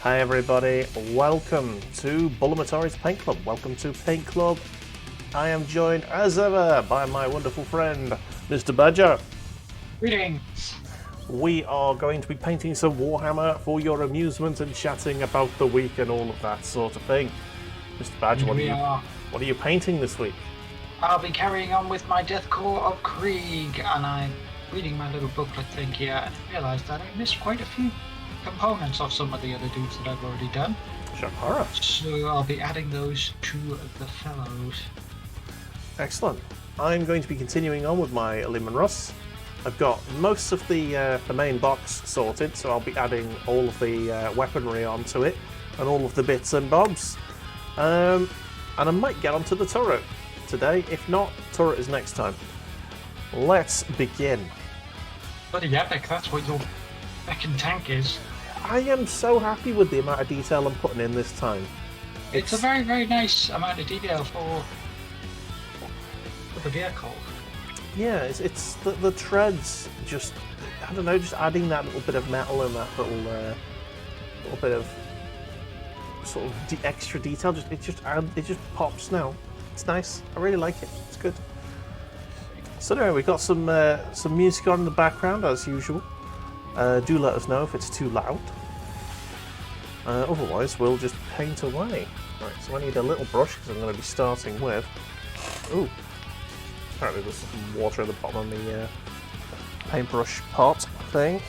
Hi everybody, welcome to Bulamatari's Paint Club. Welcome to Paint Club. I am joined as ever by my wonderful friend, Mr. Badger. Greetings. We are going to be painting some Warhammer for your amusement and chatting about the week and all of that sort of thing. Mr. Badger, what are you painting this week? I'll be carrying on with my Deathcore of Krieg, and I'm reading my little booklet thing here and realised that I missed quite a few components of some of the other dudes that I've already done. Shakara. So I'll be adding those to the fellows. Excellent. I'm going to be continuing on with my Leman Russ. I've got most of the main box sorted, so I'll be adding all of the weaponry onto it and all of the bits and bobs. And I might get onto the turret today. If not, turret is next time. Let's begin. Bloody epic, that's what your second tank is. I am so happy with the amount of detail I'm putting in this time. It's a very, very nice amount of detail for the vehicle. Yeah, it's the treads, just, I don't know, just adding that little bit of metal and that little bit of sort of extra detail, it just pops now. It's nice. I really like it. It's good. So anyway, we've got some music on in the background as usual. Do let us know if it's too loud. Otherwise, we'll just paint away. Right, so I need a little brush because I'm going to be starting with. Ooh, apparently there's some water at the bottom of the paintbrush pot thing.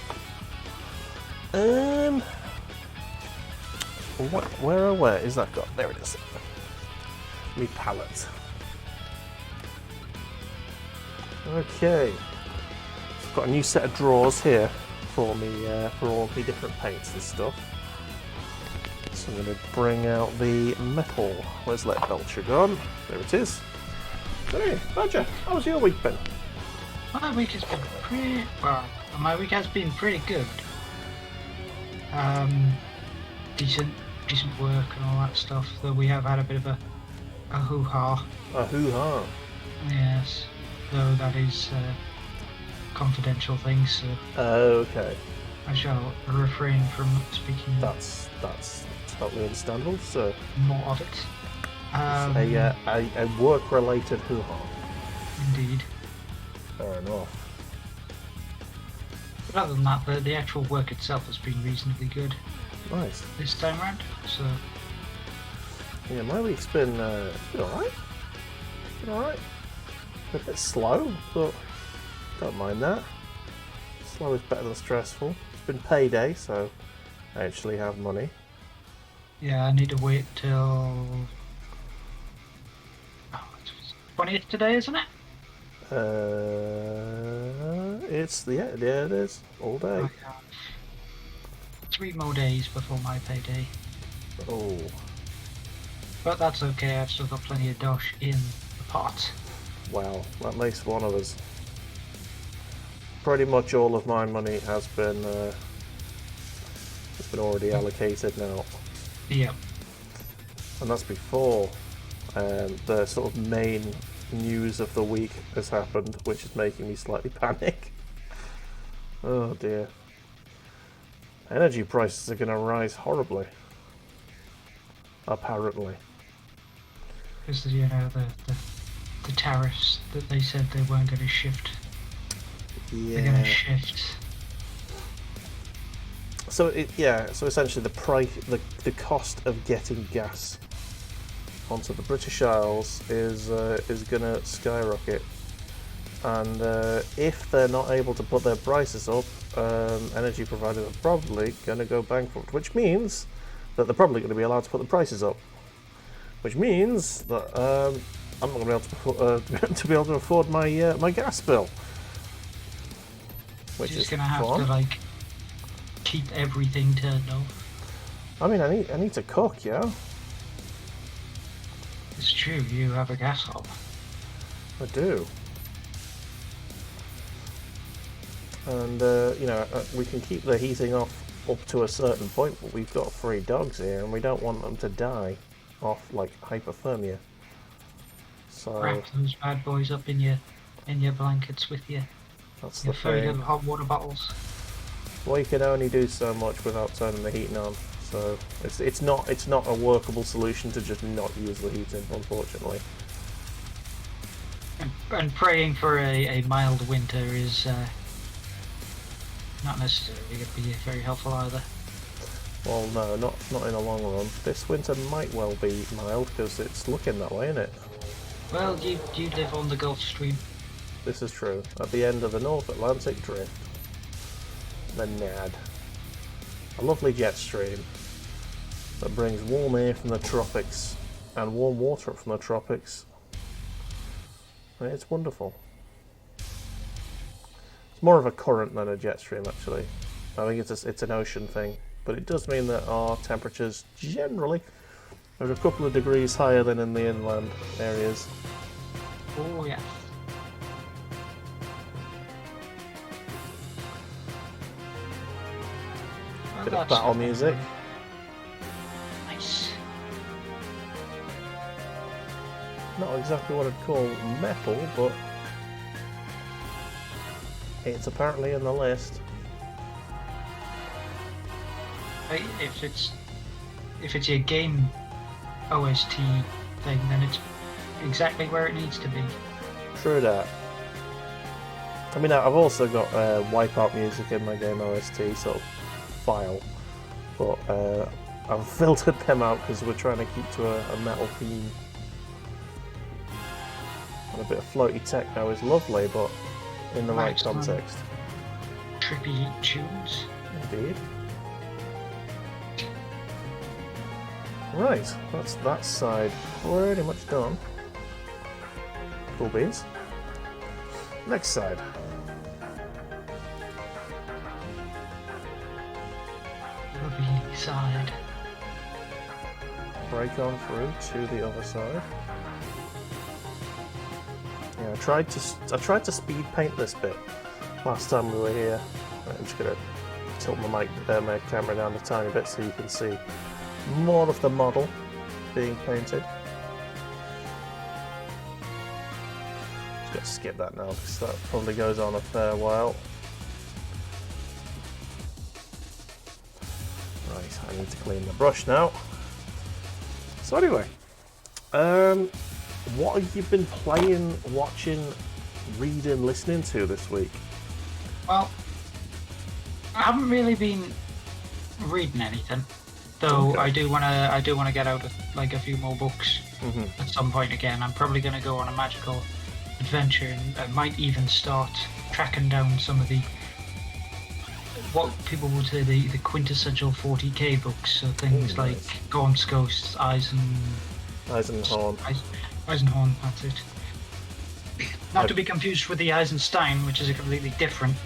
Where is that got? There it is. Me palette. Okay, I've got a new set of drawers here for me for all the different paints and stuff. So I'm going to bring out the metal. Where's that belcher gone? There it is. Hey, Badger, how's your week been? My week has been pretty well. My week has been pretty good. Decent work and all that stuff. Though we have had a bit of a hoo-ha. A hoo-ha. Yes. Though that is confidential things, so Okay. I shall refrain from speaking. That's totally understandable. So more of it. A work-related hoo-ha. Indeed. Fair enough. But other than that, the actual work itself has been reasonably good. Nice. This time round, so yeah, my week's been alright. Been alright. A bit slow, but don't mind that. Slow is better than stressful. It's been payday, so I actually have money. yeah, I need to wait till 20th today, isn't it? It's it is all day. I have 3 more days before my payday, Oh, but that's okay. I've still got plenty of dosh in the pot. wow, that makes one of us. Pretty much all of my money has been already allocated now, Yep. and that's before the sort of main news of the week has happened, which is making me slightly panic. Oh dear. Energy prices are going to rise horribly. Apparently. Because the tariffs that they said they weren't going to shift. Yeah. They're going to shift. So essentially the cost of getting gas onto the British Isles is going to skyrocket, and if they're not able to put their prices up, energy providers are probably going to go bankrupt, which means that they're probably going to be allowed to put the prices up, which means that I'm not going to be able to afford my my gas bill, which You're is just going to have fun. to keep everything turned off. I mean, I need to cook, yeah. It's true, you have a gas hob. I do. And we can keep the heating off up to a certain point, but we've got 3 dogs here, and we don't want them to die off like hypothermia. So Wrap those bad boys up in your blankets with you. that's Your the furry thing. little hot water bottles. We can only do so much without turning the heating on. So it's not a workable solution to just not use the heating, unfortunately. And praying for a mild winter is not necessarily going to be very helpful either. Well, no, not in the long run. This winter might well be mild because it's looking that way, isn't it? Well, you live on the Gulf Stream. This is true. At the end of the North Atlantic Drift, the NAD, a lovely jet stream that brings warm air from the tropics and warm water up from the tropics. It's wonderful. It's more of a current than a jet stream, actually. I think it's an ocean thing, but it does mean that our temperatures generally are a couple of degrees higher than in the inland areas. Oh yeah. Bit of battle music. Nice. Not exactly what I'd call metal, but it's apparently in the list. Right, if it's your game OST thing, then it's exactly where it needs to be. True that. I mean, I've also got Wipeout music in my game OST sort of file, but I've filtered them out because we're trying to keep to a metal theme. And a bit of floaty techno is lovely, but in the right context. Trippy tunes. Indeed. Right, that's that side pretty much done. Cool beans. Next side. Rubby side. Break on through to the other side. Yeah, I tried to speed paint this bit last time we were here. I'm just gonna tilt my camera down a tiny bit so you can see more of the model being painted. Just gotta skip that now because that probably goes on a fair while. Right, I need to clean the brush now. So anyway, what have you been playing, watching, reading, listening to this week? Well, I haven't really been reading anything, though. Okay. I do wanna get out like a few more books at some point again. I'm probably gonna go on a magical adventure, and I might even start tracking down some of the what people would say the quintessential 40k books. So things like Gaunt's Ghosts, Eisenhorn. Eisenhorn, that's it. Not to be confused with the Eisenstein, which is a completely different.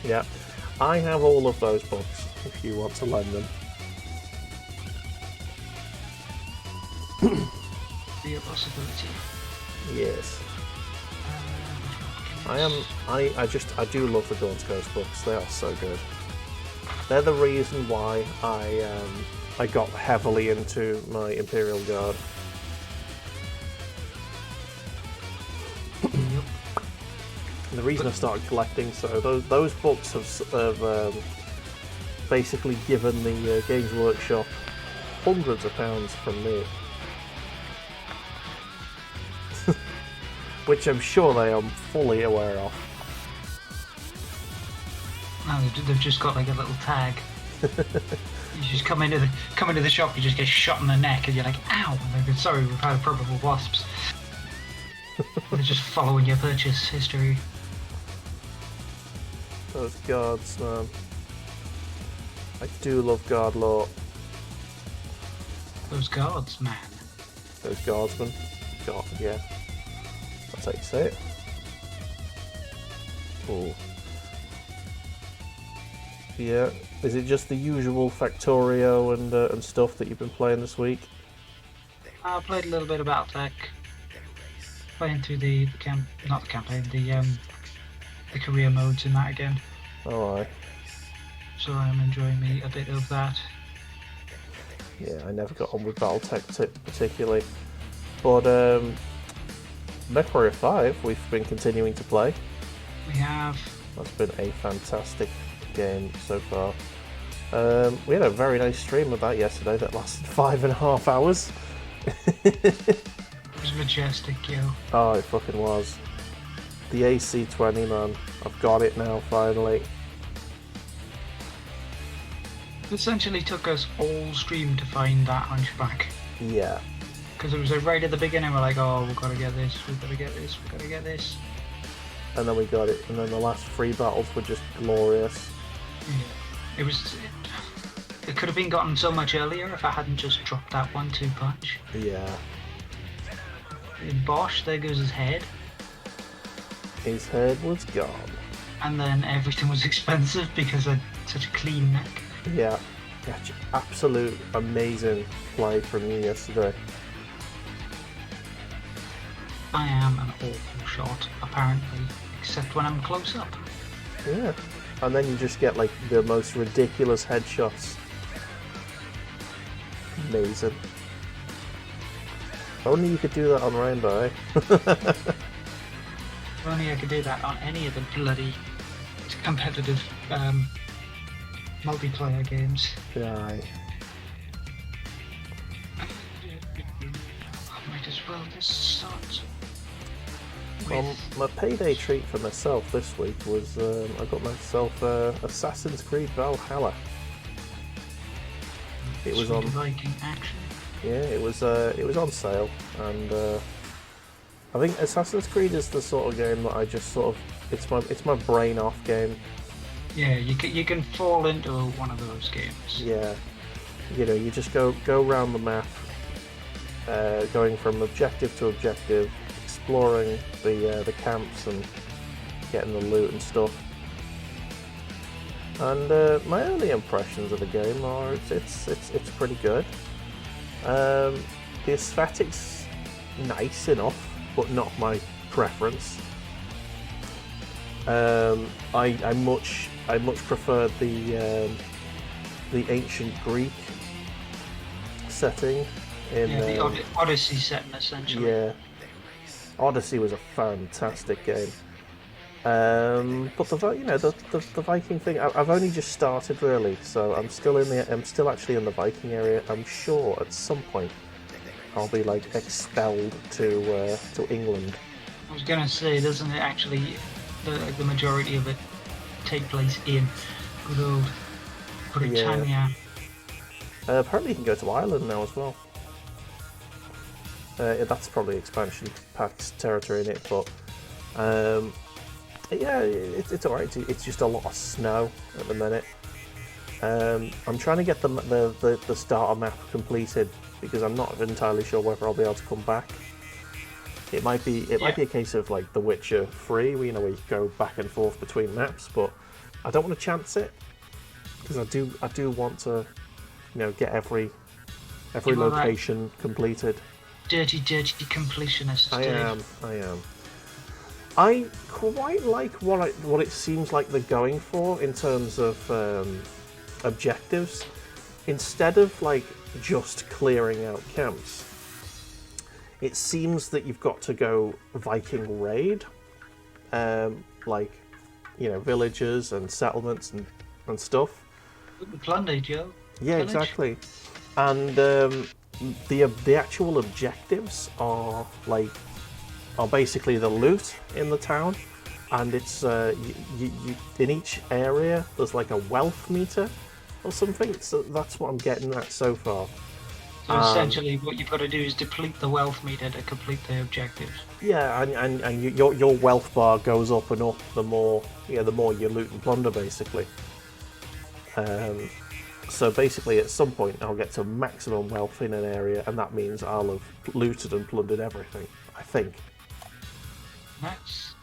Yeah, I have all of those books if you want to lend them. Be a possibility. Yes. I do love the Gaunt's Ghost books. They are so good. They're the reason why I got heavily into my Imperial Guard. The reason I started collecting, so those books have basically given the Games Workshop hundreds of pounds from me. Which I'm sure they are fully aware of. No, they've just got like a little tag. You just come into the shop, you just get shot in the neck, and you're like, "Ow!" And they're sorry, we've had a problem with wasps. They're just following your purchase history. Those guards, man. I do love guard lore. Those guards, man. Those guardsmen. God, yeah. That's how you say it. Oh. Yeah. Is it just the usual Factorio and stuff that you've been playing this week? I played a little bit of Battletech. Playing through the career modes in that again. Oh, aye. So I'm enjoying me a bit of that. Yeah, I never got on with Battletech particularly. But Mechwarrior 5 we've been continuing to play. We have. That's been a fantastic game so far. We had a very nice stream of that yesterday that lasted 5.5 hours. It was majestic, yo. Oh, it fucking was. The AC-20, man. I've got it now, finally. It essentially took us all stream to find that hunchback. Yeah. Because it was like right at the beginning, we're like, oh, we've got to get this, we've got to get this, we've got to get this. And then we got it, and then the last 3 battles were just glorious. Yeah. It could have been gotten so much earlier if I hadn't just dropped that 1-2 punch. Yeah. Bosh, there goes his head. His head was gone. And then everything was expensive because I had such a clean neck. Yeah. Absolute amazing play from you yesterday. I am an awful shot, apparently, except when I'm close up. Yeah. And then you just get like the most ridiculous headshots. Amazing. If only you could do that on Rainbow, eh? If only I could do that on any of the bloody competitive multiplayer games. Yeah. I might as well just start. Well, my payday treat for myself this week was I got myself Assassin's Creed Valhalla. It was on Viking action. Yeah, it was on sale, and I think Assassin's Creed is the sort of game that I just sort of it's my brain off game. Yeah, you can fall into one of those games. Yeah, you know, you just go around the map, going from objective to objective, exploring the camps and getting the loot and stuff. And my early impressions of the game are it's pretty good. The aesthetics nice enough, but not my preference. I much prefer the ancient Greek setting in the Odyssey setting essentially. Yeah, Odyssey was a fantastic game. But the Viking thing, I've only just started really, so I'm still actually in the Viking area. I'm sure at some point I'll be like expelled to England. I was gonna say, doesn't it actually the majority of it take place in good old Britannia? Yeah. Apparently you can go to Ireland now as well. That's probably expansion pack's territory in it, but yeah, it's alright. It's just a lot of snow at the minute. I'm trying to get the starter map completed because I'm not entirely sure whether I'll be able to come back. It might be a case of like The Witcher 3, where you go back and forth between maps, but I don't want to chance it because I do want to, get every location completed. Dirty completionist. I am. I quite like what it seems like they're going for in terms of objectives. Instead of like just clearing out camps, it seems that you've got to go Viking raid, villages and settlements and stuff. Plunder, Joe. Yeah, Village. exactly. And the actual objectives are basically the loot in the town, and it's you in each area there's like a wealth meter or something. So that's what I'm getting at so far. So essentially, what you've got to do is deplete the wealth meter to complete the objectives. Yeah, and your wealth bar goes up and up the more you loot and plunder, basically. So basically, at some point, I'll get to maximum wealth in an area, and that means I'll have looted and plundered everything. I think. Nice.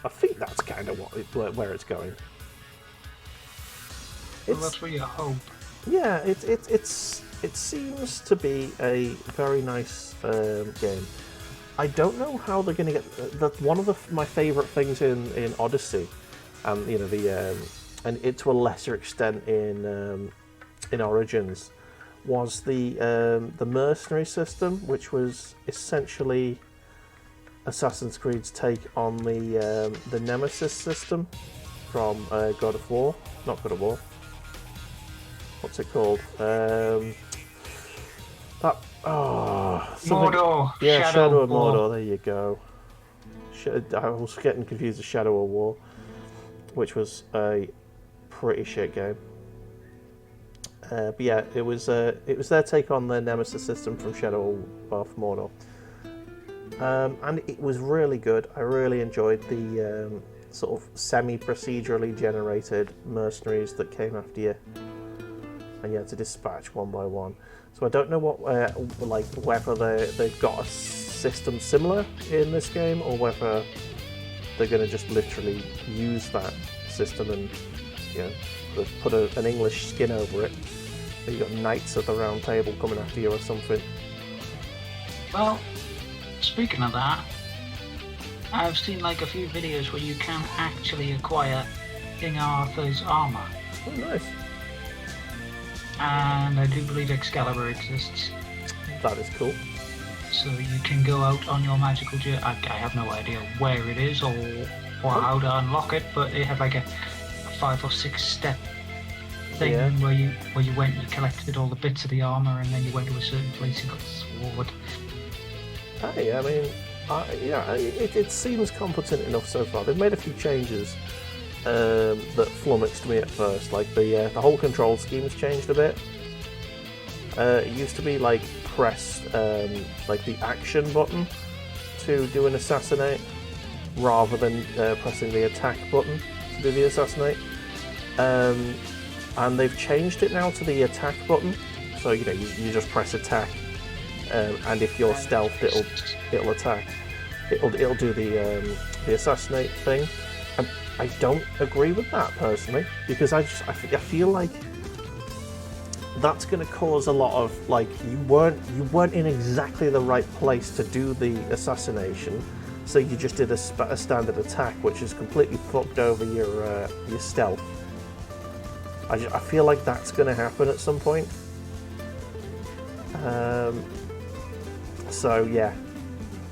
I think that's kind of where it's going. Well, that's where you hope. Yeah, it seems to be a very nice game. I don't know how they're going to get that. One of my favourite things in Odyssey, and and to a lesser extent in Origins, was the mercenary system, which was essentially Assassin's Creed's take on the Nemesis system from God of War, not God of War, what's it called? That Mordor. Yeah, Shadow of War. Mordor. There you go. I was getting confused with Shadow of War, which was a pretty shit game. But yeah, it was their take on the Nemesis system from Shadow of Mordor, and it was really good. I really enjoyed the sort of semi-procedurally generated mercenaries that came after you, and you had to dispatch one by one. So I don't know what whether they've got a system similar in this game, or whether they're going to just literally use that system and they've put an English skin over it. You've got Knights of the Round Table coming after you or something. Well, speaking of that, I've seen like a few videos where you can actually acquire King Arthur's armour. Oh, nice. And I do believe Excalibur exists. That is cool. So you can go out on your magical journey. I have no idea where it is or how to unlock it, but it had like a 5 or 6 step thing where you went and you collected all the bits of the armour, and then you went to a certain place and got the sword. Hey, I mean, it seems competent enough so far. They've made a few changes that flummoxed me at first, like the whole control scheme's changed a bit. It used to be like press like the action button to do an assassinate, rather than pressing the attack button to do the assassinate. And they've changed it now to the attack button, so you just press attack, and if you're stealthed, it'll attack. It'll do the assassinate thing. And I don't agree with that personally, because I feel like that's going to cause a lot of you weren't in exactly the right place to do the assassination, so you just did a standard attack, which has completely fucked over your stealth. I feel like that's going to happen at some point. So yeah.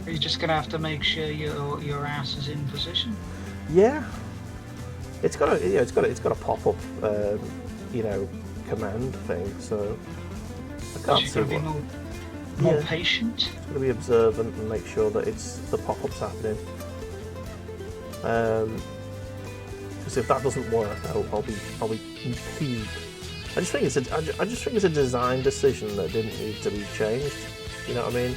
Are you just gonna have to make sure your ass is in position? Yeah. It's got a pop up, command thing. So I can't see what. More patient. It's got to be observant and make sure that the pop up's happening. Because if that doesn't work, I'll be peeved. I just think it's a design decision that didn't need to be changed. You know what I mean?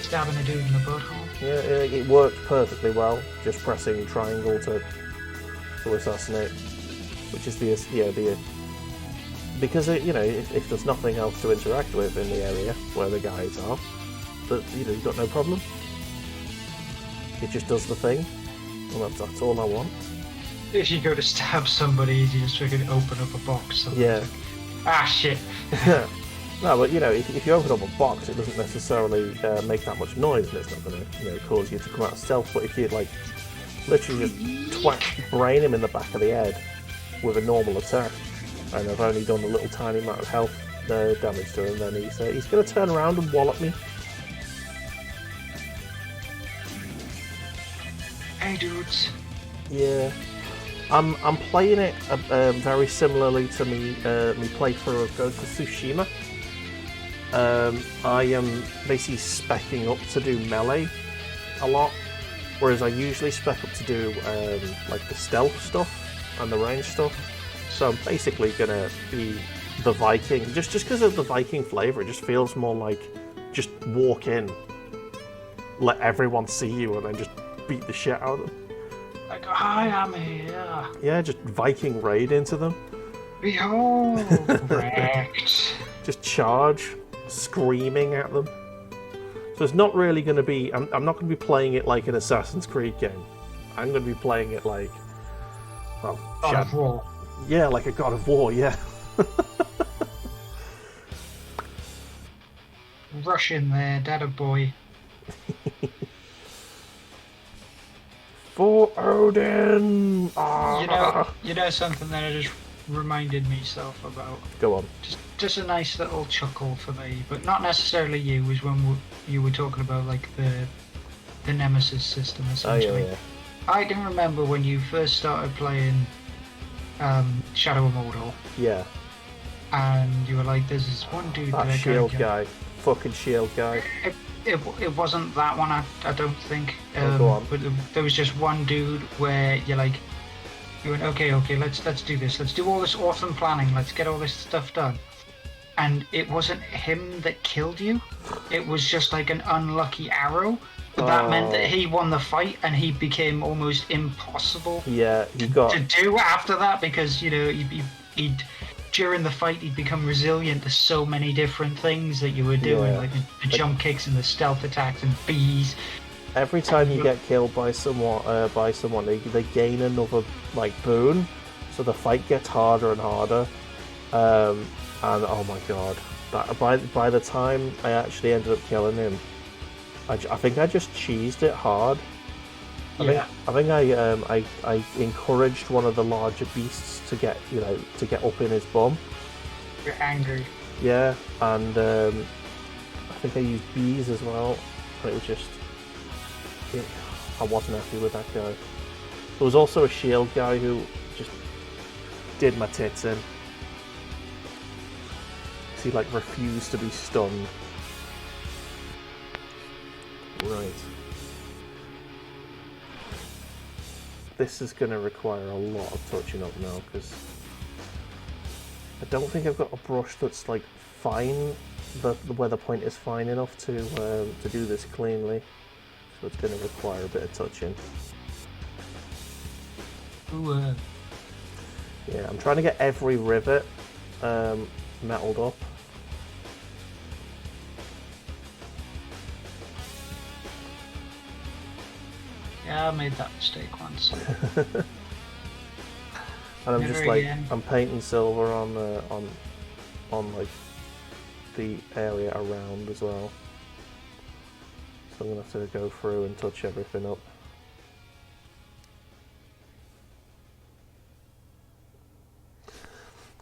Stabbing a dude in the butthole. Yeah, it worked perfectly well. Just pressing triangle to assassinate, which is because if there's nothing else to interact with in the area where the guys are, that you've got no problem. It just does the thing, and that's all I want. If you go to stab somebody, you just freaking open up a box. Yeah. Ah, shit. No, but if you open up a box, it doesn't necessarily make that much noise, and it's not going to cause you to come out of stealth. But if you literally just brain him in the back of the head with a normal attack, and I've only done a little tiny amount of health damage to him, then he's going to turn around and wallop me. Hey, dudes. Yeah. I'm playing it very similarly to me playthrough of Ghost of Tsushima. I am basically speccing up to do melee a lot, whereas I usually spec up to do the stealth stuff and the range stuff. So I'm basically gonna be the Viking, just because of the Viking flavour. It just feels more like just walk in, let everyone see you, and then just beat the shit out of them. Like, hi, I'm here. Yeah, just Viking raid into them. Behold, wrecked. Just charge, screaming at them. So it's not really going to be... I'm not going to be playing it like an Assassin's Creed game. I'm going to be playing it like... well, God of War. Yeah, like a God of War, yeah. Rush in there, dad boy. For Odin! You know something that I just reminded myself about? Go on. Just a nice little chuckle for me, but not necessarily you, was when you were talking about the Nemesis system, essentially. Oh, yeah. I can remember when you first started playing Shadow of Mordor. Yeah. and you were like, "There's this one dude That that I shield got." guy, fucking shield guy. It wasn't that one. I don't think. Go on. But there was just one dude where you went, okay, let's do this. Let's do all this awesome planning. Let's get all this stuff done. And it wasn't him that killed you. It was just like an unlucky arrow. But that meant that he won the fight, and he became almost impossible. Yeah, he to do after that, because he'd during the fight he'd become resilient to so many different things that you were doing, like the jump kicks and the stealth attacks and bees. Every time you get killed by someone, they gain another like boon, so the fight gets harder and harder. And oh my god, that by the time I actually ended up killing him, I think I just cheesed it hard. I think I encouraged one of the larger beasts to get up in his bum. You're angry. Yeah, and I think I used bees as well. And it was just, I wasn't happy with that guy. There was also a shield guy who just did my tits in. He like refused to be stunned. Right. This is going to require a lot of touching up now, because I don't think I've got a brush that's like fine, where the point is fine enough to do this cleanly. So it's going to require a bit of touching. Ooh, yeah, I'm trying to get every rivet metalled up. Yeah, I made that mistake once. And I'm just like, I'm painting silver on like the area around as well. So I'm gonna have to go through and touch everything up.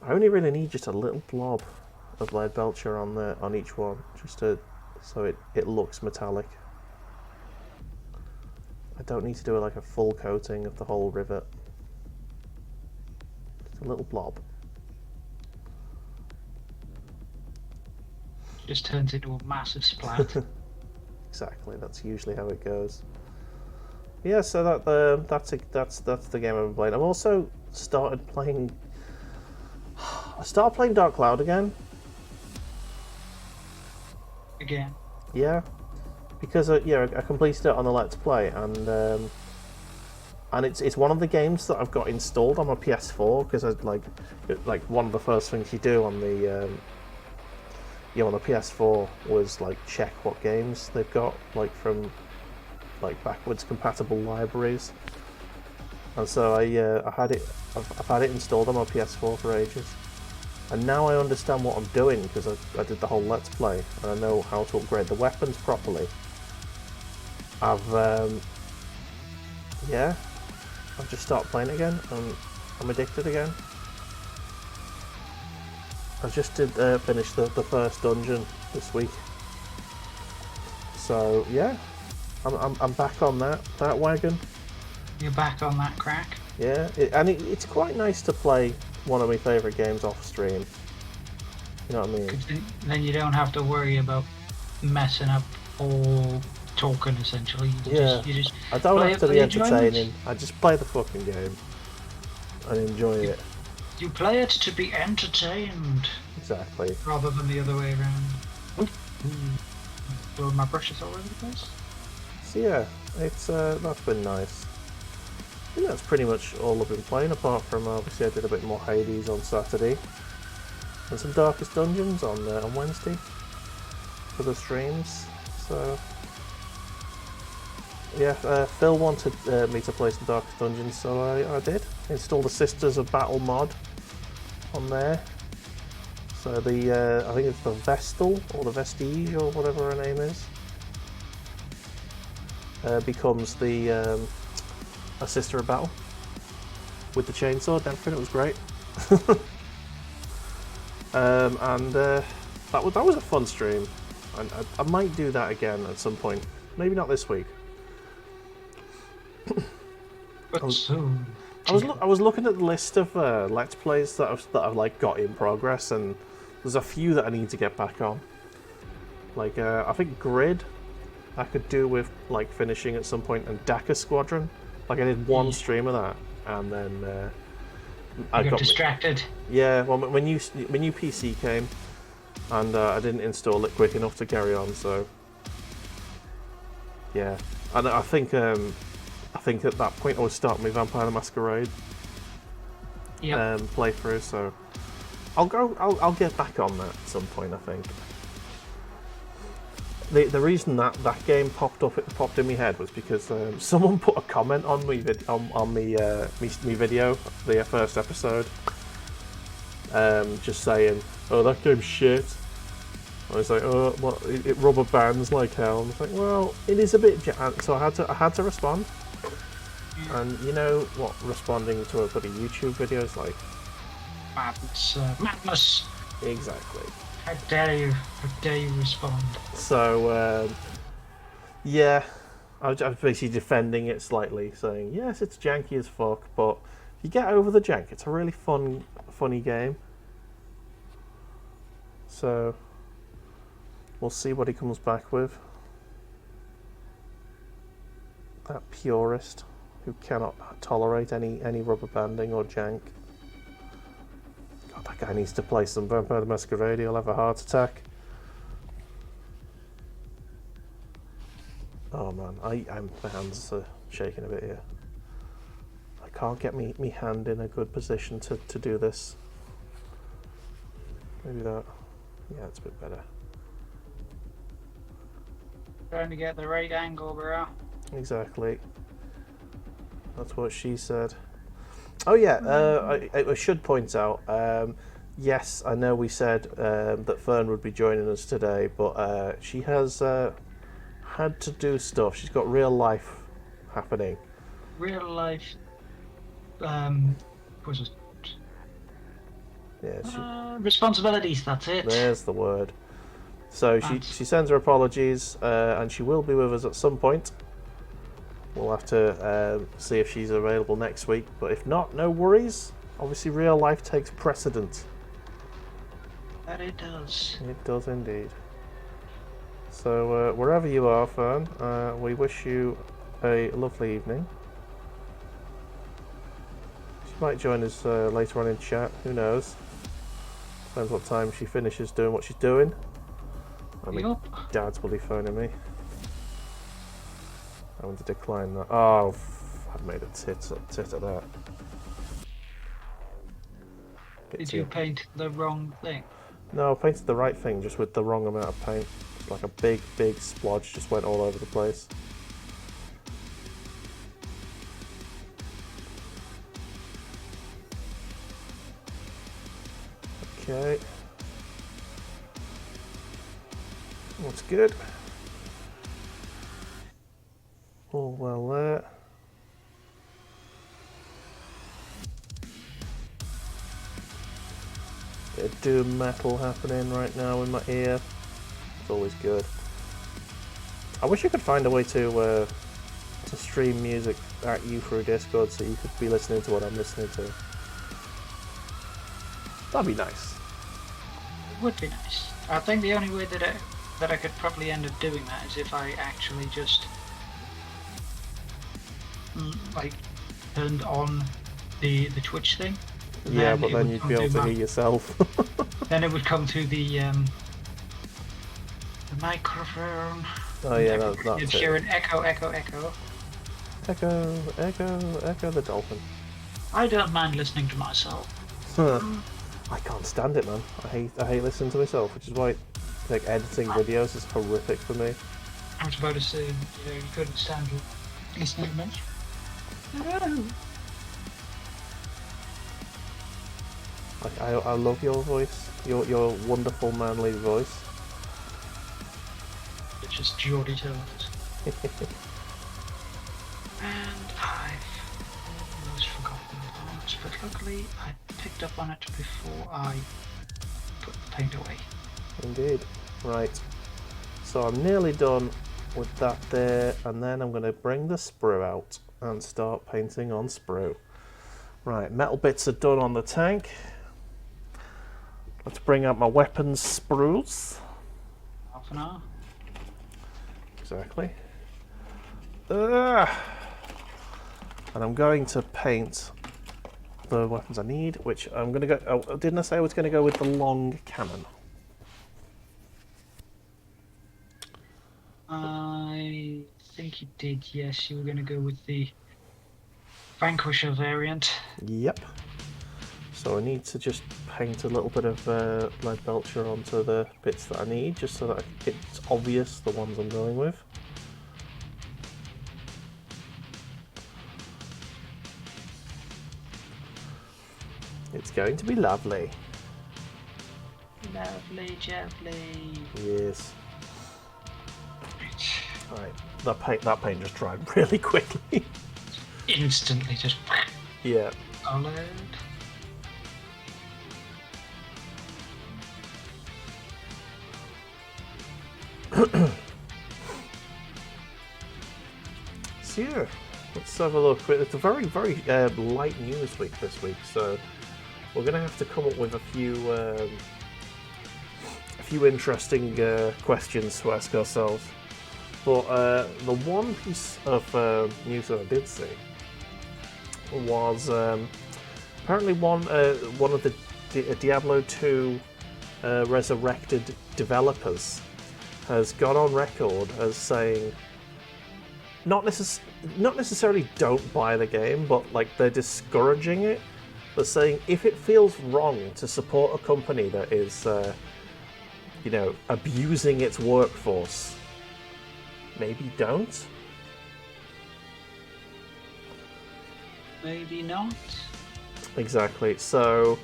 I only really need just a little blob of lead belcher on each one, just so it looks metallic. I don't need to do like a full coating of the whole rivet. Just a little blob. Just turns into a massive splat. Exactly, that's usually how it goes. Yeah, so that's the game I've been playing. I've also started playing. I started playing Dark Cloud again. Again. Yeah. Because I completed it on the Let's Play, and it's one of the games that I've got installed on my PS4, because like one of the first things you do on the on the PS4 was like check what games they've got like from like backwards compatible libraries, and so I've had it installed on my PS4 for ages. And now I understand what I'm doing, because I did the whole Let's Play, and I know how to upgrade the weapons properly. I've just started playing again, and I'm addicted again. I just did finish the first dungeon this week. So yeah, I'm back on that wagon. You're back on that crack? Yeah, it's quite nice to play one of my favourite games off stream. You know what I mean? Then you don't have to worry about messing up or talking, essentially. You just I don't have to be entertaining. I just play the fucking game and enjoy it. You play it to be entertained. Exactly. Rather than the other way around. Throwing my brushes all over the place. So yeah, it's that's been nice. I think that's pretty much all I've been playing, apart from obviously I did a bit more Hades on Saturday and some Darkest Dungeons on Wednesday for the streams. So yeah, Phil wanted me to play some Darkest Dungeons, so I did. Installed the Sisters of Battle mod on there. So I think it's the Vestal or the Vestige or whatever her name is, becomes the a Sister of Battle with the chainsaw and everything. It was great. That was a fun stream. I might do that again at some point. Maybe not this week. But soon. I was looking at the list of Let's Plays that I've like got in progress, and there's a few that I need to get back on. Like I think Grid, I could do with like finishing at some point, and Dakar Squadron. Like I did one stream of that, and then I got distracted. Yeah, well, when new PC came, and I didn't install it quick enough to carry on. So yeah, and I think at that point I was starting my Vampire the Masquerade playthrough. So I'll get back on that at some point, I think. The reason that game popped in my head was because someone put a comment on me on me video, the first episode, just saying, "Oh, that game's shit." I was like, "Oh, what? It rubber bands like hell." And I was like, "Well, it is a bit." So I had to respond, and you know what responding to a bloody YouTube video is like? Madness. Exactly. How dare you respond? So, yeah, I was basically defending it slightly, saying, yes, it's janky as fuck, but if you get over the jank, it's a really funny game. So, we'll see what he comes back with. That purist who cannot tolerate any rubber banding or jank. God, that guy needs to play some Vampire the Masquerade, he'll have a heart attack. Oh man, my hands are shaking a bit here. I can't get me hand in a good position to do this. Maybe that. Yeah, it's a bit better. Trying to get the right angle, bro. Exactly. That's what she said. Oh yeah, I should point out, yes, I know we said that Fern would be joining us today, but she has had to do stuff. She's got real life happening. Real life, what's it? Yeah, responsibilities, that's it. There's the word. So she sends her apologies, and she will be with us at some point. We'll have to see if she's available next week, but if not, no worries. Obviously, real life takes precedent. That it does. It does indeed. So, wherever you are, Fern, we wish you a lovely evening. She might join us later on in chat, who knows? Depends what time she finishes doing what she's doing. I mean, Dad's will be phoning me. I want to decline that. Oh, I've made a tit at that. Did you paint the wrong thing? No, I painted the right thing, just with the wrong amount of paint. It's like a big splodge just went all over the place. Okay. Looks good. All well there. Bit of doom metal happening right now in my ear. It's always good. I wish I could find a way to stream music at you through Discord so you could be listening to what I'm listening to. That'd be nice. It would be nice. I think the only way that I could probably end up doing that is if I actually just like turned on the Twitch thing. Yeah, but then you'd be able to hear yourself. Then it would come to the microphone. Oh yeah, that's you'd hear an echo. Echo the dolphin. I don't mind listening to myself. I can't stand it, man. I hate listening to myself, which is why like editing videos is horrific for me. I was about to say, you couldn't stand listening much. Like I love your voice, your wonderful manly voice. It's just Geordie tones. And I've almost forgotten the parts, but luckily I picked up on it before I put the paint away. Indeed. Right. So I'm nearly done with that there, and then I'm going to bring the sprue out and start painting on sprue. Right, metal bits are done on the tank. Let's bring out my weapons sprues. Half an hour. Exactly. And I'm going to paint the weapons I need, which I'm going to go... Oh, didn't I say I was going to go with the long cannon? I think you did, yes. You were going to go with the Vanquisher variant. Yep. So I need to just paint a little bit of lead belcher onto the bits that I need, just so that it's obvious the ones I'm going with. It's going to be lovely. Lovely, lovely. Yes. Right, that paint just dried really quickly. Instantly just... Yeah. Solid. So yeah, let's have a look. It's a very, very light news week this week, so we're going to have to come up with a few interesting questions to ask ourselves. But the one piece of news that I did see was apparently one of the Diablo 2 Resurrected developers has gone on record as saying not necessarily don't buy the game, but like they're discouraging it. They're saying if it feels wrong to support a company that is abusing its workforce, maybe don't. Maybe not. Exactly. So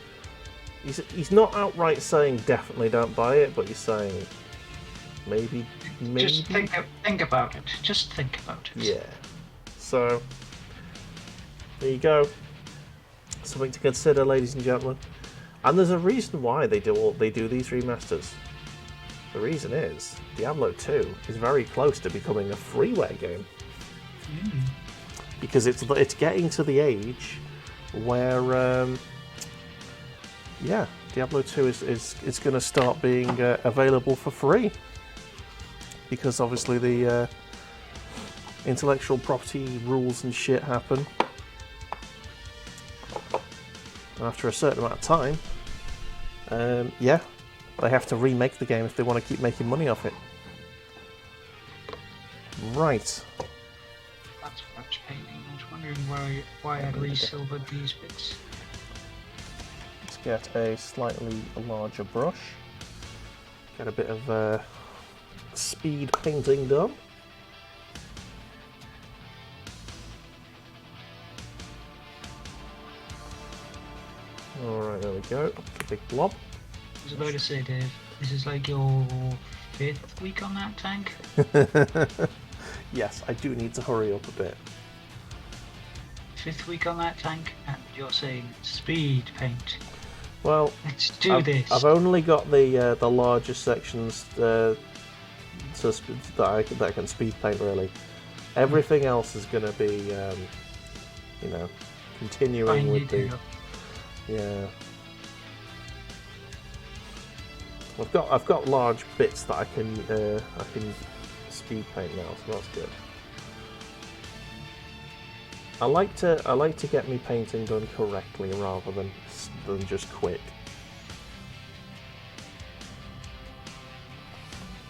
he's not outright saying definitely don't buy it, but he's saying maybe. Just think about it. Just think about it. Yeah. So there you go. Something to consider, ladies and gentlemen. And there's a reason why they do these remasters. The reason is Diablo 2 is very close to becoming a freeware game. Because it's getting to the age where Diablo 2 is going to start being available for free, because obviously the intellectual property rules and shit happen, and after a certain amount of time they have to remake the game if they want to keep making money off it. Right. That's much painting. I was wondering why I resilvered these bits. Let's get a slightly larger brush. Get a bit of speed painting done. Alright, there we go. Big blob. I was about to say, Dave, this is like your 5th week on that tank? Yes, I do need to hurry up a bit. 5th week on that tank, and you're saying speed paint. Well, let's do this. I've only got the largest sections that I can speed paint, really. Everything else is going to be, continuing with the... Yeah. I've got large bits that I can speed paint now, so that's good. I like to get me painting done correctly rather than just quick.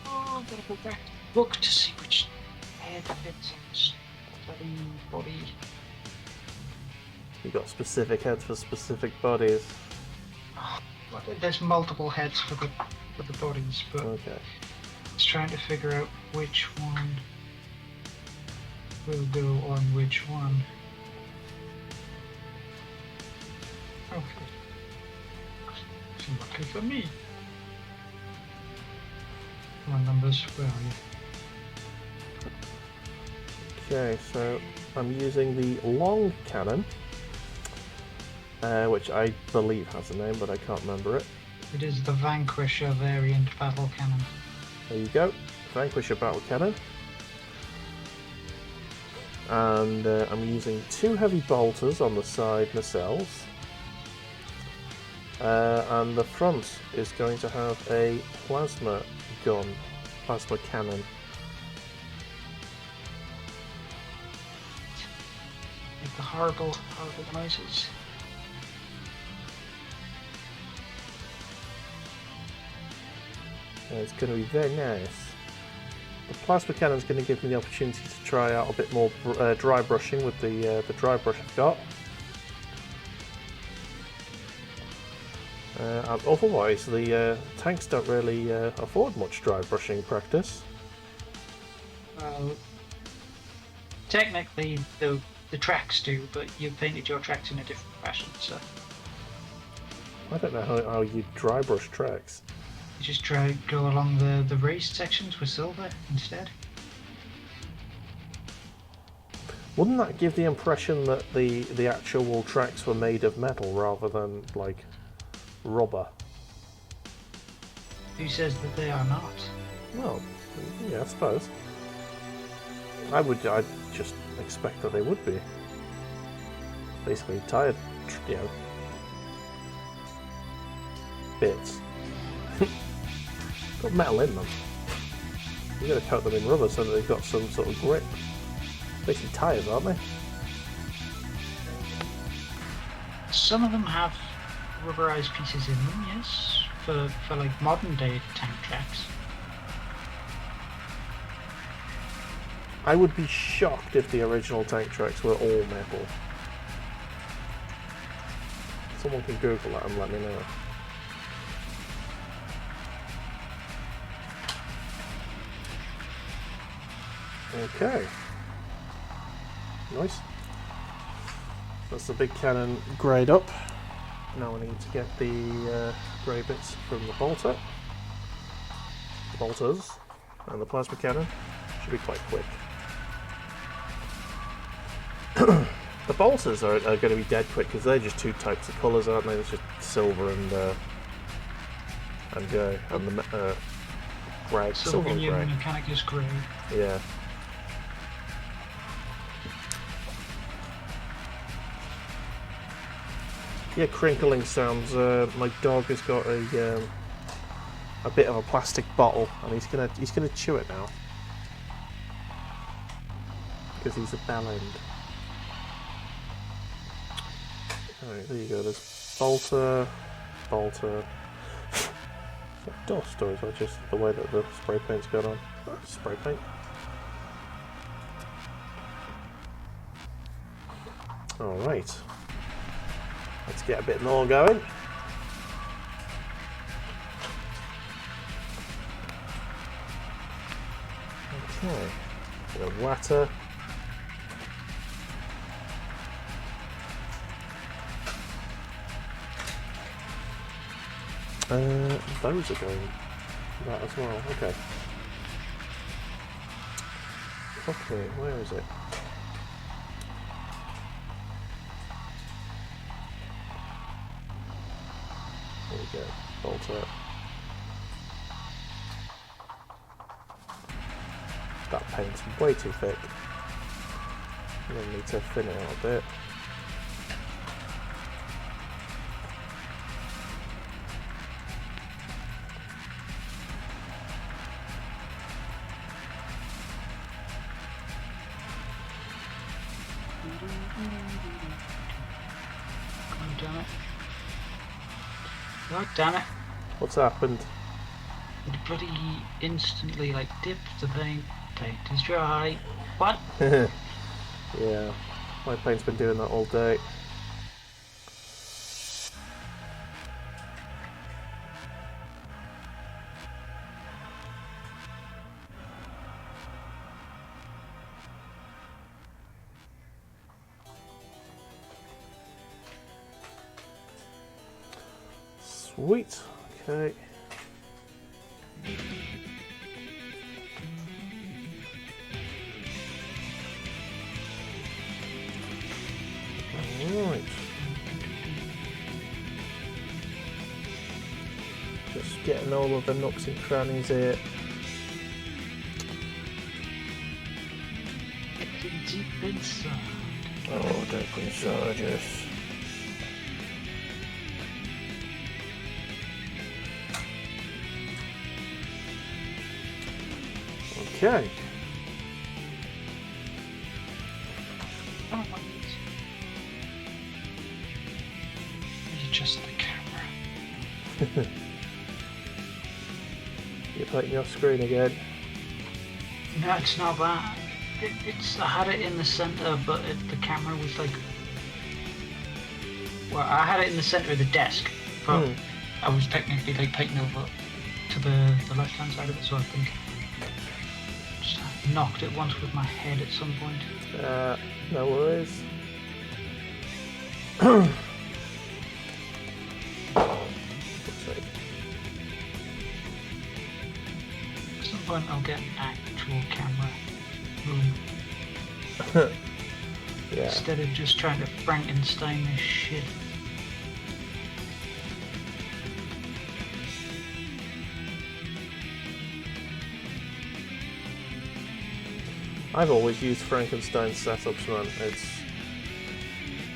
Oh, I've got to go back to the book to see which head fits on this bloody body. You got specific heads for specific bodies. There's multiple heads for the bodies, but okay. It's trying to figure out which one will go on which one. Okay. Lucky for me. Come on, numbers, where are you? Okay, so I'm using the long cannon, which I believe has a name, but I can't remember it. It is the Vanquisher variant battle cannon. There you go, Vanquisher battle cannon. And I'm using 2 heavy bolters on the side nacelles. And the front is going to have a plasma gun, plasma cannon. Make the horrible, horrible noises. It's going to be very nice. The plasma cannon is going to give me the opportunity to try out a bit more dry brushing with the dry brush I've got. Otherwise, the tanks don't really afford much dry brushing practice. Well, technically, the tracks do, but you painted your tracks in a different fashion, so... I don't know how you dry brush tracks. You just go along the raised sections with silver instead. Wouldn't that give the impression that the actual tracks were made of metal rather than, like, rubber? Who says that they are not? Well, yeah, I suppose. I'd just expect that they would be. Basically, tired, bits. Got metal in them. You got to coat them in rubber so that they've got some sort of grip. Basically tires, aren't they? Some of them have rubberized pieces in them, yes, for like modern day tank tracks. I would be shocked if the original tank tracks were all metal. Someone can Google that and let me know. Okay. Nice. That's the big cannon greyed up. Now I need to get the grey bits from the bolters, and the plasma cannon. Should be quite quick. The bolters are going to be dead quick because they're just 2 types of colours, aren't they? It's just silver and grey, and the grey, silver and grey. Mackerage Blue. Yeah. Yeah, crinkling sounds. My dog has got a bit of a plastic bottle, and he's gonna chew it now because he's a bell end. Alright, there you go. There's bolter. Is that dust, or is that just the way that the spray paint's got on? Spray paint. All right. Let's get a bit more going. Okay, bit of water. Those are going that as well. Okay. Okay, where is it? There we go. Bolt it. That paint's way too thick. I'm going to need to thin it out a bit. God damn it. God damn it. What's happened? It bloody instantly like dipped the paint. Paint is dry. What? Yeah, my paint's been doing that all day. Sweet. Okay. Alright. Just getting all of the nooks and crannies here. deep inside. Oh, deep inside, yes. Okay. Oh, just the camera. You're putting your screen again. No, it's not that. I had it in the center, but the camera was like. Well, I had it in the center of the desk, but I was technically like painting over to the left-hand side of it, so I think just knocked it once with my head at some point. No worries. At some point I'll get an actual camera room. Yeah. Instead of just trying to Frankenstein this shit. I've always used Frankenstein setups, man. It's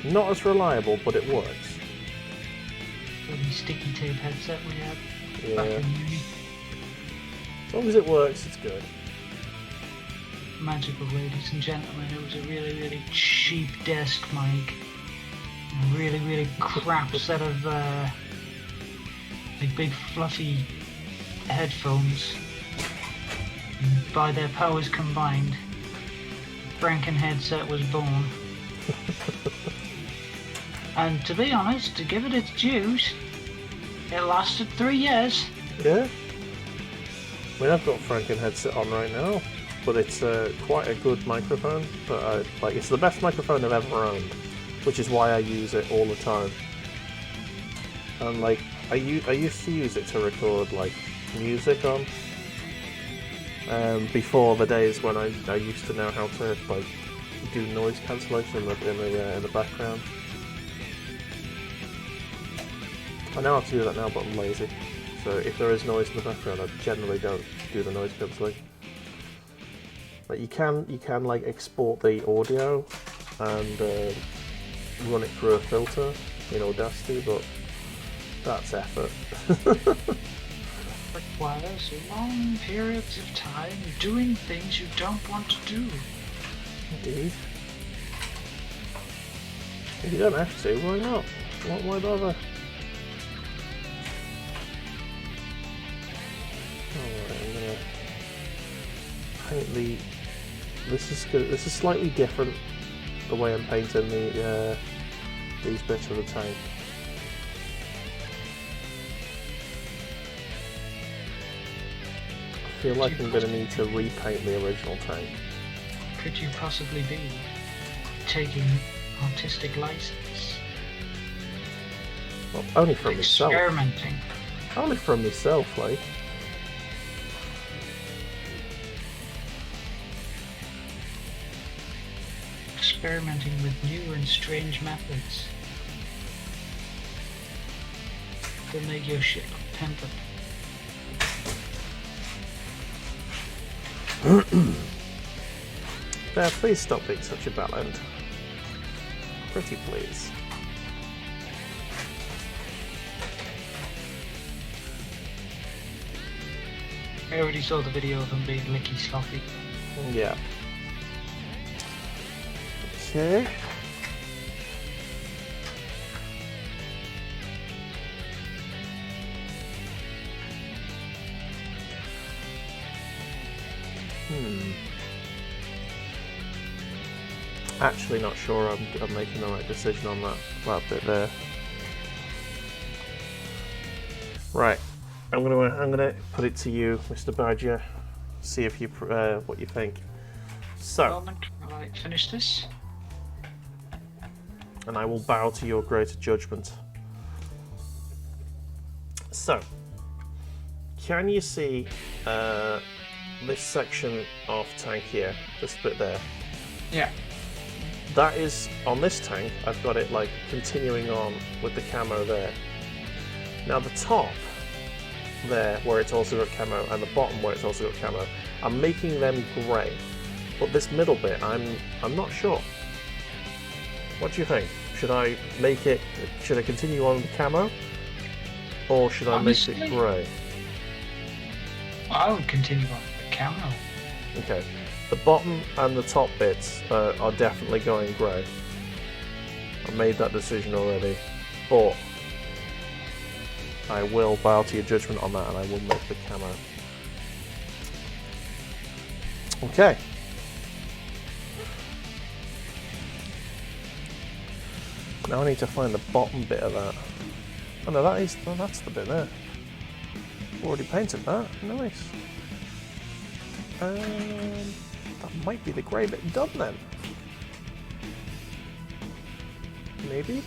not as reliable, but it works. The sticky tape headset we had back in uni. As long as it works, it's good. Magical, ladies and gentlemen, it was a really, really cheap desk mic. A really, really crap set of like big fluffy headphones. And by their powers combined, Franken headset was born. And to be honest, to give it its dues, it lasted 3 years. Yeah. I mean, I've got Franken headset on right now, but it's quite a good microphone. But like, it's the best microphone I've ever owned, which is why I use it all the time. And like, I used to use it to record like music on. Before the days when I used to know how to like do noise cancellation in the background. I know how to do that now, but I'm lazy. So if there is noise in the background, I generally don't do the noise cancellation. But you can like export the audio and run it through a filter in Audacity, but that's effort. Requires long periods of time doing things you don't want to do. Indeed. If you don't have to, why not? Why bother? Alright, I'm gonna paint the. This is slightly different the way I'm painting these bits of the tank. I feel like I'm going to need to repaint the original tank. Could you possibly be taking artistic license? Well, only from myself. Experimenting. Only from myself, like. Experimenting with new and strange methods that make your shit pimpin'. There, please stop being such a bellend. Pretty please. I already saw the video of him being licky sloppy. Yeah. Okay. Actually, not sure I'm making the right decision on that bit there. Right, I'm gonna put it to you, Mr. Badger. See if you what you think. So, Moment, will I finish this? and I will bow to your greater judgment. So, can you see this section of tank here? This bit there. Yeah. That is, on this tank, I've got it like continuing on with the camo there. Now the top there, where it's also got camo, and the bottom where it's also got camo, I'm making them grey. But this middle bit, I'm not sure. What do you think? Should I make it? Should I continue on the camo, or should I make it grey? I would continue on the camo. Okay. The bottom and the top bits are definitely going grey. I made that decision already, but I will bow to your judgment on that, and I will make the camo. Okay. Now I need to find the bottom bit of that. Oh no, that's the bit there. Already painted that. Nice. That might be the grey bit done then. Maybe?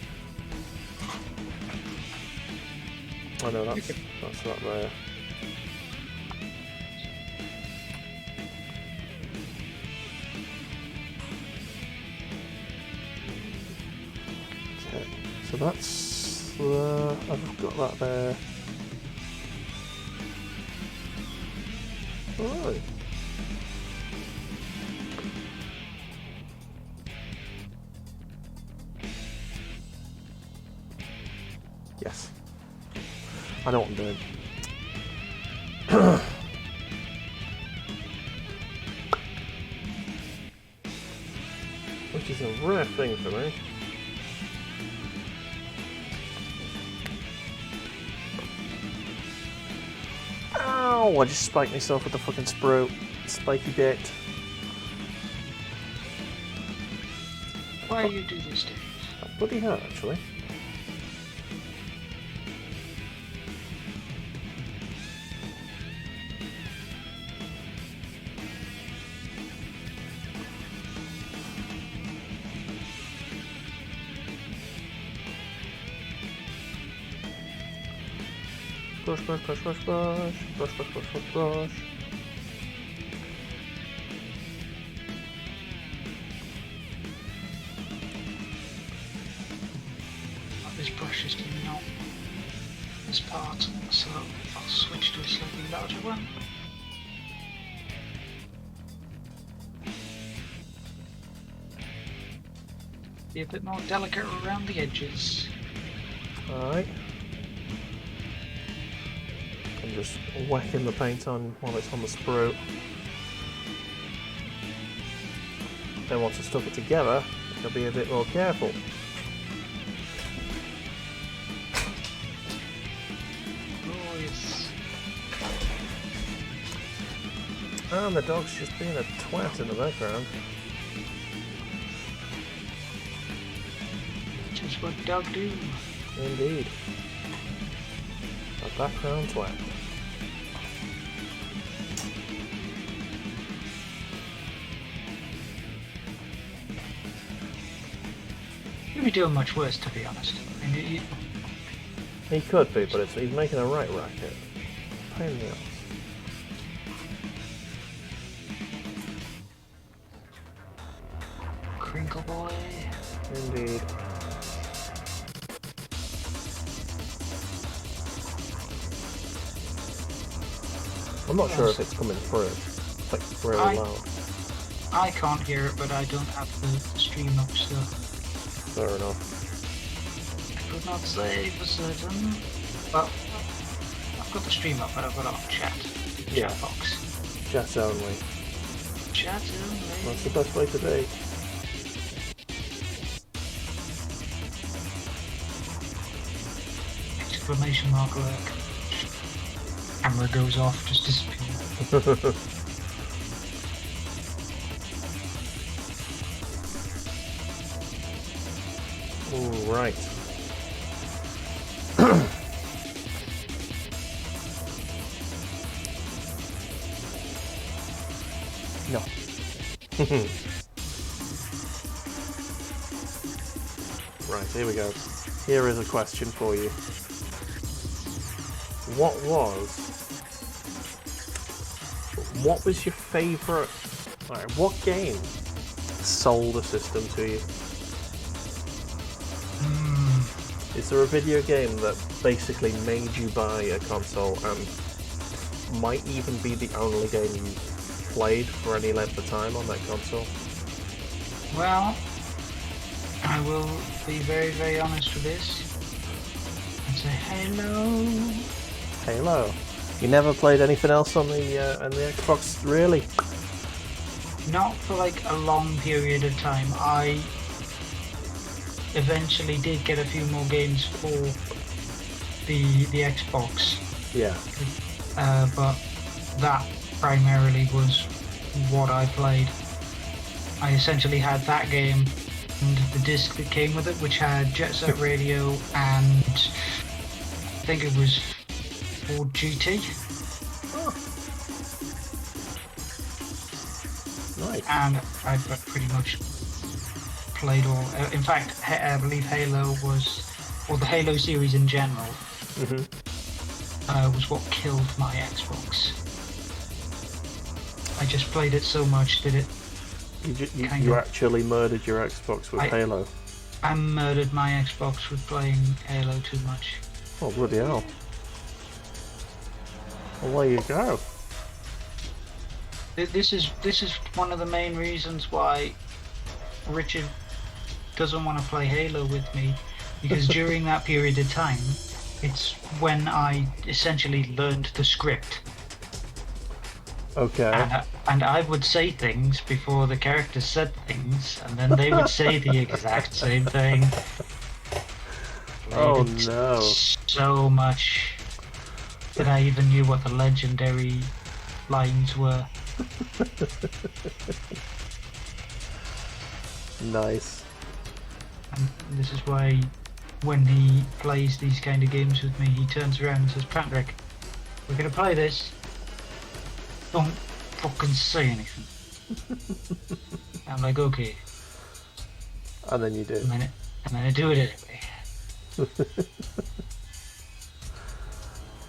Oh no, that's that there. Okay, so that's I've got that there. Alright. Yes. I know what I'm doing. Which is a rare thing for me. Ow! I just spiked myself with the fucking sprue. Spiky bit. Why you do this, Dave? That bloody hurt, actually. Brush, brush, brush, brush, brush, brush, brush, brush, brush, brush. This brush is doing not this part, so I'll switch to a slightly larger one. Be a bit more delicate around the edges. Alright. I'm just whacking the paint on while it's on the sprue. Then once I've stuck it together, I'll be a bit more careful. Oh yes. And the dog's just being a twat in the background. Just what dog do. Indeed. A background twat. You'd be doing much worse, to be honest. I mean, He could be, but he's making a right racket. Pain in the ass. Crinkle boy. Indeed. I'm not sure if it's coming through. It's like really loud. I can't hear it, but I don't have the stream up, so Fair enough. I could not say for certain. Well, I've got the stream up, but I've got it on chat. Yeah. Chat box. Chat only. Chat only. That's the best way to be. Exclamation mark alert. Camera goes off, just disappears. All right. No. Right, here we go. Here is a question for you. What was your favourite... Alright, what game sold a system to you? Is there a video game that basically made you buy a console and might even be the only game you played for any length of time on that console? Well, I will be very, very honest with this. I'd say Halo. Halo. You never played anything else on the Xbox, really? Not for like a long period of time. I eventually did get a few more games for the Xbox. Yeah. But that primarily was what I played. I essentially had that game and the disc that came with it, which had Jet Set Radio and I think it was Ford GT. Oh. Nice. And I pretty much played all. In fact, I believe Halo was, or the Halo series in general, was what killed my Xbox. I just played it so much that it. You actually murdered your Xbox with Halo. I murdered my Xbox with playing Halo too much. Oh, bloody hell. Well, there you go. This is one of the main reasons why Richard doesn't want to play Halo with me, because during that period of time, it's when I essentially learned the script. Okay. And I would say things before the characters said things, and then they would say the exact same thing. Oh no. So much that I even knew what the legendary lines were. Nice. And this is why when he plays these kind of games with me, he turns around and says, Patrick, we're going to play this. Don't fucking say anything. I'm like, okay. And then you do. And then I do it anyway.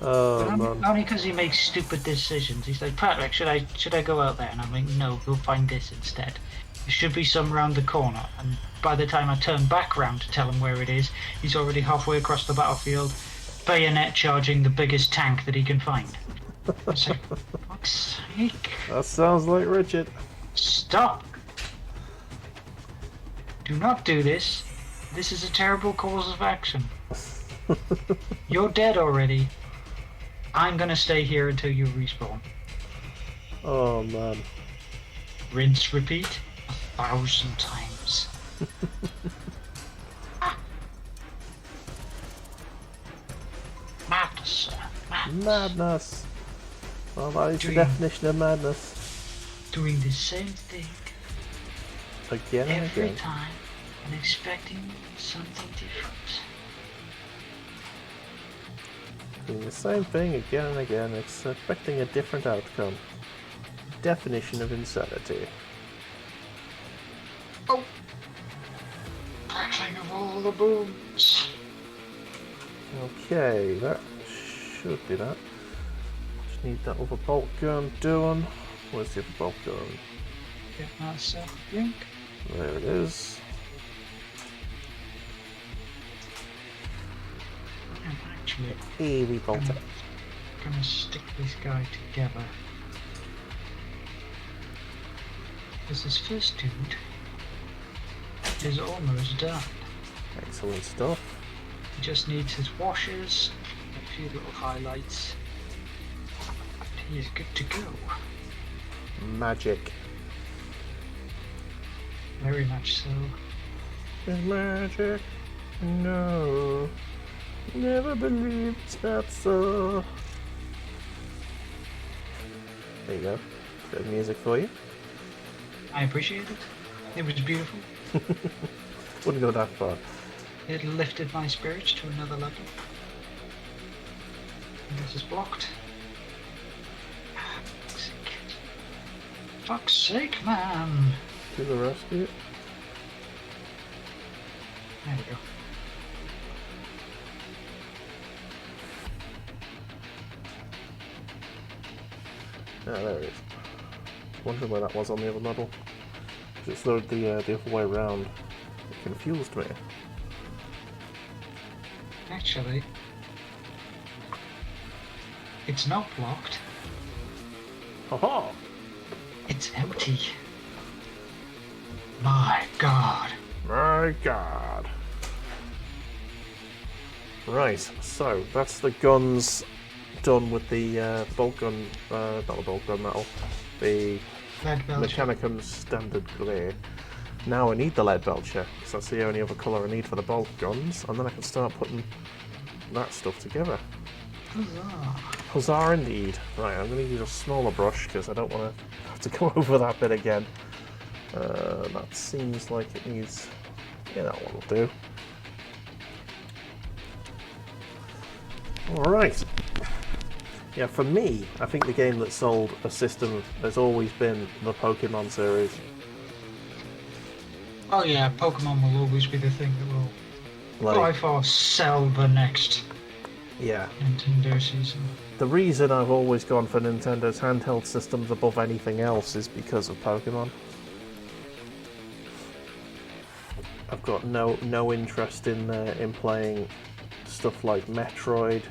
Oh, but man. Only because he makes stupid decisions. He's like, Patrick, should I go out there? And I'm like, no, go find this instead. There should be some round the corner. And by the time I turn back round to tell him where it is, he's already halfway across the battlefield, bayonet charging the biggest tank that he can find. It's like, for fuck's sake. That sounds like Richard. Stop! Do not do this. This is a terrible course of action. You're dead already. I'm gonna stay here until you respawn. Oh, man. Rinse, repeat 1,000 times. Madness, sir. Madness. Madness. Well, that is the definition of madness. Doing the same thing Again and every again. time and expecting something different. Doing the same thing again and again, expecting a different outcome. Definition of insanity. Oh! Crackling of all the booms. Okay, that should be that. Just need that other bolt gun doing. Where's the other bolt gun? Get myself a drink. There it is. I'm actually Here we bolt it. gonna stick this guy together. Because this first dude is almost done. Excellent stuff. He just needs his washers, a few little highlights. He is good to go. Magic. Very much so. Magic. No. Never believed that so. There you go. Bit of music for you. I appreciate it. It was beautiful. Wouldn't go that far. It lifted my spirits to another level. And this is blocked. Ah, fuck's sake. Fuck's sake, man! To the rescue. There we go. Ah, there it is. Wondering where that was on the other model. It's loaded the other way around. It confused me. Actually, it's not blocked. Haha! It's empty. My God. My God. Right, so that's the guns done with the bolt gun, not the bolt gun metal, the Lead belcher. Mechanicum standard grey. Now I need the lead belcher, because that's the only other colour I need for the bolt guns, and then I can start putting that stuff together. Huzzah. Huzzah indeed. Right, I'm going to use a smaller brush, because I don't want to have to go over that bit again. That seems like it needs... yeah, that one will do. Alright. Yeah, for me, I think the game that sold a system has always been the Pokemon series. Oh yeah, Pokemon will always be the thing that will by Like, far sell the next yeah. Nintendo season. The reason I've always gone for Nintendo's handheld systems above anything else is because of Pokemon. I've got no interest in playing stuff like Metroid.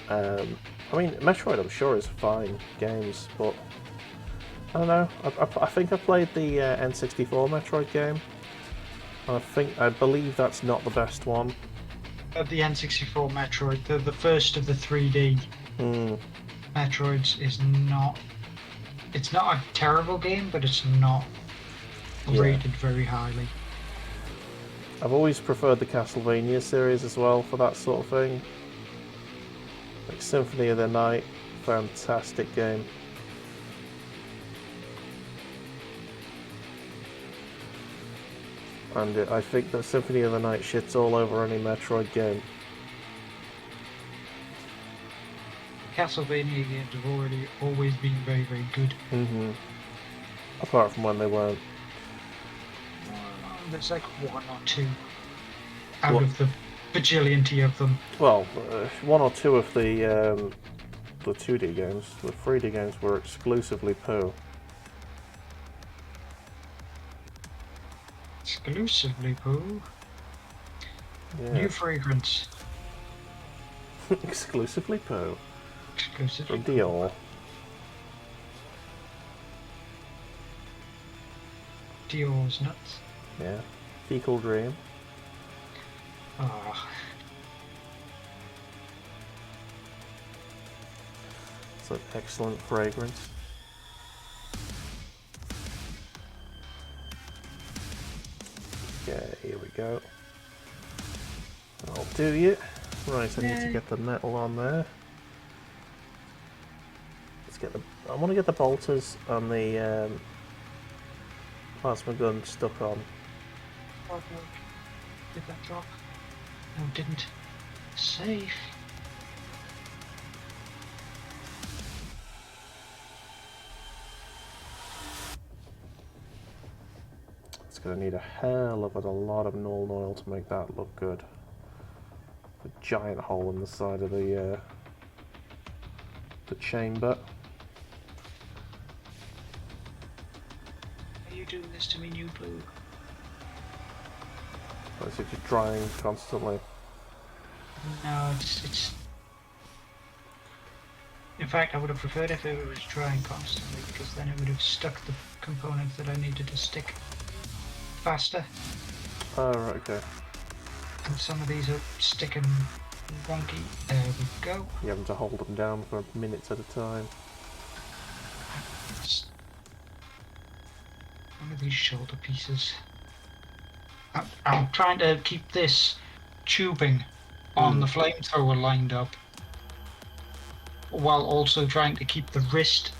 I mean, Metroid I'm sure is fine games, but I don't know. I think I played the N64 Metroid game. I believe that's not the best one. The N64 Metroid, the first of the 3D Metroids, is not. It's not a terrible game, but it's not rated very highly. I've always preferred the Castlevania series as well for that sort of thing. Like Symphony of the Night, fantastic game. And I think that Symphony of the Night shits all over any Metroid game. Castlevania games have always been very, very good. Apart from when they weren't. There's like one or two out of the bajillionty of them. Well, one or two of the 2D games. The 3D games were exclusively poo. Exclusively poo. Yeah. New fragrance. Exclusively poo. Exclusively From Dior. Dior's nuts. Yeah. Fecal Dream. Ah. It's an excellent fragrance. Okay, here we go. I'll do you. Right, I need to get the metal on there. Let's get the. I want to get the bolters and the plasma gun stuck on. Oh no. Did that drop? No, it didn't. Safe. It's going to need a hell of a lot of Null oil to make that look good. A giant hole in the side of the chamber. Are you doing this to me, new blue? Or is it just drying constantly? No, it's. In fact, I would have preferred if it was drying constantly, because then it would have stuck the components that I needed to stick faster. Oh, right, okay. And some of these are sticking wonky. There we go. You're having to hold them down for minutes at a time. One of these shoulder pieces. I'm trying to keep this tubing on the flamethrower lined up, while also trying to keep the wrist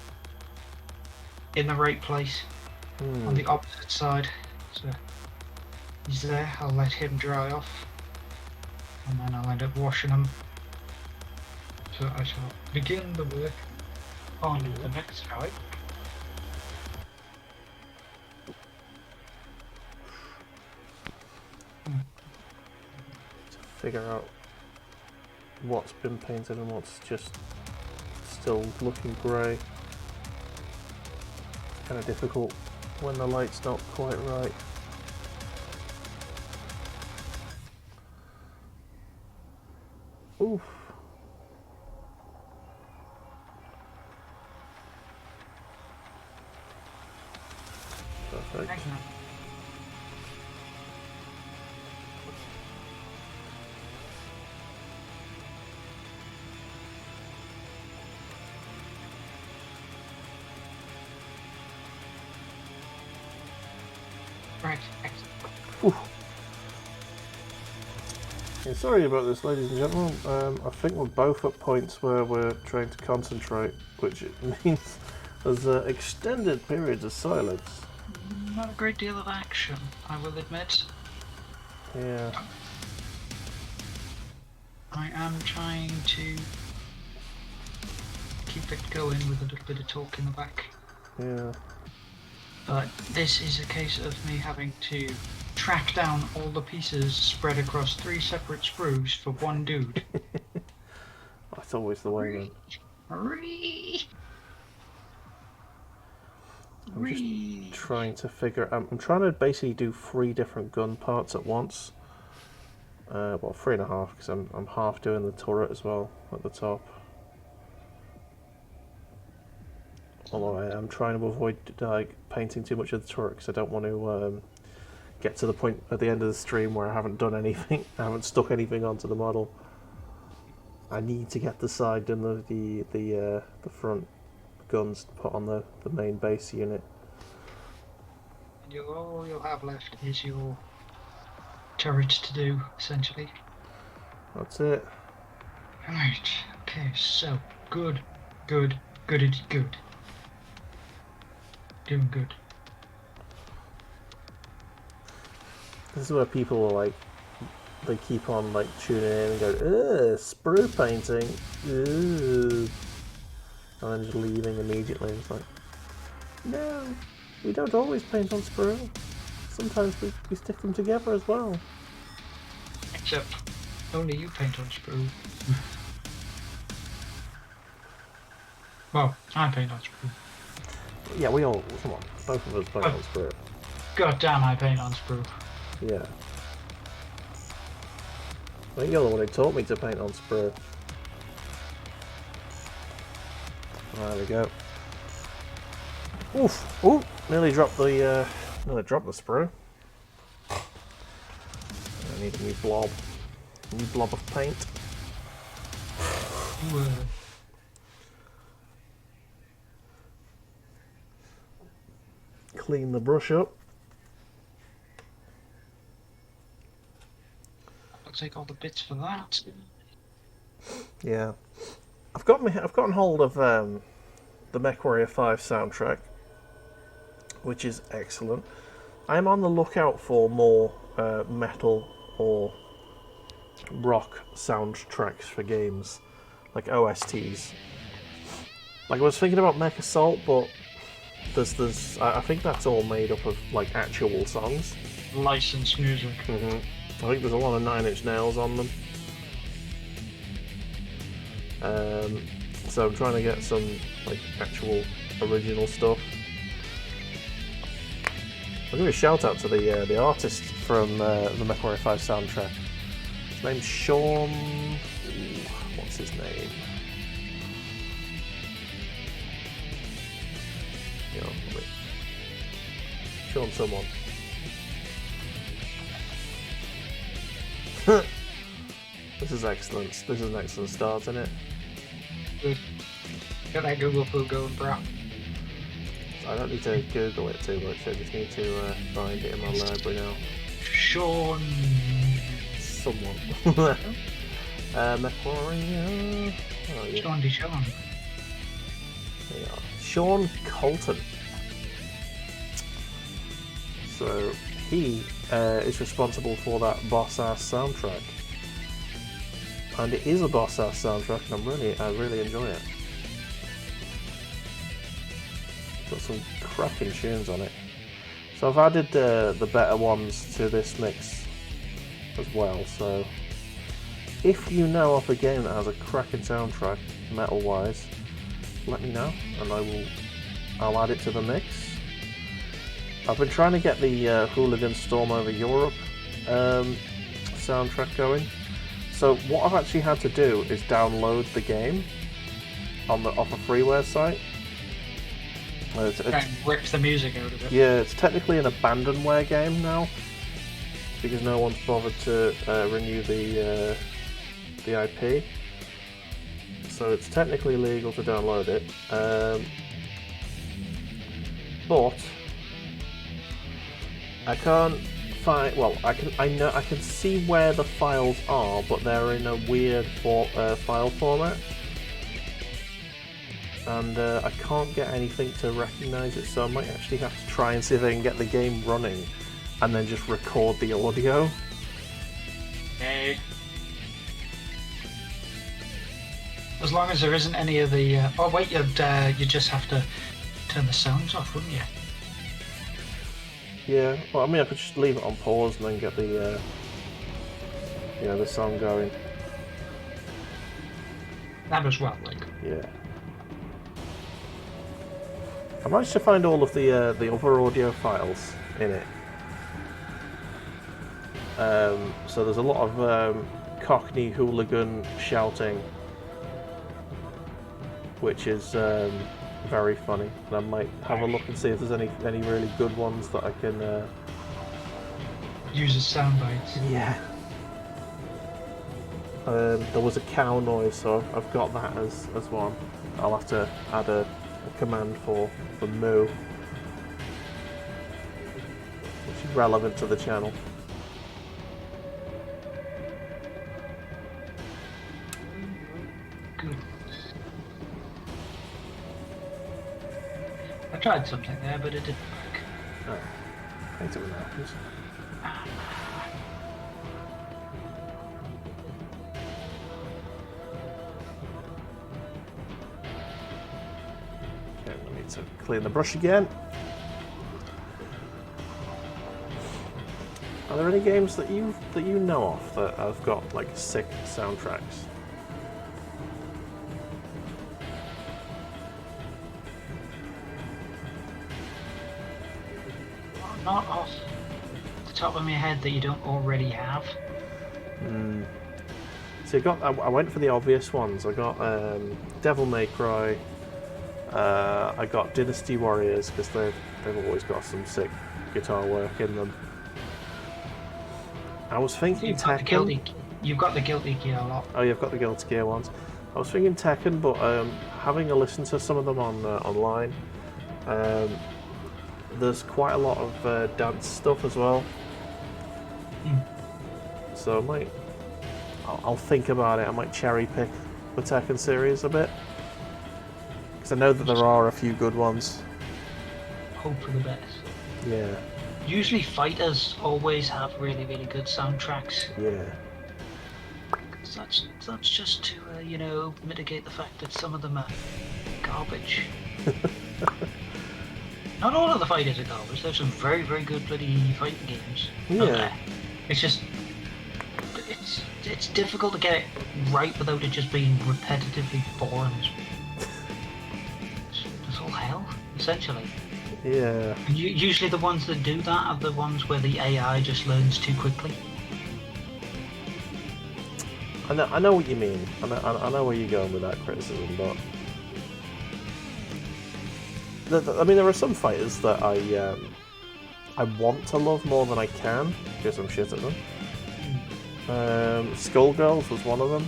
in the right place on the opposite side. So he's there. I'll let him dry off, and then I'll end up washing him. So I shall begin the work on the next side. Figure out what's been painted and what's just still looking grey. It's kind of difficult when the light's not quite right. Oof. Perfect. Excellent. Right, excellent. Whew. Yeah, sorry about this, ladies and gentlemen. I think we're both at points where we're trying to concentrate, which means there's extended periods of silence. Not a great deal of action, I will admit. Yeah. I am trying to keep it going with a little bit of talk in the back. Yeah. But this is a case of me having to track down all the pieces spread across 3 separate sprues for one dude. That's always the way, man. I'm just trying to figure out. I'm trying to basically do 3 different gun parts at once. Well, 3.5, because I'm half doing the turret as well at the top. Although I am trying to avoid like painting too much of the turret because I don't want to get to the point at the end of the stream where I haven't done anything. I haven't stuck anything onto the model. I need to get the side and the front guns put on the main base unit. All you'll have left is your turret to do, essentially. That's it. Right, okay, so good. Doing good. This is where people are like, they keep on like tuning in and go, ugh, sprue painting, ugh. And then just leaving immediately. It's like, no, we don't always paint on sprue. Sometimes we stick them together as well. Except, only you paint on sprue. Well, I paint on sprue. Yeah, we all, come on, both of us paint on sprue. God damn, I paint on sprue. Yeah. I think you're the one who taught me to paint on sprue. There we go. Oof! Ooh! Nearly dropped the sprue. I need a new blob of paint. Clean the brush up. I'll take all the bits for that. Yeah, I've gotten hold of the Mechwarrior 5 soundtrack, which is excellent. I'm on the lookout for more metal or rock soundtracks for games, like OSTs. Like I was thinking about Mech Assault, but I think that's all made up of like actual songs. Licensed music. Mm-hmm. I think there's a lot of 9 Inch Nails on them. So I'm trying to get some like actual original stuff. I'll give a shout out to the artist from the Mechwarrior 5 soundtrack. His name's Sean. What's his name? Sean someone. This is excellent. This is an excellent start, isn't it? Good. Got that Google poo going, bro. I don't need to Google it too much. I just need to find it in my library now. Sean. Someone. Mechwarrior. Oh, yeah. Sean DeShawn. There you are. Sean Colton. So he is responsible for that boss-ass soundtrack, and it is a boss-ass soundtrack, and I really enjoy it. Got some cracking tunes on it. So I've added the better ones to this mix as well. So if you know of a game that has a cracking soundtrack, metal-wise, let me know, and I'll add it to the mix. I've been trying to get the Hooligan Storm Over Europe soundtrack going. So what I've actually had to do is download the game off a freeware site. And rips the music out of it. Yeah, it's technically an abandonware game now because no one's bothered to renew the IP. So it's technically legal to download it, but I can't find. Well, I can see where the files are, but they're in a weird file format, and I can't get anything to recognise it. So I might actually have to try and see if I can get the game running, and then just record the audio. Hey. As long as there isn't any of the... oh wait, you just have to turn the sounds off, wouldn't you? Yeah, well I mean I could just leave it on pause and then get the the song going. That as well, like. Yeah. I managed to find all of the other audio files in it. So there's a lot of Cockney hooligan shouting, which is very funny. And I might have a look and see if there's any really good ones that I can use as sound bites. Yeah. There was a cow noise, so I've got that as one. I'll have to add a command for moo, which is relevant to the channel. Good. I tried something there, but it didn't work. Oh, I hate it when that happens. Okay, we need to clean the brush again. Are there any games that you know of that have got like sick soundtracks? Not off the top of my head that you don't already have. So I went for the obvious ones. I got Devil May Cry. I got Dynasty Warriors because they've always got some sick guitar work in them. I was thinking Tekken. You've got the Guilty Gear a lot. Oh, you've got the Guilty Gear ones. I was thinking Tekken, but having a listen to some of them on online, there's quite a lot of dance stuff as well. So I'll think about it. I might cherry pick the Tekken series a bit because I know that there are a few good ones. Hope for the best. Yeah. Usually fighters always have really, really good soundtracks. Yeah. That's just to mitigate the fact that some of them are garbage. Not all of the fighters are garbage. There's some very, very good bloody fighting games. Yeah. It's just it's difficult to get it right without it just being repetitively boring. It's all hell, essentially. Yeah. And usually the ones that do that are the ones where the AI just learns too quickly. I know what you mean. I know where you're going with that criticism, but I mean, there are some fighters that I want to love more than I can because I'm shit at them. Skullgirls was one of them.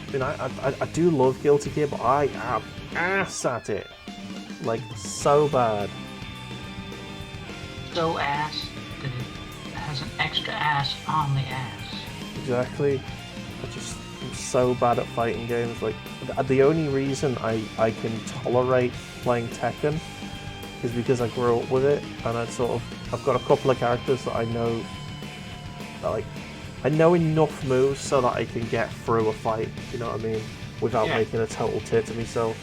I mean, I do love Guilty Gear, but I am ass at it, like so bad. So ass that it has an extra ass on the ass. Exactly. I'm so bad at fighting games. Like the only reason I can tolerate playing Tekken is because I grew up with it, and I've got a couple of characters that I know that I know enough moves so that I can get through a fight. You know what I mean? Without making a total tit of myself.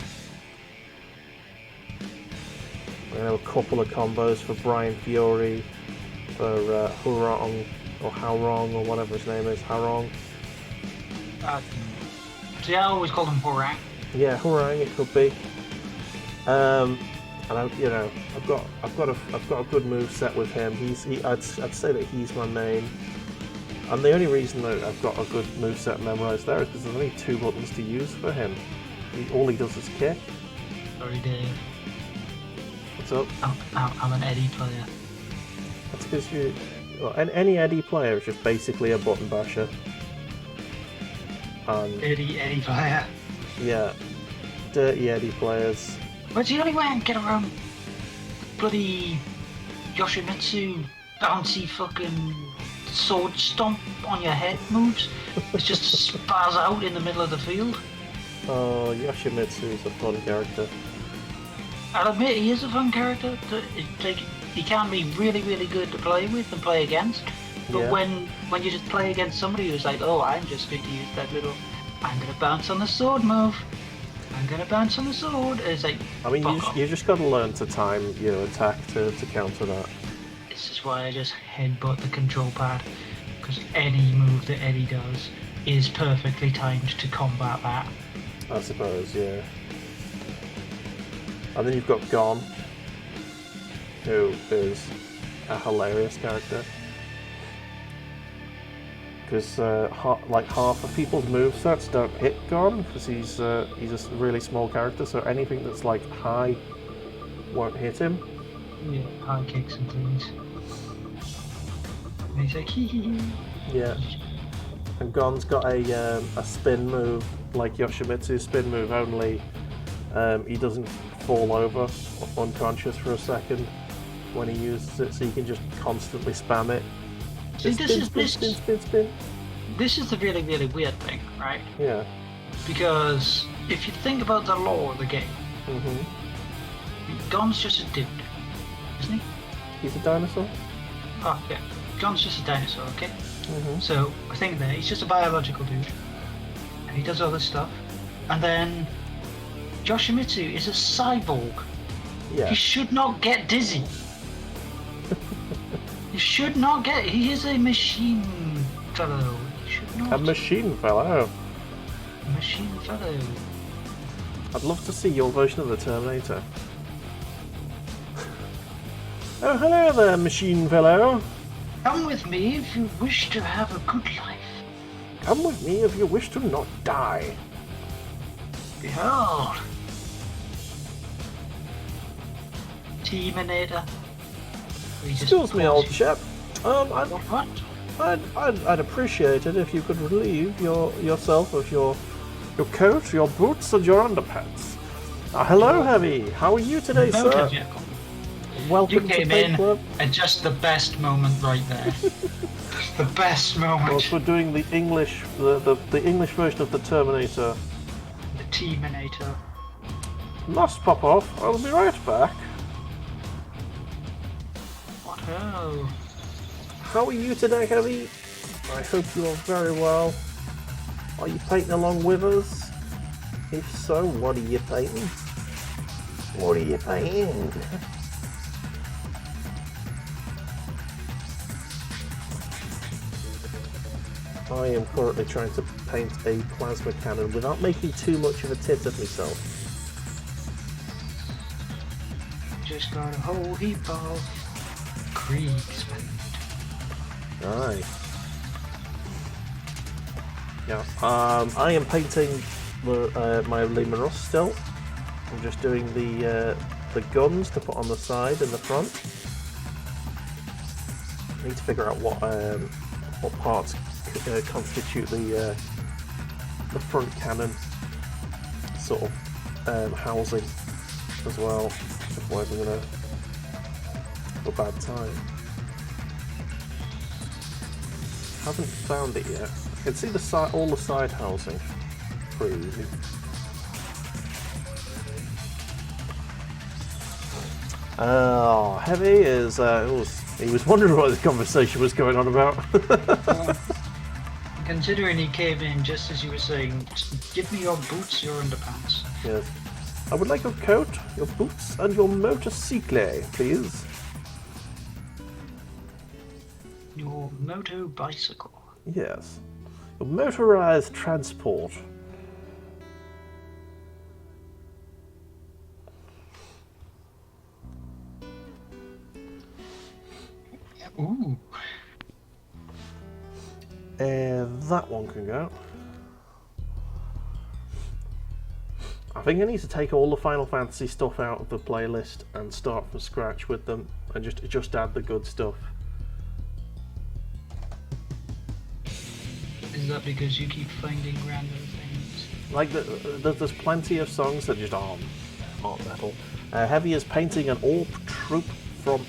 I know a couple of combos for Brian Fury, for Hurong or Haorong or whatever his name is, Haorong. See, I always call him Horang. Yeah, Horang it could be. And I've got a good move set with him. I'd say that he's my main. And the only reason that I've got a good move set memorized there is because there's only 2 buttons to use for him. All he does is kick. Sorry, Dave. What's up? I'm an Eddie player. That's because you... Well, any Eddie player is just basically a button basher. Eddie player. Yeah. Dirty Eddie players. What's the only way I can get around bloody Yoshimitsu bouncy fucking sword stomp on your head moves? It's just spaz out in the middle of the field. Oh, Yoshimitsu is a fun character. I'll admit he is a fun character. He can be really, really good to play with and play against. But Yeah. when you just play against somebody who's like, oh, I'm just going to use that little, I'm going to bounce on the sword move. I'm going to bounce on the sword. It's like, I mean, fuck you off. just got to learn to time your attack to counter that. This is why I just headbutt the control pad. Because any move that Eddie does is perfectly timed to combat that. I suppose, yeah. And then you've got Gon, who is a hilarious character. Because like half of people's movesets don't hit Gon, because he's a really small character, so anything that's like high won't hit him. Yeah, high kicks and things. And he's like, hee hee hee. Yeah. And Gon's got a spin move, like Yoshimitsu's spin move, only he doesn't fall over unconscious for a second when he uses it, so you can just constantly spam it. See, Spin. This is the really, really weird thing, right? Yeah. Because if you think about the lore of the game, Gon's just a dude, isn't he? He's a dinosaur? Oh, yeah. Gon's just a dinosaur, okay? So, I think that he's just a biological dude. And he does all this stuff. And then Yoshimitsu is a cyborg. Yeah. He should not get dizzy. He should not get... He is a machine fellow. He should not... A machine fellow. Machine fellow. I'd love to see your version of the Terminator. Oh, hello there, machine fellow. Come with me if you wish to have a good life. Come with me if you wish to not die. Behold. Terminator. Excuse me, old chap. What? I'd appreciate it if you could relieve yourself of your coat, your boots, and your underpants. Hello, Heavy. How are you today, sir? Welcome you came to Paint in Club. at just the best moment right there. The best moment. Well, we're doing the English, the English version of the Terminator. The Terminator. Must pop off. I'll be right back. What ho? How are you today, Heavy? I hope you are very well. Are you painting along with us? If so, what are you painting? What are you painting? I am currently trying to paint a plasma cannon without making too much of a tit of myself. Just got a whole heap of kriegsmen. Aye. Yeah. I am painting my Leman Russ still. I'm just doing the guns to put on the side and the front. I need to figure out what parts constitute the front cannon sort of housing as well. Otherwise, I'm gonna have a bad time. Haven't found it yet. I can see all the side housing. Pretty easy. Heavy is he was wondering what this conversation was going on about. Considering he came in just as you were saying, give me your boots, your underpants. Yes. I would like your coat, your boots, and your motorcycle, please. Your moto bicycle. Yes. Your motorized transport. Ooh. That one can go. I think I need to take all the Final Fantasy stuff out of the playlist and start from scratch with them, and just add the good stuff. Is that because you keep finding random things? Like there's plenty of songs that just aren't metal. Heavy is painting an AWP troop from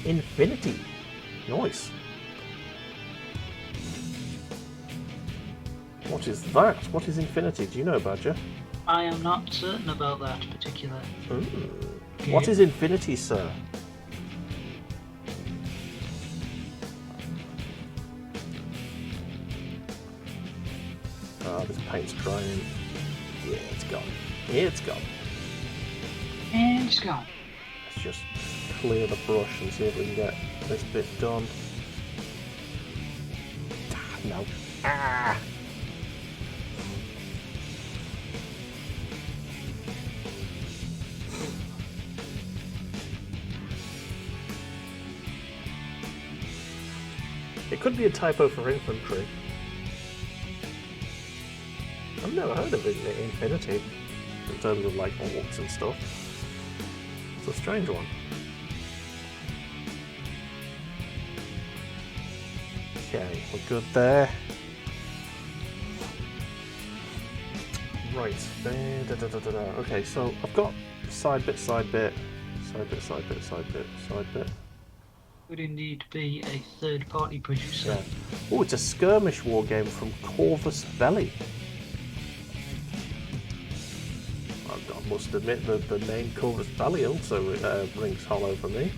Infinity. Nice. What is that? What is Infinity? Do you know, Badger? I am not certain about that particular. Okay. What is Infinity, sir? Oh, this paint's drying. Yeah, it's gone. It's gone. And it's gone. Let's just clear the brush and see if we can get this bit done. No. Ah! It could be a typo for infantry. I've never heard of Infinity in terms of like orcs and stuff. It's a strange one. Okay, we're good there. Right. Okay, so I've got side bit, side bit, side bit, side bit, side bit, side bit. Would indeed be a third-party producer. Yeah. Oh, it's a skirmish war game from Corvus Belli. I must admit that the name Corvus Belli also rings hollow for me.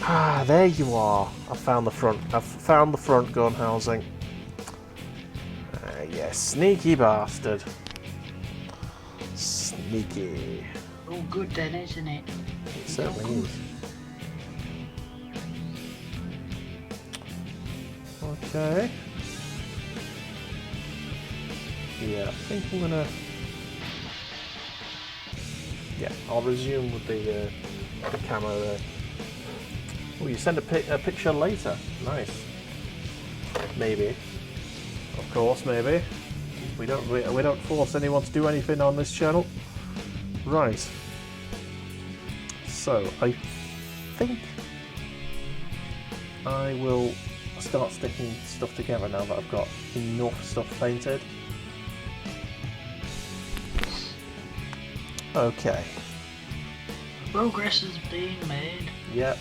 Ah, there you are. I found the front. I've found the front gun housing. Yeah, sneaky bastard. Sneaky. Oh, good then, isn't it? It certainly is. Okay. Yeah, I think I'm gonna. Yeah, I'll resume with the camo there. Oh, you send a picture later. Nice. Maybe. Of course, maybe. We don't force anyone to do anything on this channel. Right. So I think I will start sticking stuff together now that I've got enough stuff painted. Okay. Progress is being made. Yep.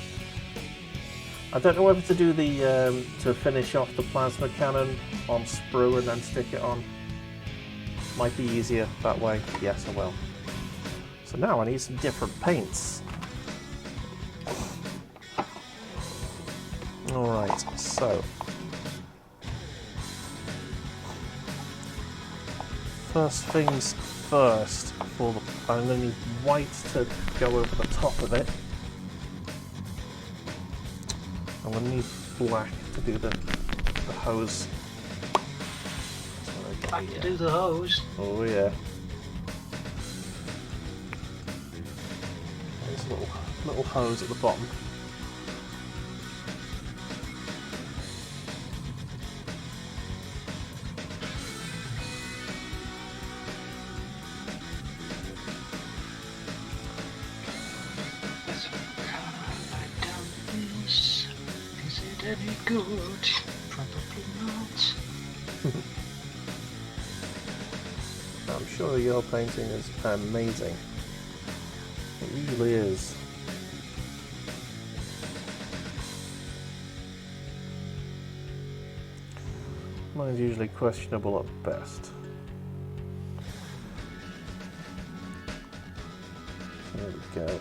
I don't know whether to do the to finish off the plasma cannon on sprue and then stick it on. Might be easier that way. Yes, I will. So now I need some different paints. Alright, so first things first, I'm going to need white to go over the top of it. I'm going to need black to do the hose. Back to do the hose. Oh yeah. There's a little hose at the bottom. Is it any good? Probably not. I'm sure your painting is amazing. It really is. Mine's usually questionable at best. There we go.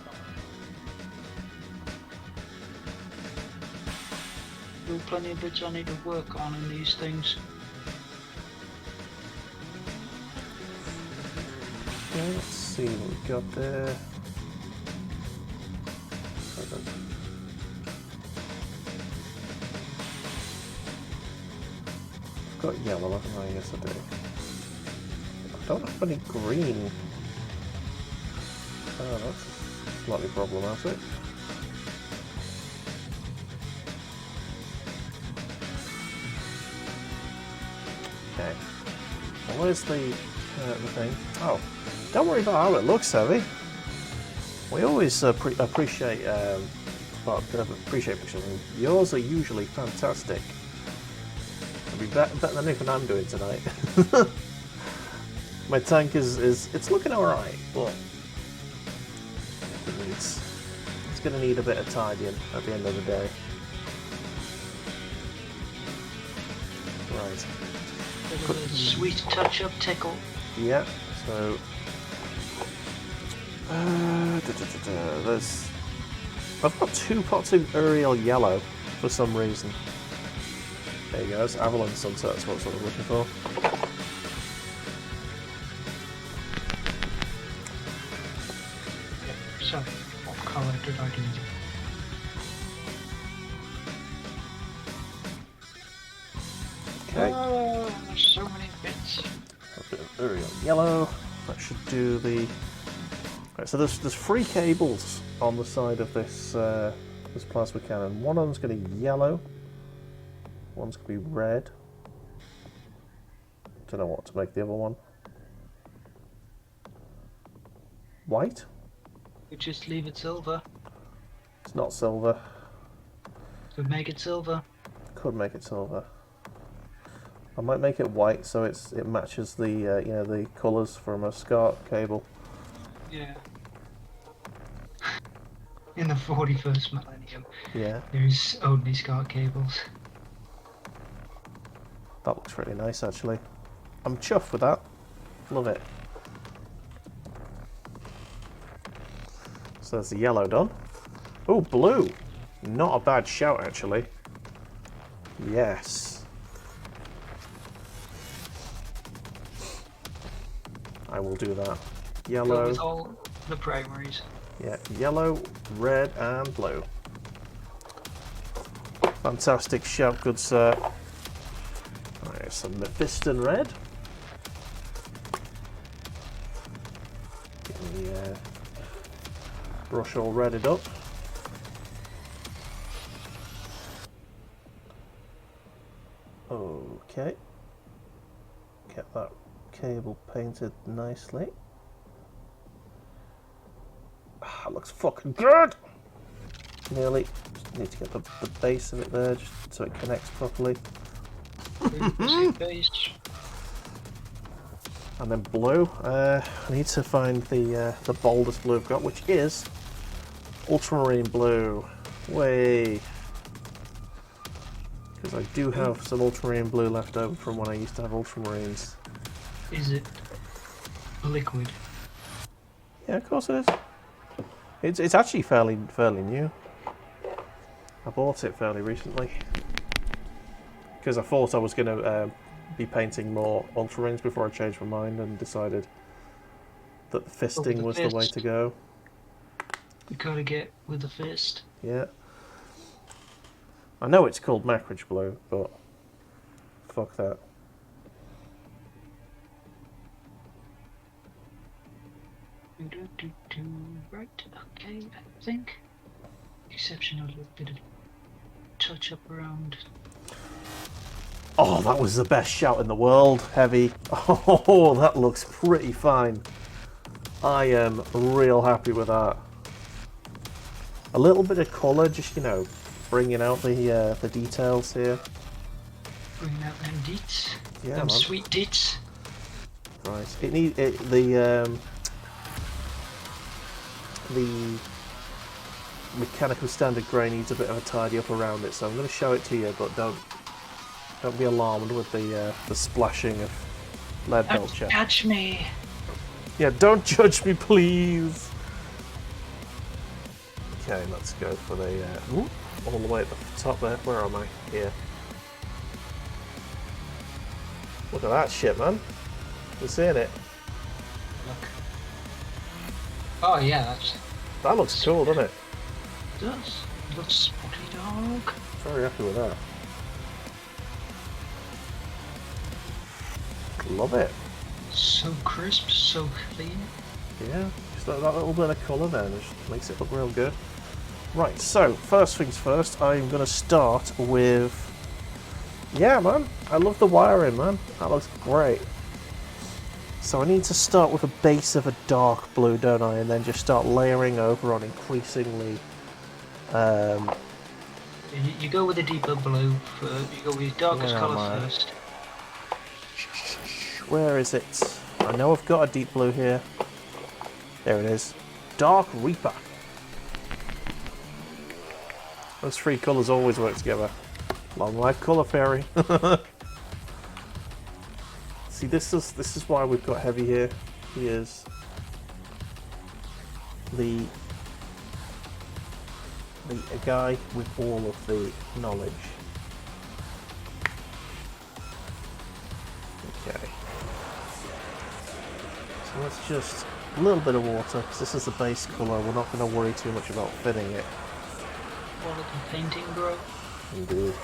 There are plenty of bits I need to work on in these things. Okay, let's see what we've got there. I've got yellow, haven't I? Yes, I do. I don't have any green. Oh, that's slightly problematic. Okay. where's the thing? Oh, don't worry about how it looks, Heavy. We always appreciate pictures. Yours are usually fantastic. It'll be better than anything I'm doing tonight. My tank it's looking alright, but it's going to need a bit of tidying at the end of the day. Right. A sweet touch-up tickle. Yeah, so... I've got 2 pots of Uriel yellow for some reason. There you go, it's Avalon Sunset, that's what I was looking for. So, what colour did I do? Okay. Oh, there's so many bits. A bit of Uriel yellow. That should do the... Right, so there's 3 cables on the side of this this plasma cannon. One of them's going to be yellow. One's going to be red. Don't know what to make the other one. White? You just leave it silver. It's not silver. Could make it silver. Could make it silver. I might make it white so it matches the you know, the colours from a SCART cable. Yeah. In the 41st millennium, Yeah. there's only SCART cables. That looks really nice actually. I'm chuffed with that. Love it. So there's the yellow done. Oh, blue! Not a bad shout actually. Yes. I will do that. Go Yellow. with all the primaries. Yeah, yellow, red, and blue. Fantastic shout, good sir. Alright, some Mephiston red. Get the brush all redded up. Okay. Get that cable painted nicely. That looks fucking good! Nearly. Just need to get the base of it there just so it connects properly. Base. And then blue. I need to find the boldest blue I've got, which is Ultramarine Blue. Way! Because I do have some Ultramarine Blue left over from when I used to have Ultramarines. Is it liquid? Yeah, of course it is. It's actually fairly new. I bought it fairly recently because I thought I was going to be painting more Ultramarines before I changed my mind and decided that the fisting was the way to go. You gotta get with the fist. Yeah. I know it's called Mackerage Blue, but fuck that. Right, okay, I think. Exception of a little bit of touch up around. Oh, that was the best shout in the world, Heavy. Oh, that looks pretty fine. I am real happy with that. A little bit of colour, just, you know, bringing out the details here. Bringing out them deets. Yeah, them man. sweet deets. Right. The mechanical standard grey needs a bit of a tidy up around it, so I'm going to show it to you, but don't be alarmed with the splashing of lead belt check. Don't touch me. Yeah, don't judge me, please. Okay, let's go for the all the way at the top there. Where am I? Here. Look at that shit, man. You seeing it? Look. Oh yeah, That looks cool, doesn't it? It does. It looks spotty dog. Very happy with that. Love it. So crisp, so clean. Yeah, just that little bit of colour there just makes it look real good. Right, so first things first, I'm going to start with... Yeah, man, I love the wiring, man. That looks great. So I need to start with a base of a dark blue, don't I? And then just start layering over on increasingly... You go with a deeper blue, you go with your darkest Where colour am I? first. Where is it? I know I've got a deep blue here. There it is. Dark Reaper. Those three colours always work together. Long life colour fairy. See, this is why we've got Heavy here. He is a guy with all of the knowledge. Okay. So let's just a little bit of water, because this is the base colour. We're not going to worry too much about fitting it. Quality painting, bro. Indeed.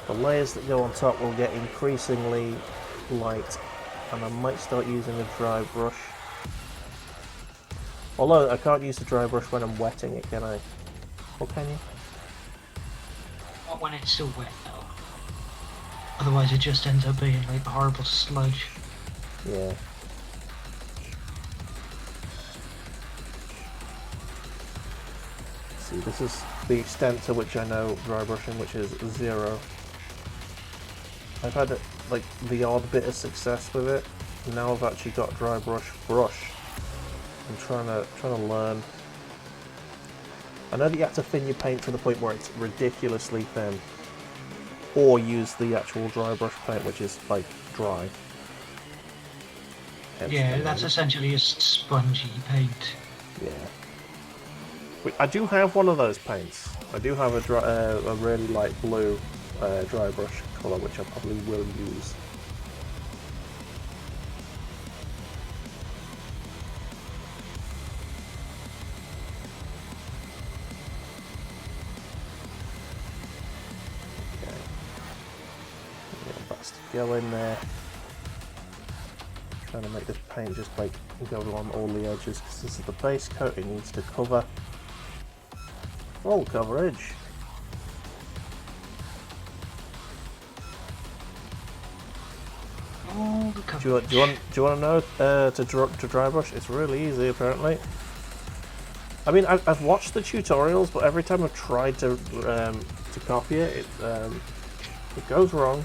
The layers that go on top will get increasingly light, and I might start using a dry brush. Although I can't use the dry brush when I'm wetting it, can I? Or can you? Not when it's still wet, though. Otherwise it just ends up being like a horrible sludge. Yeah. See, this is the extent to which I know dry brushing, which is 0. I've had like the odd bit of success with it. Now I've actually got dry brush. I'm trying to learn. I know that you have to thin your paint to the point where it's ridiculously thin, or use the actual dry brush paint, which is like dry. Yeah, that's essentially a spongy paint. Yeah. I do have one of those paints. I do have a really light blue dry brush colour, which I probably will use. Okay. Get that to go in there. Trying to make this paint just like go along all the edges, because this is the base coat. It needs to cover full coverage. All the Do you want to know to dry brush? It's really easy, apparently. I mean, I've watched the tutorials, but every time I've tried to copy it, it goes wrong.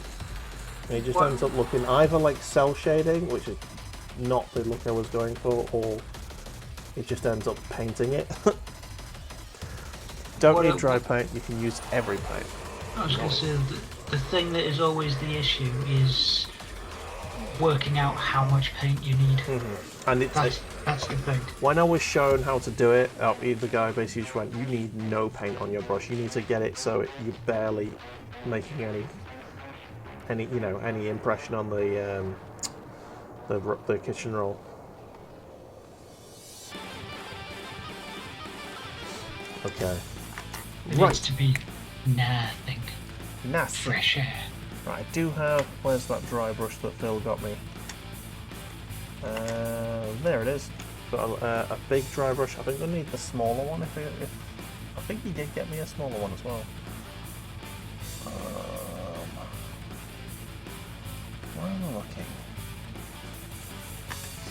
And it just ends up looking either like cell shading, which is not the look I was going for, or it just ends up painting it. Don't need dry paint, you can use every paint. I was going to say, the thing that is always the issue is working out how much paint you need. Mm-hmm. And that's the thing. When I was shown how to do it, the guy basically just went, you need no paint on your brush. You need to get it so you're barely making any impression on the kitchen roll. Okay. It needs to be nothing. Nothing. Fresh air. Right, I do have. Where's that dry brush that Phil got me? There it is. Got a big dry brush. I think I need the smaller one. I think he did get me a smaller one as well. Where am I looking?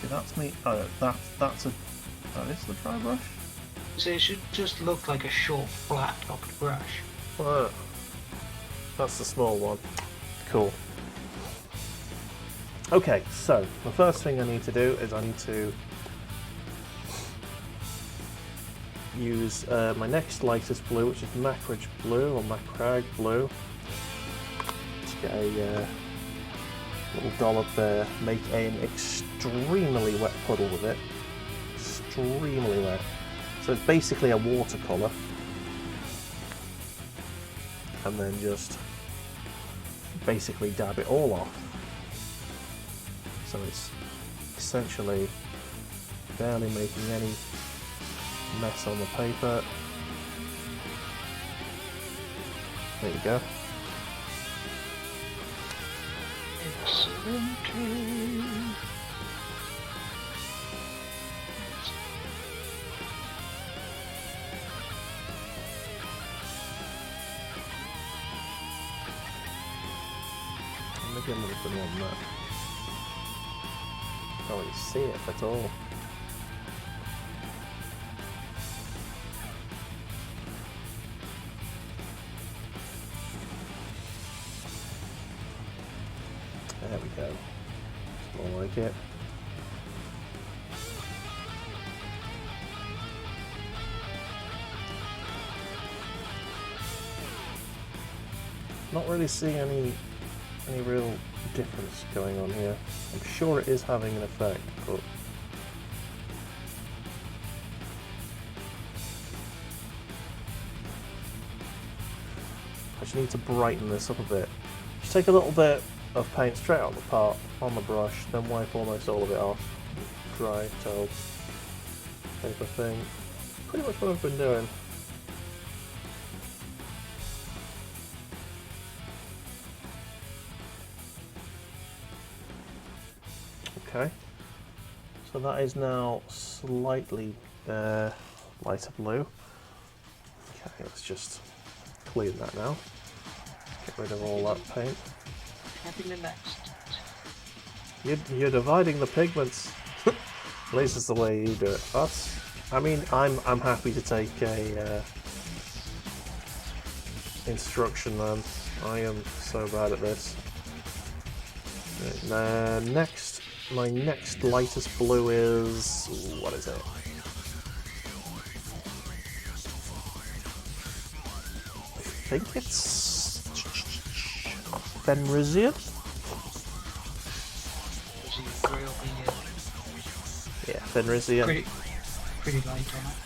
See, that's me. Oh, that is the dry brush. So it should just look like a short, flat-topped brush. Oh, that's the small one. Cool. Okay, so the first thing I need to do is I need to use my next lightest blue, which is Mackerage Blue or Mackerage Blue. Let's get a little dollop there. Make an extremely wet puddle with it. Extremely wet. So it's basically a watercolour. And then just basically dab it all off. So it's essentially barely making any mess on the paper. There you go. Excellent. maybe a little bit more than that. Can't really see it at all. There we go. More like it. Not really seeing any real difference going on here. I'm sure it is having an effect, but I just need to brighten this up a bit. Just take a little bit of paint straight out the part on the brush, then wipe almost all of it off. Dry towel paper thing. Pretty much what I've been doing. Okay, so that is now slightly lighter blue. Okay, let's just clean that now. Get rid of all that paint. Having the next. You're dividing the pigments. At least it's the way you do it. That's. I mean, I'm happy to take a instruction, man. I am so bad at this. Next. My next lightest blue is... what is it? I think it's... Fenrisian? Yeah, Fenrisian. Pretty light on it.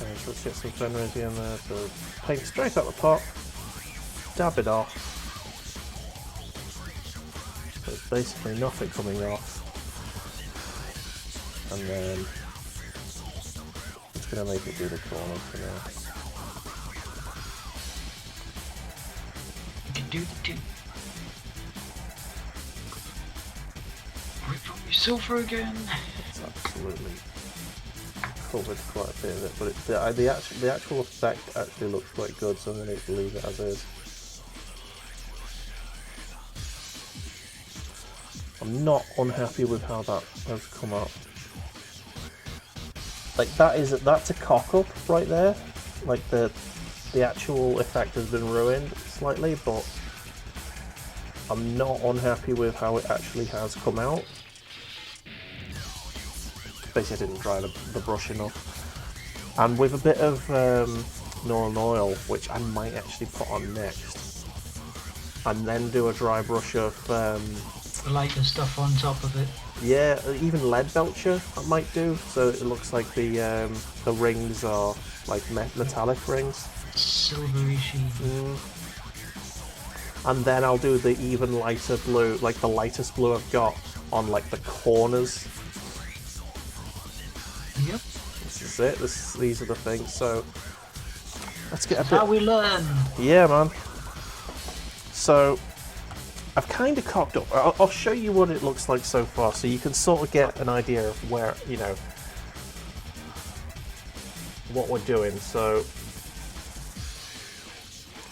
Okay, so let's get some Fenrisian there. So paint straight out the pot. Dab it off. There's basically nothing coming off, and then it's going to make it do the corner for now. You can do the two. Wait for me silver again. It's absolutely covered quite a bit of it, but the actual effect actually looks quite good, so I'm going to leave it as is. I'm not unhappy with how that has come out. Like that's a cock up right there. Like the actual effect has been ruined slightly, but I'm not unhappy with how it actually has come out. Basically I didn't dry the brush enough. And with a bit of Northern oil, which I might actually put on next, and then do a dry brush of the lighter stuff on top of it. Yeah, even lead belcher I might do, so it looks like the rings are like metallic rings. Silvery sheen. And then I'll do the even lighter blue, like the lightest blue I've got on like the corners. Yep. This is it. These are the things. So let's get a bit. How we learn. Yeah, man. So I've kind of cocked up. I'll show you what it looks like so far, so you can sort of get an idea of where, you know, what we're doing. So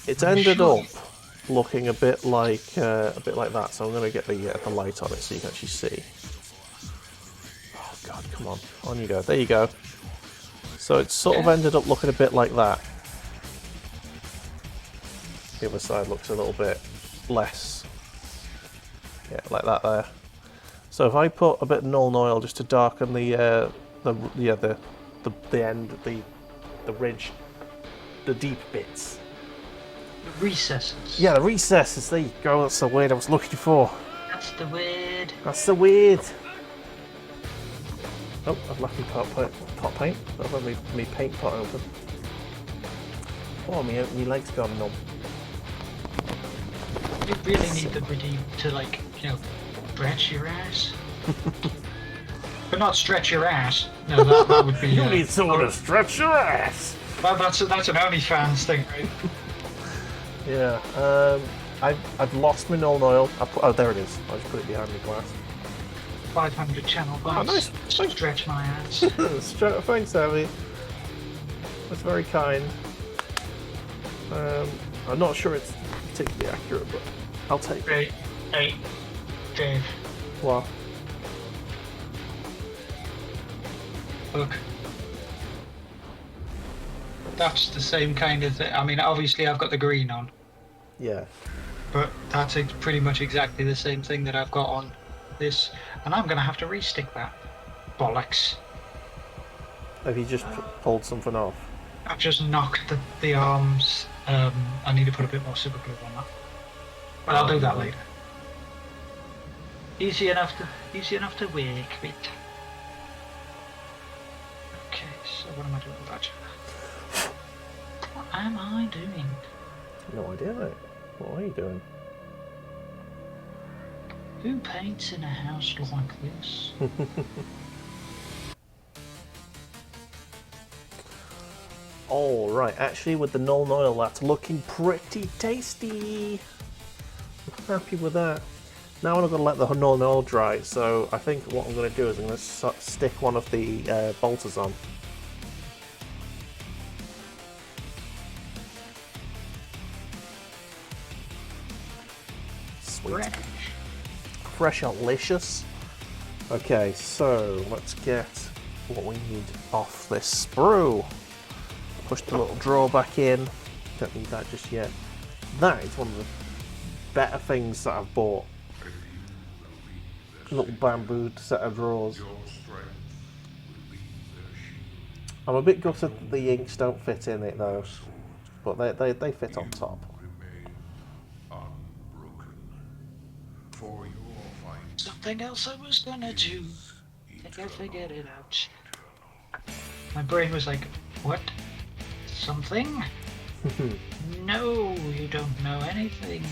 it's ended up looking a bit like that. So I'm going to get the light on it so you can actually see. Oh God, come on you go. There you go. So it's sort of ended up looking a bit like that. The other side looks a little bit less. Yeah, like that there. So if I put a bit of Northern oil just to darken the end, the ridge, the deep bits. The recesses. Yeah, the recesses. There you go. That's the word I was looking for. That's the word. That's the word. Oh, I've left my pot paint. I've left my paint pot open. Oh, my leg's gone numb. You really need the redeem to, like, you know, stretch your ass. But not stretch your ass. No, that would be. You need someone to stretch your ass. Well, that's an OnlyFans thing, right? Yeah. I've lost my Northern oil. Oh, there it is. I just put it behind the glass. 500 channel glass. Oh, nice. Stretch my ass. Thanks, Abby. That's very kind. I'm not sure it's particularly accurate, but I'll take it. Hey, Dave. What? Look. That's the same kind of thing. I mean, obviously I've got the green on. Yeah. But that's pretty much exactly the same thing that I've got on this. And I'm going to have to restick that. Bollocks. Have you just pulled something off? I've just knocked the arms. I need to put a bit more super glue on that. But I'll do that later. Easy enough to work with. Okay, so what am I doing with that? What am I doing? No idea, mate. What are you doing? Who paints in a house like this? Alright, actually with the Null Oil, that's looking pretty tasty. I'm happy with that. Now I'm going to let the Null Oil dry, so I think what I'm going to do is I'm going to stick one of the bolters on. Sweet. Fresh delicious. Okay, so let's get what we need off this sprue. Push the little drawer back in. Don't need that just yet. That is one of the better things that I've bought. Little bamboo set of drawers. I'm a bit gutted that the inks don't fit in it though, but they fit on top. Something else I was gonna do. I think I figured it out. My brain was like, what? Something? No, you don't know anything.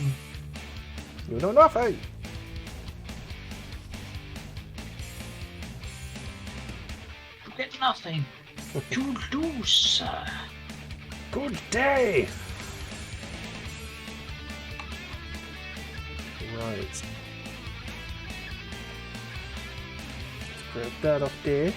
You know nothing. You get nothing. You do, sir. Good day. Right. Grab that up there.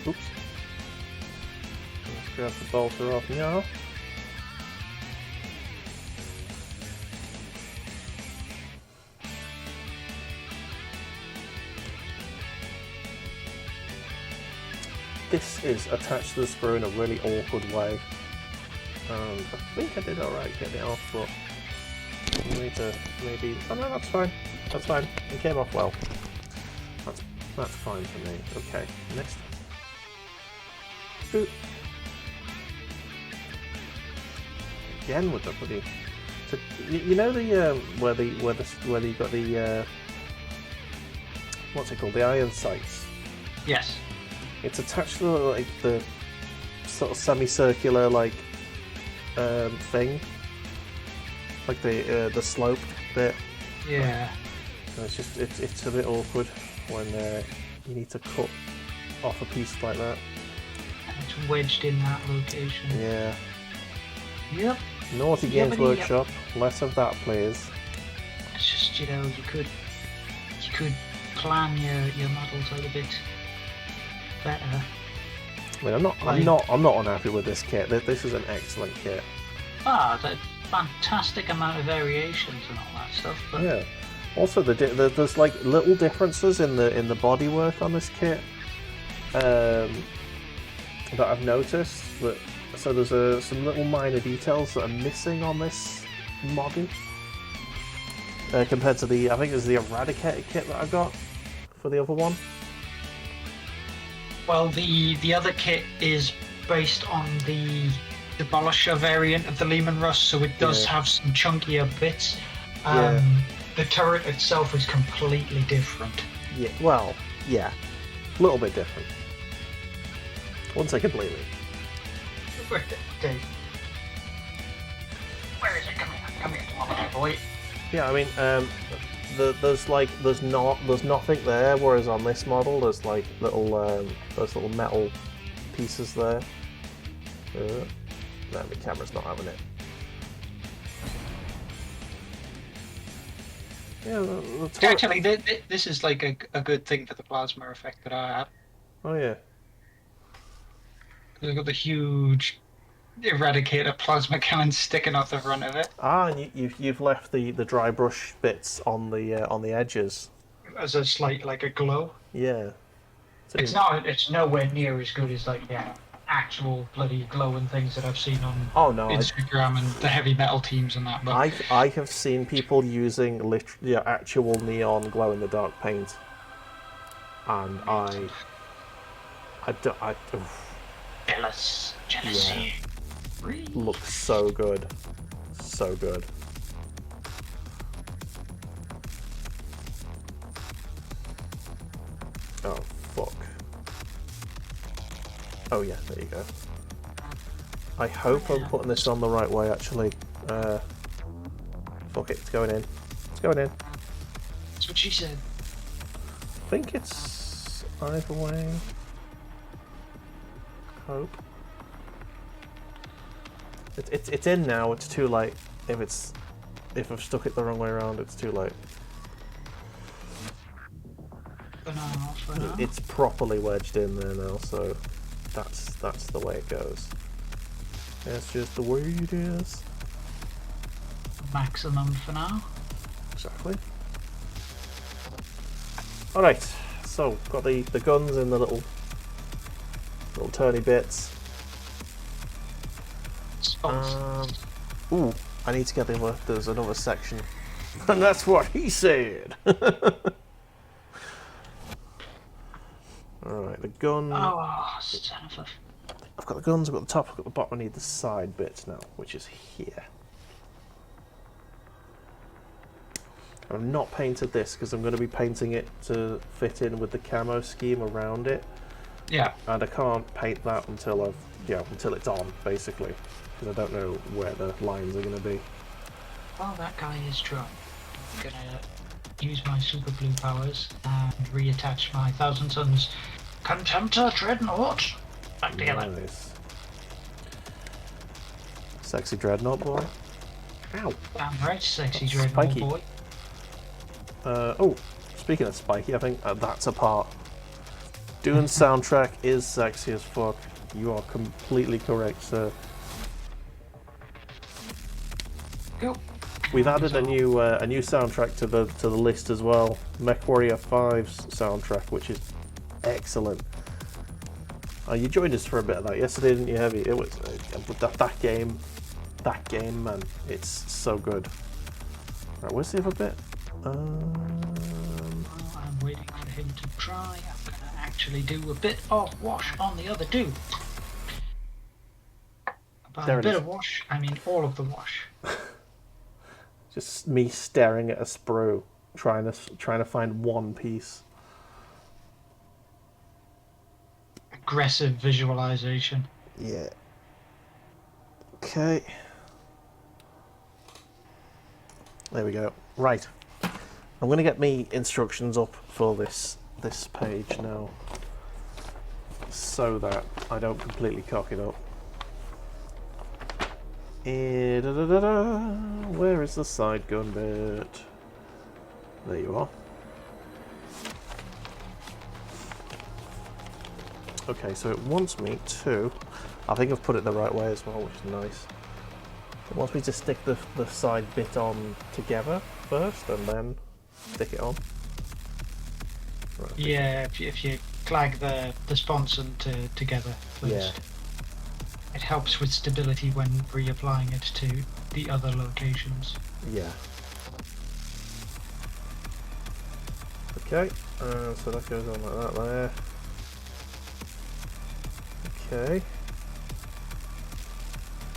Oops. Let's grab the bolter off now. This is attached to the sprue in a really awkward way. I think I did alright getting it off, but I need to maybe... Oh no, that's fine. That's fine. It came off well. That's fine for me. Okay, next. Boop. Again with the bloody. So, you know the where you got the what's it called? The iron sights. Yes. It's attached to like the sort of semicircular like thing, like the sloped bit. Yeah. And it's just it's a bit awkward when you need to cut off a piece like that. And it's wedged in that location. Yeah. Yep. Naughty Games Workshop. Less of that, please. It's just, you know, you could plan your models a little bit better. I mean, I'm not unhappy with this kit. This is an excellent kit. The fantastic amount of variations and all that stuff. But yeah. Also, there's like little differences in the bodywork on this kit that I've noticed. So there's some little minor details that are missing on this model compared to I think it was the Eradicated kit that I got for the other one. Well, the other kit is based on the Demolisher variant of the Leman Russ, so it does have some chunkier bits. The turret itself is completely different. Yeah, well, yeah, a little bit different. Won't say completely. Dave. Where is it? Come here, boy. Yeah, I mean, there's nothing there, whereas on this model there's like those little metal pieces there. No, the camera's not having it. Yeah, actually, this is like a good thing for the plasma effect that I have. Oh yeah. They've got the huge Eradicator plasma cannon sticking off the front of it. Ah, and you've left the dry brush bits on the edges. As a slight, like a glow. Yeah. It's nowhere near as good as like actual bloody glowing things that I've seen on Oh no, Instagram and the heavy metal teams and that. But I have seen people using actual neon glow in the dark paint, and I jealousy. Looks so good, so good. Oh fuck. Oh yeah, there you go. I hope I'm putting this on the right way actually. Fuck it, it's going in. It's going in. That's what she said. I think it's either way. Hope. It's in now, it's too late. If I've stuck it the wrong way around, it's too late. For now. It's properly wedged in there now, so that's the way it goes. That's just the way it is. Maximum for now. Exactly. Alright, so got the guns in the little turny bits. Ooh, I need to get there's another section. And that's what he said. Alright, the gun. Oh, son of a... I've got the guns, I've got the top, I've got the bottom, I need the side bits now, which is here. I've not painted this because I'm going to be painting it to fit in with the camo scheme around it. Yeah. And I can't paint that until until it's on, basically. Because I don't know where the lines are going to be. While that guy is drunk, I'm going to use my super blue powers and reattach my Thousand Suns Contemptor Dreadnought back together. Nice. Sexy Dreadnought boy. Ow. Damn right, sexy Dreadnought Spiky. boy. Oh, speaking of spiky, I think that's a part. Dune's soundtrack is sexy as fuck. You are completely correct, sir. Go. We've added a new soundtrack to the list as well. Mechwarrior 5's soundtrack, which is excellent. You joined us for a bit of that yesterday, didn't you, Heavy? It was that game, man. It's so good. Right, where's the other bit? I'm waiting for him to dry. I'm going to actually do a bit of wash on the other dude. By a bit of wash, I mean all of the wash. Just me staring at a sprue, trying to find one piece. Aggressive visualization. Yeah. Okay. There we go. Right. I'm going to get me instructions up for this page now, so that I don't completely cock it up. Where is the side gun bit? There you are. Okay, so it wants me to... I think I've put it the right way as well, which is nice. It wants me to stick the side bit on together first, and then stick it on. Right, yeah, if you clag the sponson together first. Yeah. It helps with stability when reapplying it to the other locations. Yeah. Okay, so that goes on like that there. Okay.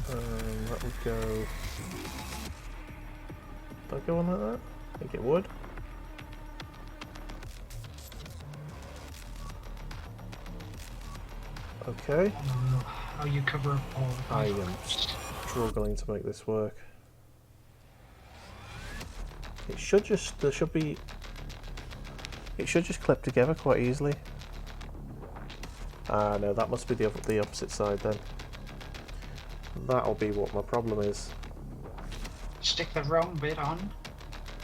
That would go... Would that go on like that? I think it would. Okay. How you cover up all the I am struggling to make this work. It should just... It should just clip together quite easily. Ah, no, that must be the opposite side then. That'll be what my problem is. Stick the wrong bit on.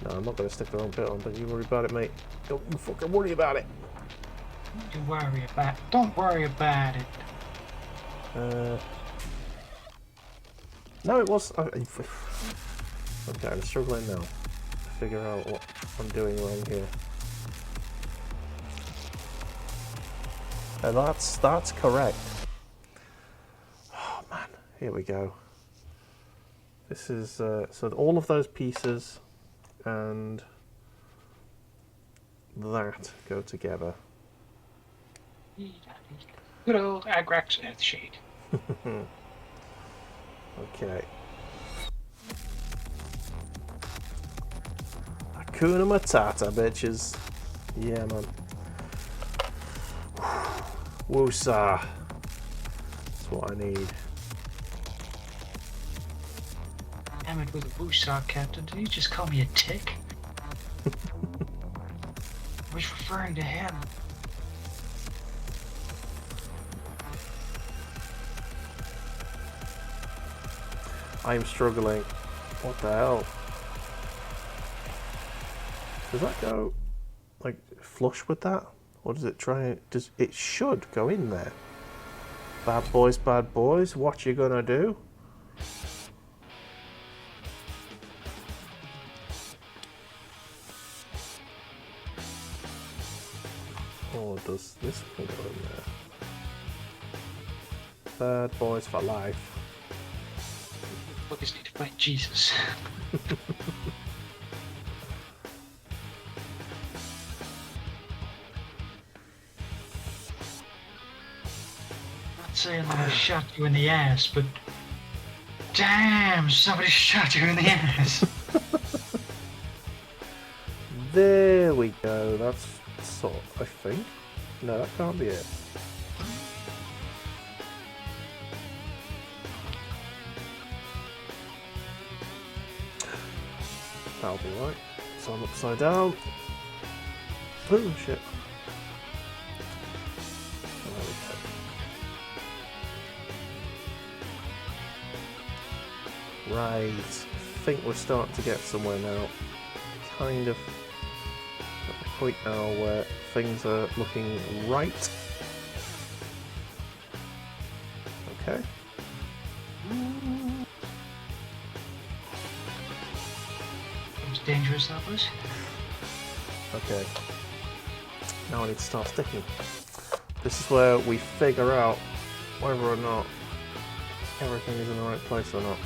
No, I'm not going to stick the wrong bit on, don't you worry about it, mate. Don't you fucking worry about it. Don't worry about it. No, it was. Okay, I'm struggling now to figure out what I'm doing wrong here. And that's correct. Oh man, here we go. This is so all of those pieces and that go together. Good old Agrax Earthshade. Okay. Hakuna Matata, bitches. Yeah, man. Woosah. That's what I need. Damn it with a woosah, Captain. Did you just call me a tick? I was referring to him. I'm struggling. What the hell? Does that go like flush with that? Or does it try? Does it should go in there? Bad boys, what you gonna do? Oh, does this one go in there? Bad boys for life. Boys need to find Jesus. Not saying that I shot you in the ass, but damn, somebody shot you in the ass. There we go. That's sort. I think. No, that can't be it. That'll be right. So I'm upside down. Oh shit. There we go. Right. I think we're starting to get somewhere now. Kind of at the point now where things are looking right. Okay. Dangerous that was. Okay. Now I need to start sticking. This is where we figure out whether or not everything is in the right place or not.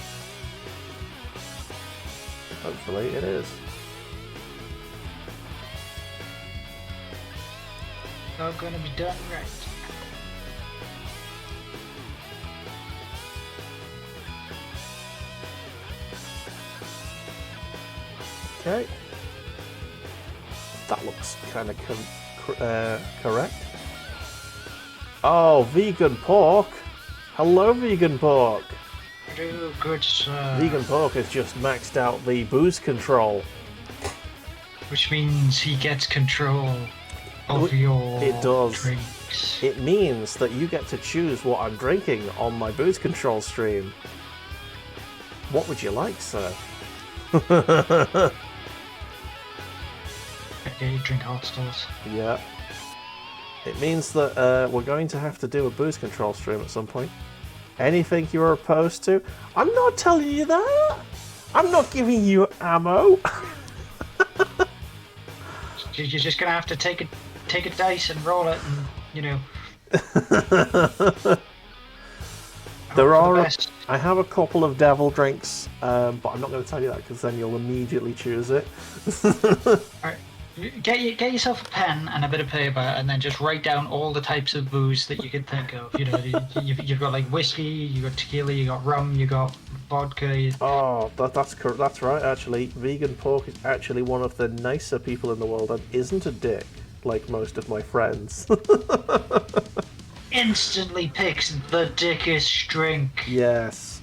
Hopefully it is. All gonna be done right. Okay. That looks kind of correct. Oh, vegan pork. Hello, vegan pork. Oh, good sir. Vegan pork has just maxed out the booze control. Which means he gets control of your drinks. It means that you get to choose what I'm drinking on my booze control stream. What would you like, sir? Yeah, you drink hot stores. Yeah. It means that we're going to have to do a booze control stream at some point. Anything you're opposed to? I'm not telling you that! I'm not giving you ammo! You're just gonna have to take a dice and roll it and, you know... I have a couple of devil drinks, but I'm not going to tell you that because then you'll immediately choose it. Alright. Get yourself a pen and a bit of paper, and then just write down all the types of booze that you can think of. You know, you've got like whiskey, you got tequila, you got rum, you got vodka. Oh, that's right. Actually, vegan pork is actually one of the nicer people in the world and isn't a dick like most of my friends. Instantly picks the dickest drink. Yes,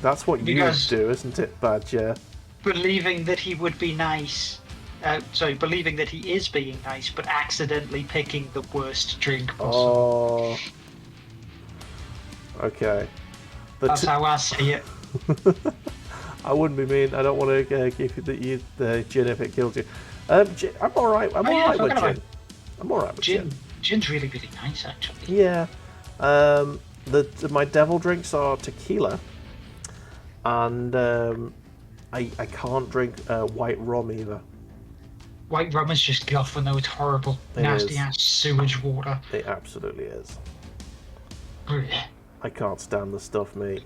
that's what you would do, isn't it, Badger? Believing that he would be nice. Believing that he is being nice, but accidentally picking the worst drink possible. Oh. Okay. That's how I see it. I wouldn't be mean. I don't want to give you the gin if it kills you. I'm alright. I'm alright with gin. I'm alright with gin. Gin's really, really nice, actually. Yeah. My devil drinks are tequila, and I can't drink white rum either. White rum is just guff, and though it's horrible, nasty ass sewage water. It absolutely is. Ugh. I can't stand the stuff, mate.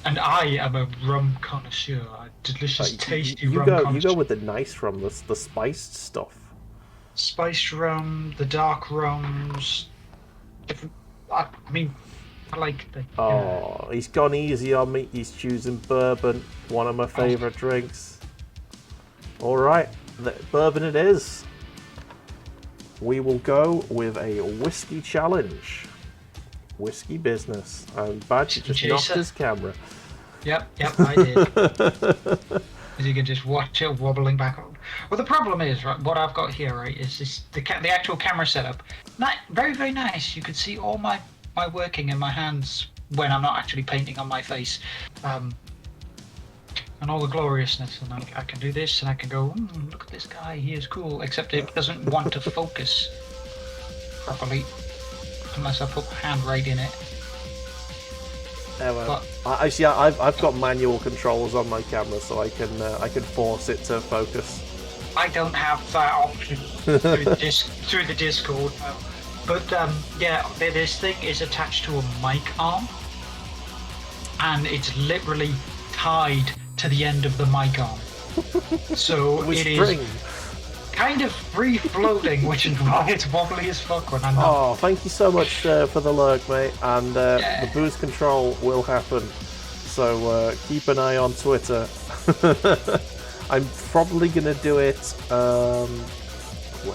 And I am a rum connoisseur. A delicious, tasty rum connoisseur. You go with the nice rum, the spiced stuff. Spiced rum, the dark rums. Different. I mean, I like the. Oh, he's gone easy on me. He's choosing bourbon, one of my favourite drinks. All right, bourbon it is. We will go with a whiskey challenge. Whiskey business. And Badger just knocked his camera. Yep, I did. As you can just watch it wobbling back. Well, the problem is, right, what I've got here, right, is this, the actual camera setup. Very, very nice. You can see all my working in my hands when I'm not actually painting on my face. And all the gloriousness. And I can do this, and I can go, look at this guy, he is cool. Except it doesn't want to focus properly. Unless I put my hand right in it. But I've got manual controls on my camera, so I can force it to focus. I don't have that option through the Discord. But yeah, this thing is attached to a mic arm, and it's literally tied to the end of the mic arm. So it is kind of free floating, which is why it's wobbly as fuck when I'm not. Oh, thank you so much for the lurk, mate. And the boost control will happen. So keep an eye on Twitter. I'm probably going to do it.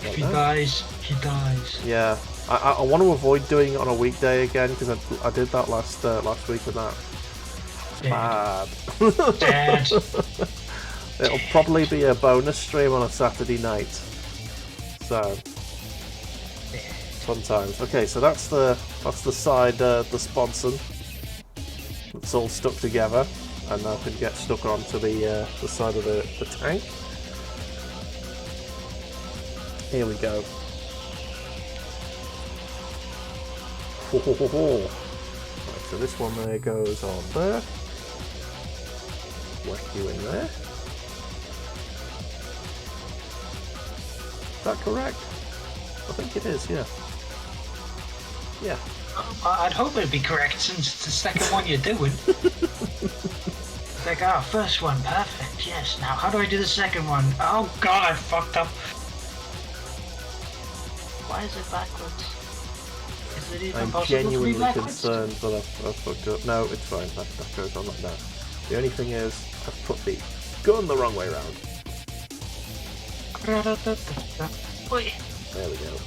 If he dies, he dies. Yeah. I want to avoid doing it on a weekday again, because I did that last week with that. Bad. Dead. It'll probably be a bonus stream on a Saturday night. So sometimes. Okay, so that's the side, the sponson. It's all stuck together, and now can get stuck onto the side of the tank. Here we go. Right, so this one there goes on there. Whack you in there. Is that correct? I think it is, yeah. Yeah. I'd hope it'd be correct, since it's the second one you're doing. Like, first one, perfect, yes. Now, how do I do the second one? Oh god, I fucked up. Why is it backwards? Is it even possible genuinely to be backwards? concerned that I've fucked up. No, it's fine. That goes on like that. The only thing is, I've put the gun the wrong way around. There we go.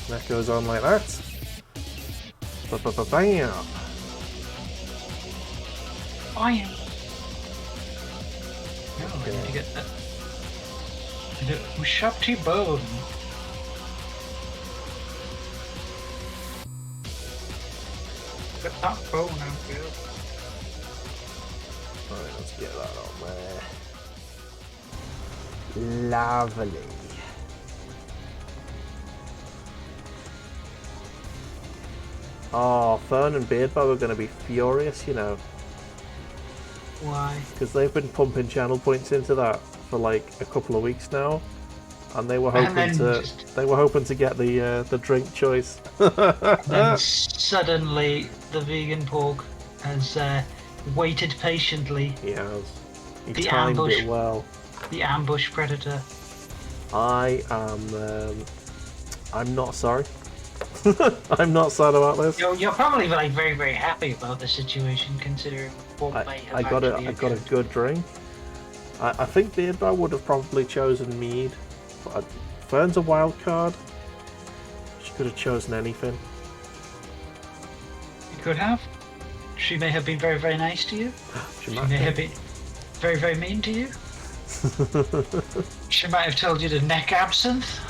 That goes on like that. Bam! Bam! No, I need to get that. The shafty bone. Get that bone out there. Alright, let's get that on there. Lovely. Oh, Fern and Beardbow are going to be furious, you know. Why? Because they've been pumping channel points into that for like a couple of weeks now, and they were hoping to get the drink choice. Then suddenly the vegan pork has waited patiently. He has. He timed it well. The ambush predator. I'm not sorry. I'm not sad about this. You're probably like very, very happy about the situation, considering what may have I got a good drink. I think Beardbow would have probably chosen mead. But Fern's a wild card. She could have chosen anything. You could have. She may have been very, very nice to you. She may have been very, very mean to you. She might have told you to neck absinthe.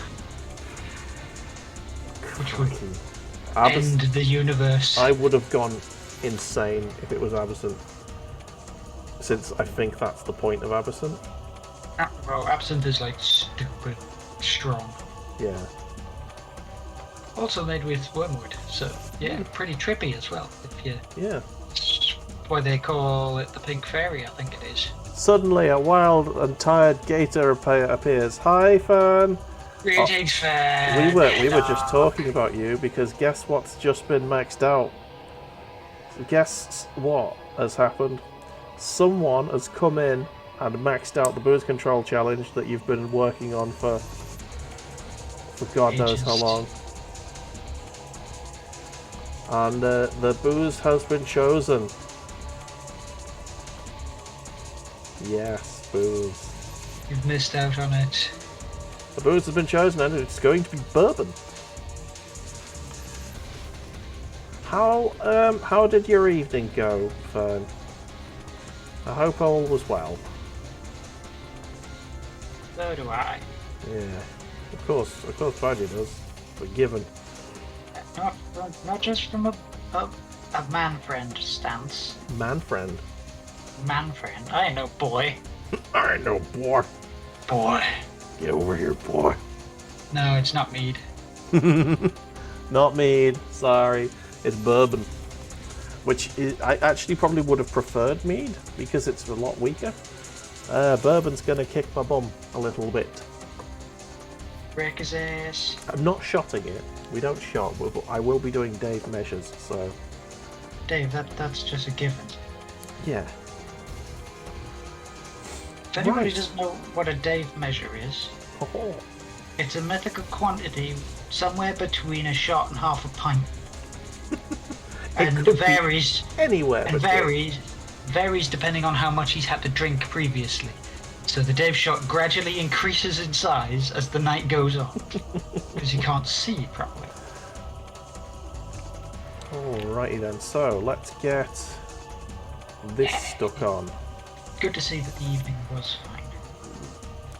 Which would end the universe. I would have gone insane if it was absinthe, since I think that's the point of absinthe. Well, absinthe is like stupid strong. Yeah. Also made with wormwood, so yeah, pretty trippy as well. If you, Yeah. why they call it the pink fairy, I think it is. Suddenly, a wild and tired gator appears. Hi, Fern. Greetings, Fern. We were just talking about you because guess what's just been maxed out? Guess what has happened? Someone has come in and maxed out the booze control challenge that you've been working on for God knows how long. And the booze has been chosen. Yes, booze. You've missed out on it. The booze has been chosen and it's going to be bourbon. How did your evening go, Fern? I hope all was well. So do I. Yeah, of course, Fanny does. But given. Not just from a man friend stance. Man friend. Man friend. I ain't no boy. I ain't no boy. Boy. Get over here, boy. No, it's not mead. Not mead. Sorry, it's bourbon. Which I actually probably would have preferred mead because it's a lot weaker. Bourbon's gonna kick my bum a little bit. Break his ass. I'm not shotting it. We don't shot, but I will be doing Dave measures, so... Dave, that's just a given. Yeah. If anybody doesn't know what a Dave measure is, Oh. it's a mythical quantity somewhere between a shot and half a pint. And could varies anywhere. and varies depending on how much he's had to drink previously. So the Dave shot gradually increases in size as the night goes on, because you can't see properly. Alrighty then, so let's get this stuck on. Good to see that the evening was fine.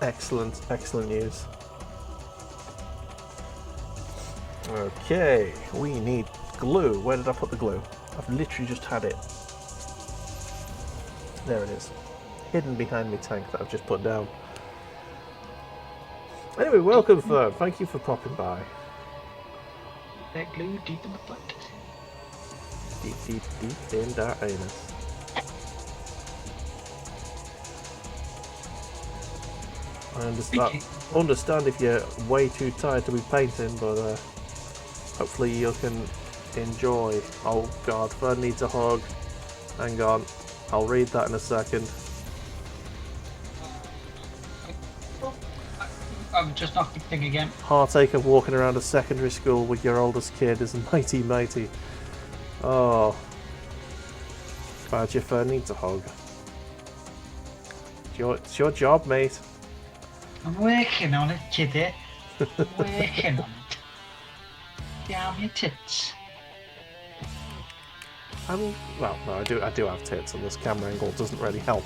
Excellent, excellent news. Okay, we need glue. Where did I put the glue? I've literally just had it. There it is. Hidden behind my tank that I've just put down. Anyway, welcome, Fern. Thank you for popping by. That glue deep in the butt. Deep, deep, deep in that anus. I understand if you're way too tired to be painting, but hopefully you can enjoy. Oh god, Fern needs a hug. Hang on, I'll read that in a second. I'm just not thinking again. Heartache of walking around a secondary school with your oldest kid is mighty, mighty. Oh. Badger Fern needs a hug. It's your job, mate. I'm working on it, kiddie. I'm working on it. Damn your tits. Well, no, I do have tits, and this camera angle doesn't really help.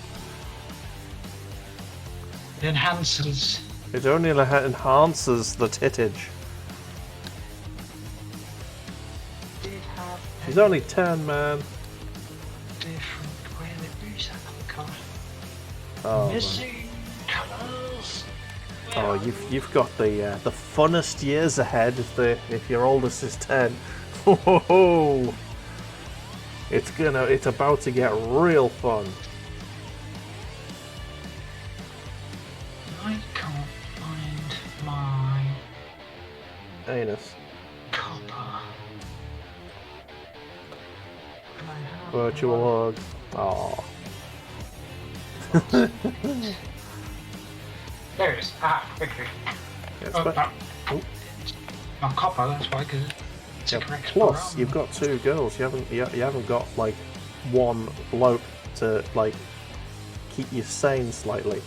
It enhances. It only enhances the tittage. She's only 10, man. Different way they use that colour. Oh, Missing colours. Oh, you've got the funnest years ahead if your oldest is 10. Whoa! It's about to get real fun. I can't find my Anus. copper. Virtual hug. Oh. There it is. Victory. Not copper, that's why, because it's a correct Plus, spot. you've got two girls. You haven't got like one bloke to like keep you sane slightly.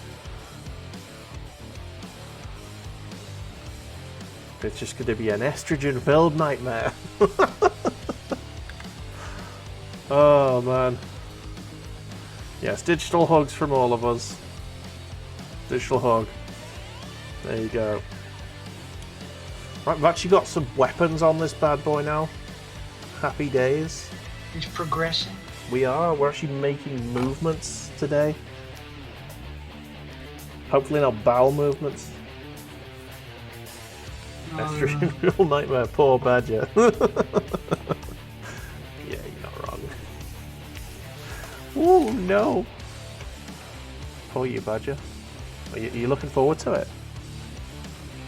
It's just going to be an estrogen-filled nightmare. Oh man. Yes, digital hugs from all of us. Digital hug. There you go. Right, we've actually got some weapons on this bad boy now. Happy days. It's progressing. We are. We're actually making movements today. Hopefully not bowel movements. Extra real nightmare, poor Badger. Yeah, you're not wrong. Oh no! Poor you, Badger. Are you looking forward to it?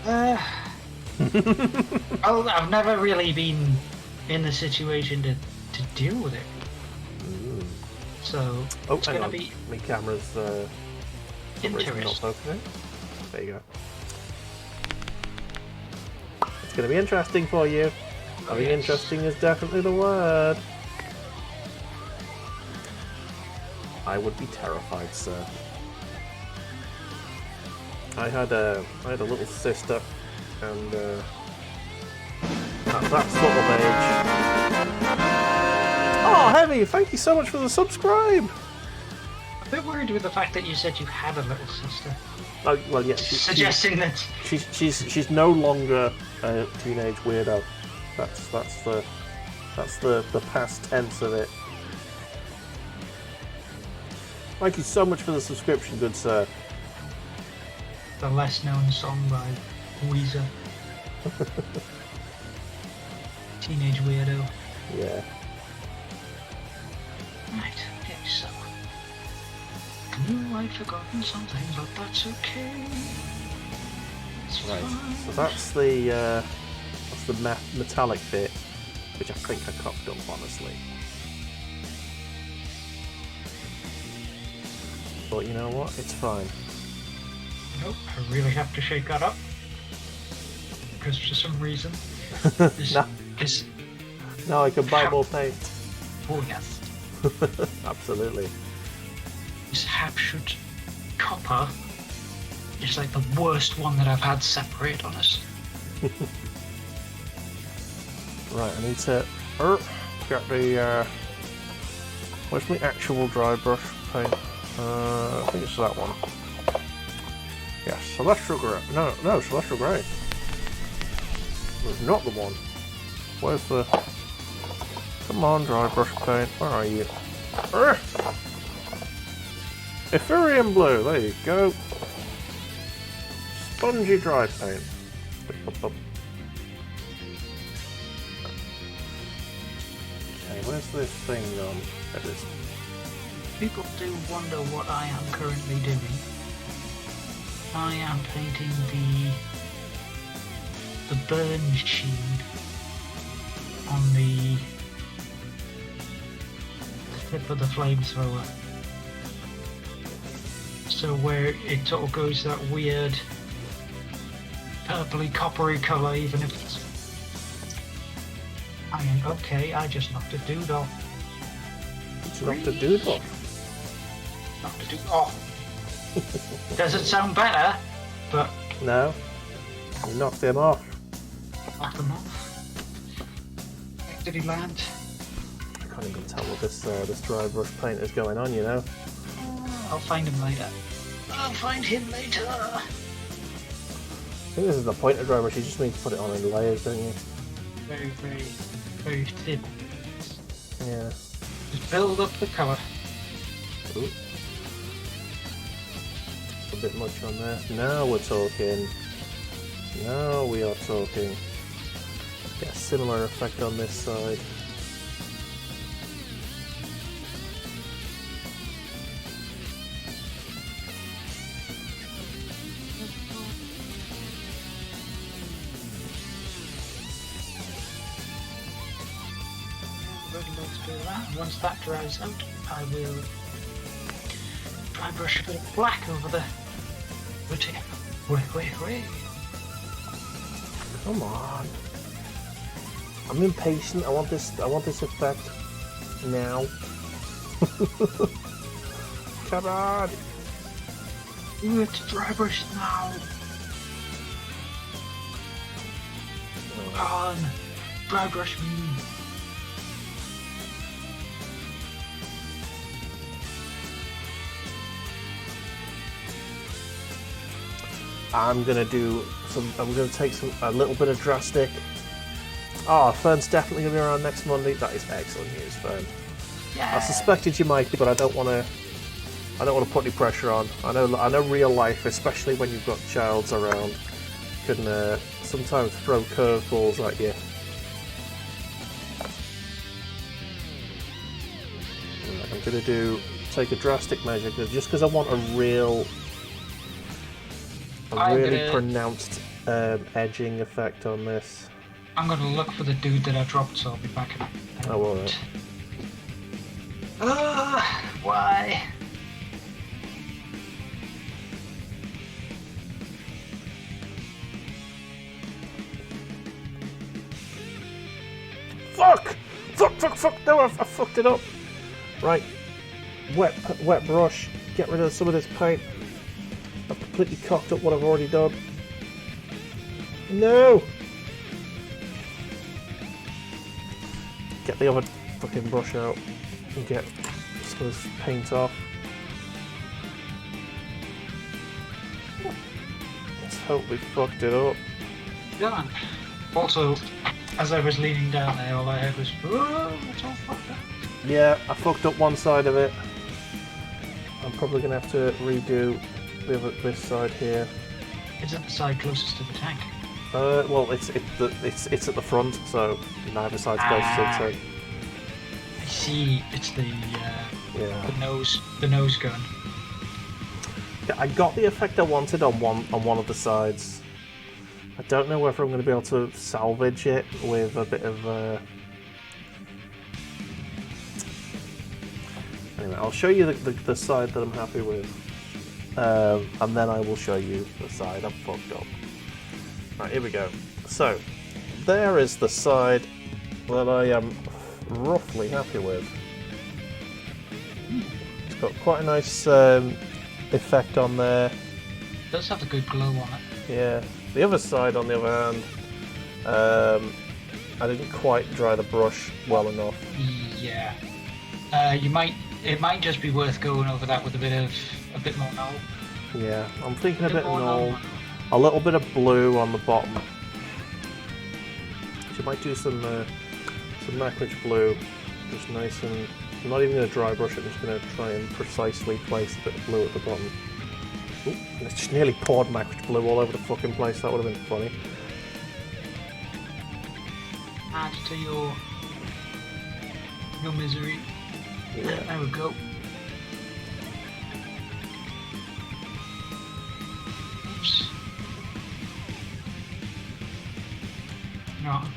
Well, I've never really been in the situation to deal with it. So it's going to be... My camera's interesting. not focusing. There you go. It's going to be interesting for you. I think interesting is definitely the word. I would be terrified, sir. I had a little sister, and at that sort of age. Oh, Heavy! Thank you so much for the subscribe. A bit worried with the fact that you said you had a little sister. Oh well, yeah. Suggesting that she's no longer a teenage weirdo. That's the past tense of it. Thank you so much for the subscription, good sir. The less known song by Weezer. Teenage weirdo. Yeah. Right, okay, so I knew I'd forgotten something, but that's okay. It's right. fine. So that's the metallic bit, which I think I cocked up, honestly. But you know what? It's fine. Nope, I really have to shake that up. Because for some reason... Now I can buy more paint. Oh yes. Absolutely. This Hapshot copper is like the worst one that I've had separate on us. Right, I need to get the where's my actual dry brush paint? I think it's that one. Yes, Celestial Grey. No, Celestial Grey. It's not the one. Where's the... Come on, dry brush paint. Where are you? Ethereum Blue. There you go. Spongy dry paint. Okay, where's this thing gone? There it is. People do wonder what I am currently doing. I am painting the burn sheen on the tip of the flamethrower. So where it sort of goes that weird purpley coppery colour, even if it's... I mean, okay, I just knocked a dude off. You knocked a dude off? Knocked a dude off. Doesn't sound better, but... No. You knocked him off. Knocked him off. Where did he land? I can't even tell what this dry brush paint is going on, you know. I'll find him later. I'll find him later. I think this is the point of dry brush. You just need to put it on in layers, don't you? Very, very, very thin. Yeah. Just build up the colour. Ooh. A bit much on there. Now we're talking. Now we are talking. Get a similar effect on this side. Once that dries out, I will dry brush a bit of black over the tip. Wait. Come on. I'm impatient. I want this effect now. Come on. Ooh, it's dry brush now. Come on. Dry brush me. I'm gonna take a little bit of drastic. Oh, Fern's definitely gonna be around next Monday. That is excellent news, Fern. Yeah. I suspected you might be, but I don't want to put any pressure on. I know real life, especially when you've got childs around, can sometimes throw curveballs at you. Right, I'm going to take a drastic measure just because I want a really pronounced edging effect on this. I'm going to look for the dude that I dropped, so I'll be back in a minute. Oh, alright. Why? Fuck! Fuck! No, I fucked it up. Right. Wet brush. Get rid of some of this paint. I've completely cocked up what I've already done. No! Get the other fucking brush out and get some of this paint off. Let's hope we fucked it up. Done. Also, as I was leaning down there, all I heard was, "Oh, it's all fucked up." Yeah, I fucked up one side of it. I'm probably gonna have to redo this side here. Is it the side closest to the tank? Well, it's at the front, so neither side's close to the tank. I see. It's the nose gun. Yeah, I got the effect I wanted on one of the sides. I don't know whether I'm going to be able to salvage it with a bit of. Anyway, I'll show you the side that I'm happy with, and then I will show you the side I'm fucked up. Right, here we go. So, there is the side that I am roughly happy with. It's got quite a nice effect on there. It does have a good glow on it. Yeah. The other side, on the other hand, I didn't quite dry the brush well enough. Yeah. It might just be worth going over that with a bit more null. Yeah, I'm thinking a bit of null. A little bit of blue on the bottom. So you might do some Mackerage Blue, just nice and. I'm not even going to dry brush it. I'm just going to try and precisely place a bit of blue at the bottom. Ooh, and it's just nearly poured Mackerage Blue all over the fucking place. That would have been funny. Add to your misery. Yeah. There we go. Oops. No, I'm gonna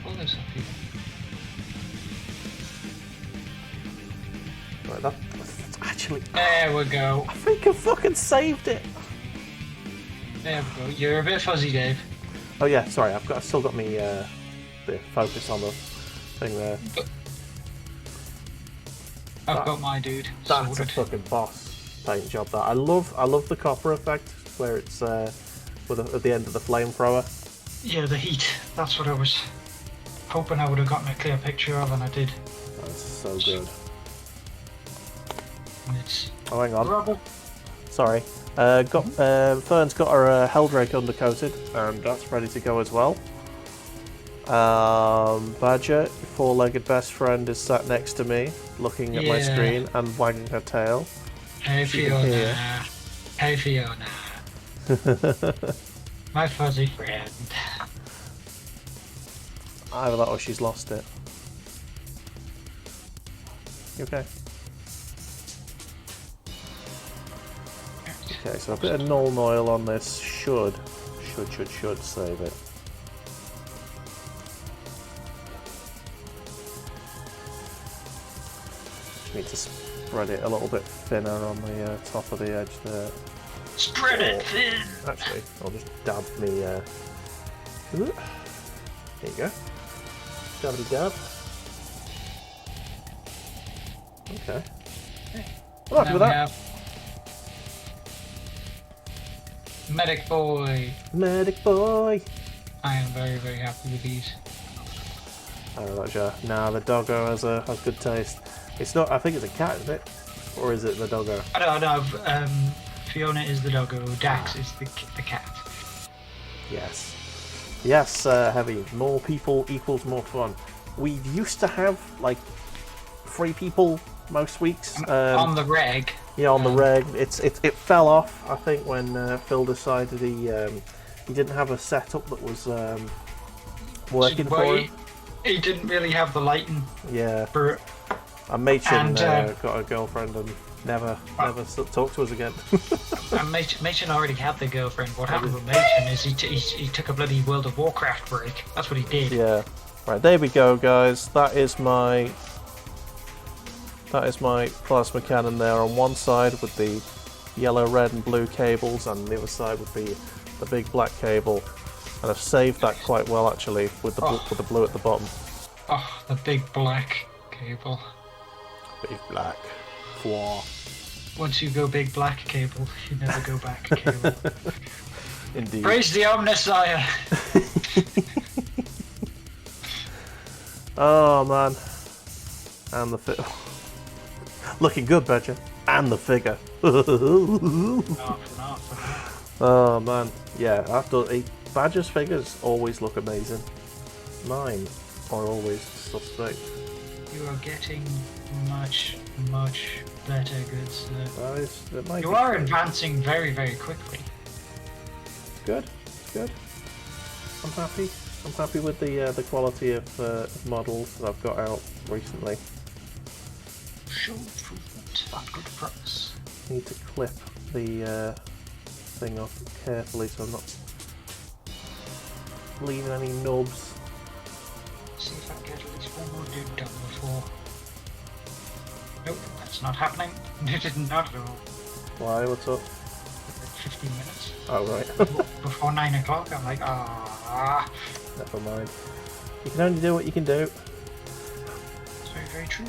pull this up here. Right, that's actually. There we go. I think I fucking saved it. There we go. You're a bit fuzzy, Dave. Oh yeah, sorry. I've still got me the focus on the thing there. I've got my dude. That's sorted. a fucking boss paint job. That I love the copper effect where it's at the end of the flamethrower. Yeah, the heat. That's what I was hoping I would have gotten a clear picture of, and I did. That's so good. And it's Oh, hang on. rubble. Sorry. Fern's got her Helldrake undercoated, and that's ready to go as well. Badger, your four-legged best friend, is sat next to me, looking at my screen and wagging her tail. Hey Fiona. Hey Fiona. My fuzzy friend. Either that or she's lost it. You okay? Okay, so a bit of null oil on this should save it. Just need to spread it a little bit thinner on the top of the edge there. Spread it thin. Actually, I'll just dab me. There you go. Dabbity dab. Okay. I'm happy with that. Medic boy. Medic boy. I am very, very happy with these. Nah, the doggo has good taste. It's not. I think it's a cat, isn't it? Or is it the doggo? I don't know. Fiona is the doggo. Dax is the cat. Yes. Yes, Heavy. More people equals more fun. We used to have like 3 people most weeks. On the reg. Yeah, on the reg. It fell off, I think, when Phil decided he he didn't have a setup that was working for him. He didn't really have the lighting. Yeah. For it. And Machin got a girlfriend and never talked to us again. And Machin already had the girlfriend. What happened with Machin is he took a bloody World of Warcraft break. That's what he did. Yeah. Right, there we go, guys. That is my plasma cannon there on one side with the yellow, red and blue cables, and the other side would be the big black cable. And I've saved that quite well actually with the blue at the bottom. Oh, the big black cable. Big black. Fwa. Once you go big black cable, you never go back cable. Indeed. Praise the Omnissiah! Oh man. And the looking good, Badger. And the figure. Oh man. Yeah, Badger's figures always look amazing. Mine are always suspect. You are getting much, much better, good sir. You are advancing very, very quickly. Good. I'm happy. I'm happy with the quality of models that I've got out recently. Show improvement at good price. Need to clip the thing off carefully so I'm not leaving any nubs. See if I can get at least one more dude done before. Nope, that's not happening. Not at all. Why? What's up? 15 minutes. Oh, right. Before 9 o'clock, I'm like, ah. Never mind. You can only do what you can do. It's very, very true.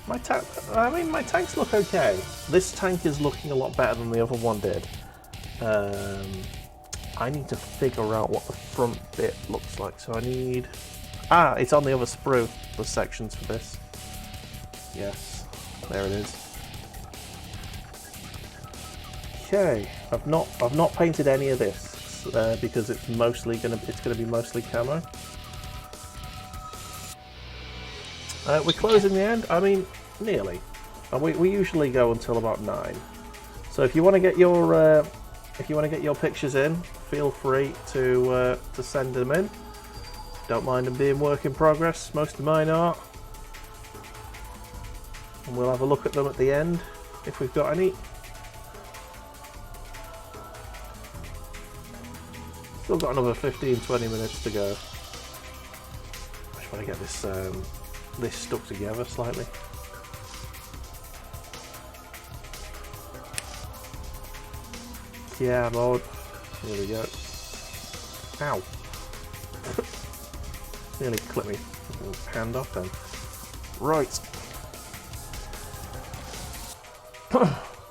My tanks look okay. This tank is looking a lot better than the other one did. I need to figure out what the front bit looks like. So I need... it's on the other sprue, the sections for this. Yes, there it is. Okay, I've not painted any of this because it's gonna be mostly camo. We're closing the end. I mean, nearly. And we usually go until about 9. So if you want to get your pictures in, feel free to send them in. Don't mind them being work in progress. Most of mine are. And we'll have a look at them at the end if we've got any. Still got another 15-20 minutes to go. I just want to get this stuck together slightly. Yeah, mode. There we go. Ow. Nearly clipped me hand off then. Right.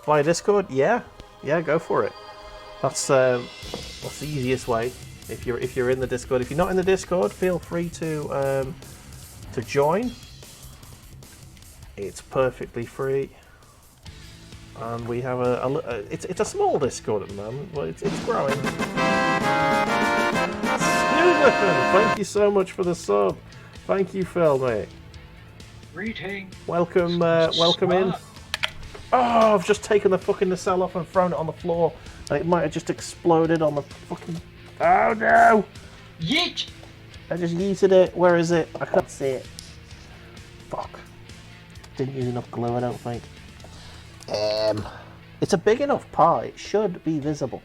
Via Discord? Yeah, go for it. That's the easiest way. If you're in the Discord, if you're not in the Discord, feel free to join. It's perfectly free, and we have it's a small Discord at the moment, but it's growing. Thank you so much for the sub. Thank you, Phil, mate. Greeting. Welcome in. Oh, I've just taken the fucking nacelle off and thrown it on the floor, and it might have just exploded on the fucking... Oh no! Yeet! I just yeeted it. Where is it? I can't see it. Fuck. Didn't use enough glue, I don't think. It's a big enough part. It should be visible.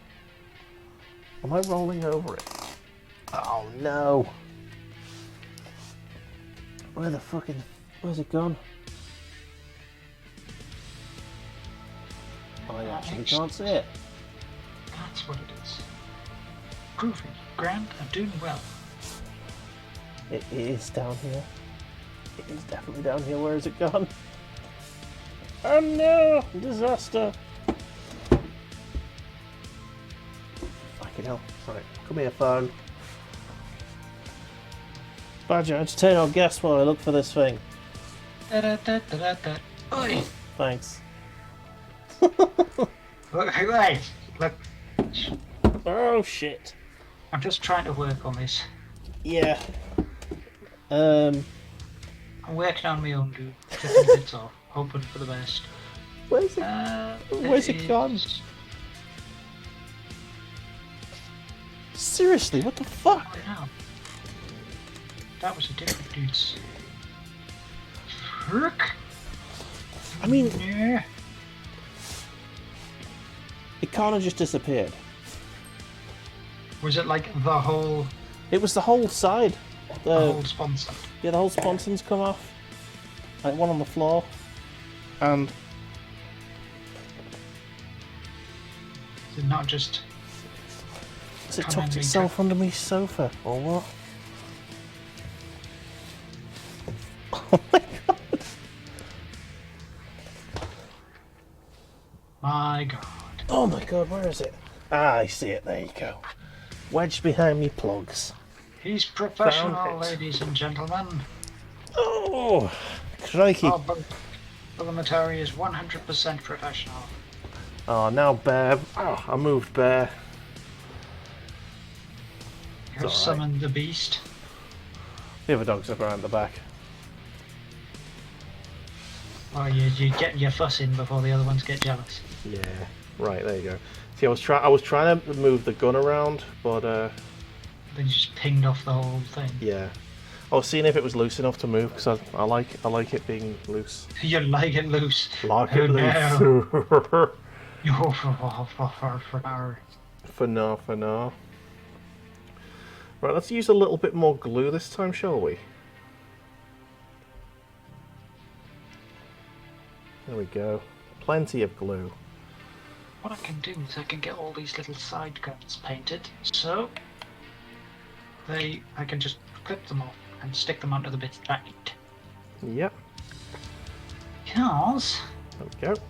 Am I rolling over it? Oh no! Where's it gone? I actually can't see it. That's what it is. Groovy, grand, and doing well. It is down here. It is definitely down here. Where is it gone? Oh no! Disaster! Fucking hell. Right, come here, phone. Badger, entertain our guests while I look for this thing. Oi! Thanks. Wait, look. Oh shit. I'm just trying to work on this. Yeah. I'm working on my own, dude. Taking bits off, hoping for the best. Where's it gone? Seriously, what the fuck? Oh, no. That was a different dude's. Frick. I mean, Yeah. it kind of just disappeared. Was it like the whole It was the whole side. the whole sponsor? Yeah, the whole sponson's come off. Like one on the floor. And Is it not just has it tucked itself under my sofa or what? Oh my god. my god? Oh my god, where is it? Ah, I see it, there you go. Wedged behind me plugs. He's professional, Found it. ladies and gentlemen. Oh, crikey. Oh, Bulamatari is 100% professional. Oh, now Bear. Oh, I moved Bear. You have alright. summoned the beast. The other dog's up around the back. Oh, you get your fuss in before the other ones get jealous. Yeah, right, there you go. See, I was trying to move the gun around, but Then you just pinged off the whole thing. yeah. I was seeing if it was loose enough to move, because I like it being loose. You like it loose. Like Oh, it no. loose. For now. For now. Right, let's use a little bit more glue this time, shall we? There we go. Plenty of glue. What I can do is I can get all these little side guns painted, so I can just clip them off and stick them onto the bits that I need. Yep. Because There we go.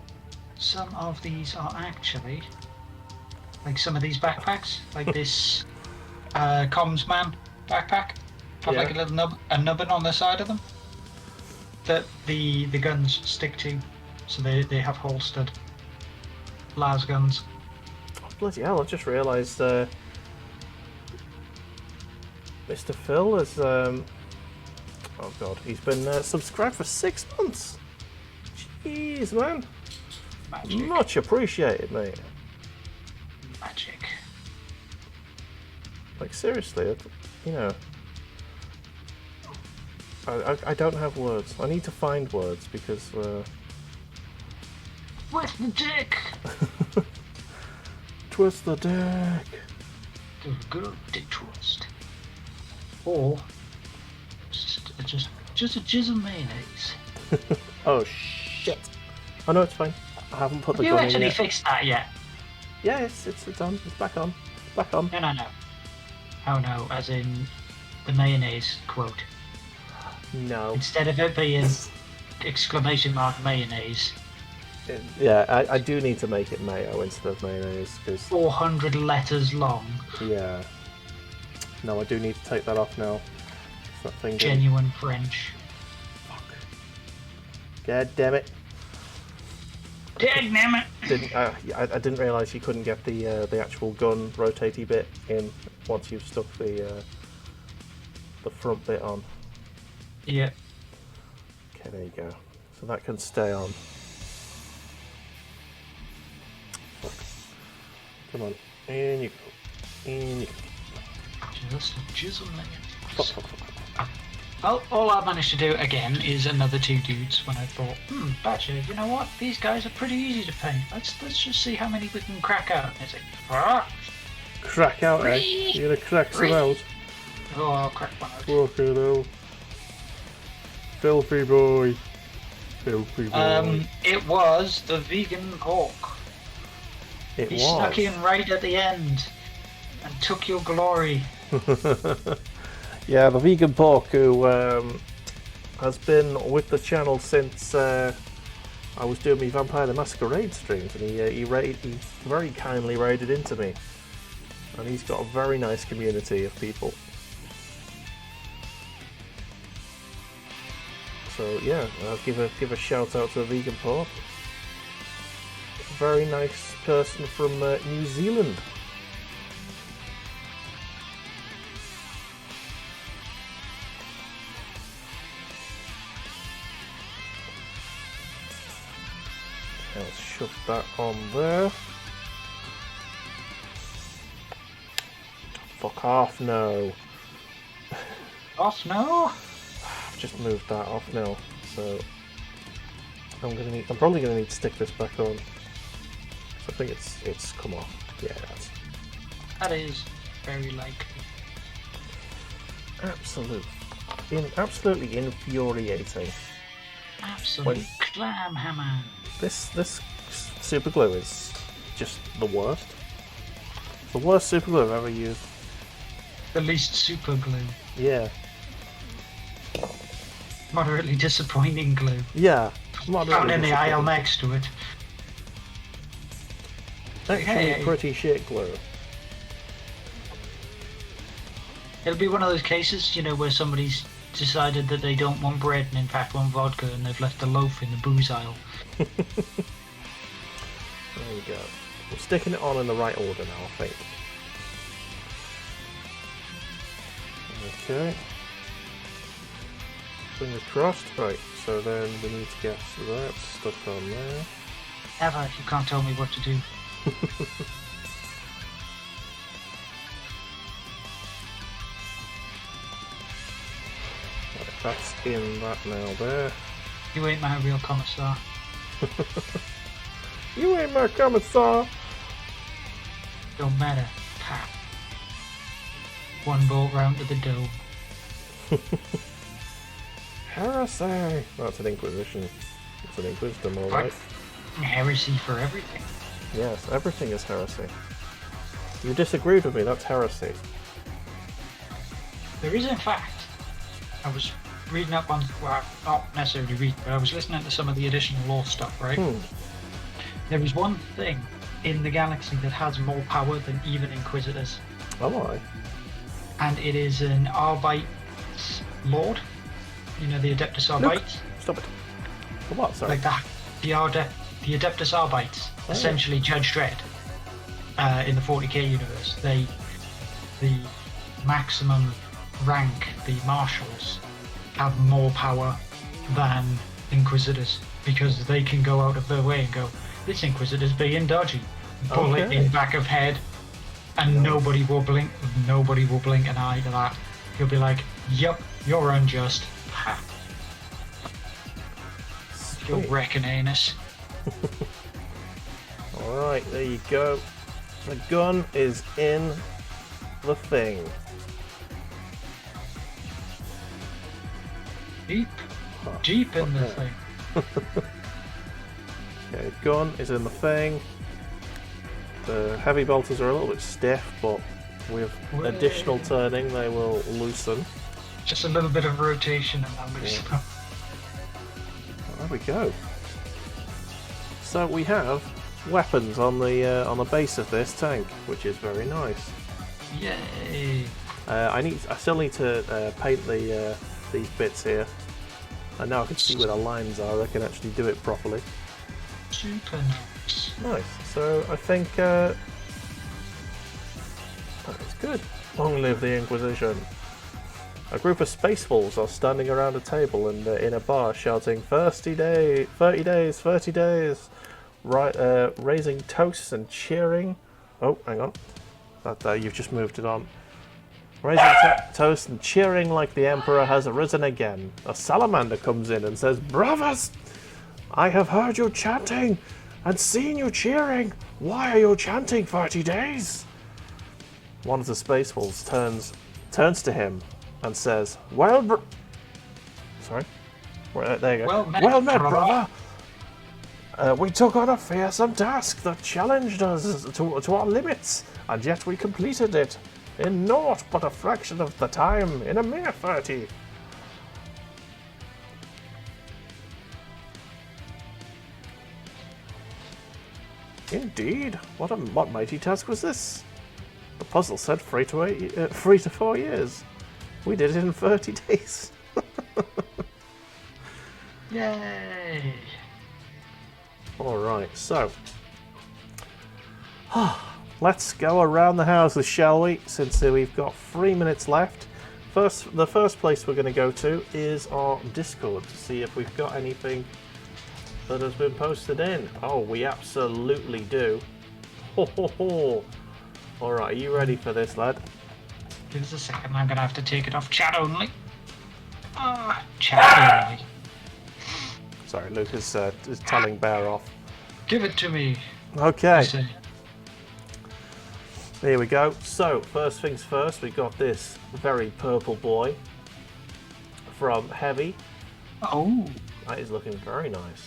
some of these are actually like some of these backpacks, like this comms man backpack, have like a little nubbin on the side of them that the guns stick to, so they have holstered las guns. Oh, bloody hell, I just realised Mr. Phil has oh god, he's been subscribed for 6 months. Jeez, man. Magic. Much appreciated, mate. Magic. Like, seriously, you know, I don't have words. I need to find words because With the dick. twist the dick. The good dick twist. Or just a jizz of mayonnaise. Oh shit! Oh no, it's fine. I haven't put Have the you gun in actually yet. fixed that yet? Yeah, it's on. It's back on. Back on. No. Oh no, as in the mayonnaise quote. No. Instead of it being exclamation mark mayonnaise, Yeah, I do need to make it mayo instead of mayonnaise because 400 letters long. yeah. No, I do need to take that off now. It's that thing. Genuine French. Fuck. God damn it. Damn it! I didn't realise you couldn't get the actual gun rotatey bit in once you've stuck the front bit on. Yeah. Okay, there you go. So that can stay on. Fuck. Come on, in you go. In you go. Just a jizz of mayonnaise. Fuck. Well, all I managed to do again is another two dudes when I thought, Badger, you know what? These guys are pretty easy to paint. Let's just see how many we can crack out. And it's like, Crack out, eh? You're gonna crack some out. oh, I'll crack one out. Fucking hell. Filthy boy. Filthy boy. It was the vegan pork. It He was. snuck in right at the end and took your glory. Yeah, the vegan pork who has been with the channel since I was doing my Vampire the Masquerade streams, and he very kindly raided into me, and he's got a very nice community of people. So yeah, I'll give a shout out to the vegan pork. A very nice person from New Zealand. Let's shove that on there. Fuck off, no. Off, no. I've just moved that off now, so I'm probably gonna need to stick this back on. So I think it's come off. Yeah, that is very likely. Absolutely infuriating. Absolute clam hammer. This super glue is just the worst. The worst super glue I've ever used. The least super glue. Yeah. Moderately disappointing glue. Yeah. Found in the aisle next to it. Actually, pretty shit glue. It'll be one of those cases, you know, where somebody's decided that they don't want bread and in fact want vodka, and they've left a loaf in the booze aisle. There we go. I'm sticking it on in the right order now, I think. Okay. Fingers crossed. Right, so then we need to get that stuck on there. Ever, you can't tell me what to do. Right, that's in that now there. You ain't my real commissar. You ain't my commissar! Don't matter. Pap. One bolt round to the dome. Heresy! That's an Inquisition. It's an Inquisitor, alright. Heresy for everything. Yes, everything is heresy. You disagreed with me, that's heresy. There is, in fact, I was reading up on, well, not necessarily reading, but I was listening to some of the additional lore stuff, right? There is one thing in the galaxy that has more power than even Inquisitors. Oh, aye. And it is an Arbite Lord. You know, the Adeptus Arbites? Stop it. The what, sorry? Like that. The Adeptus Arbites, essentially Judge Dredd, in the 40k universe. The maximum rank, the Marshals, have more power than Inquisitors, because they can go out of their way and go, this Inquisitor's being dodgy. Pull it in back of head, and nobody will blink an eye to that. He'll be like, yep, you're unjust. Ha. You're wrecking anus. Alright, there you go. The gun is in the thing. Deep in the thing. Okay, gun is in the thing. The heavy bolters are a little bit stiff, but with additional turning they will loosen. Just a little bit of rotation and they'll loosen up. There we go. So we have weapons on the base of this tank, which is very nice. Yay! I still need to paint these bits here. And now I can see where the lines are. I can actually do it properly. Super nice. Nice. So I think that is good. Long live the Inquisition. A group of spaceballs are standing around a table and in a bar shouting 30 days, 30 days, right, raising toasts and cheering. Oh, hang on. You've just moved it on. Raising toasts and cheering like the Emperor has arisen again. A salamander comes in and says, "Brothers, I have heard you chanting and seen you cheering. Why are you chanting 30 days? One of the spaceballs turns to him and says, sorry? There you go. Well met, brother. We took on a fearsome task that challenged us to our limits, and yet we completed it in naught but a fraction of the time, in a mere 30. Indeed. What mighty task was this? The puzzle said 3 to 4 years. We did it in 30 days. Yay! Alright, so let's go around the houses, shall we? Since we've got 3 minutes left. The first place we're going to go to is our Discord to see if we've got anything that has been posted in. Oh, we absolutely do. Ho ho ho! Alright, are you ready for this, lad? Give us a second. I'm gonna have to take it off chat only. Chat only. Sorry, Luke is telling Bear off. Give it to me. Okay. Here we go. So, first things first, we got this very purple boy from Heavy. Oh. That is looking very nice.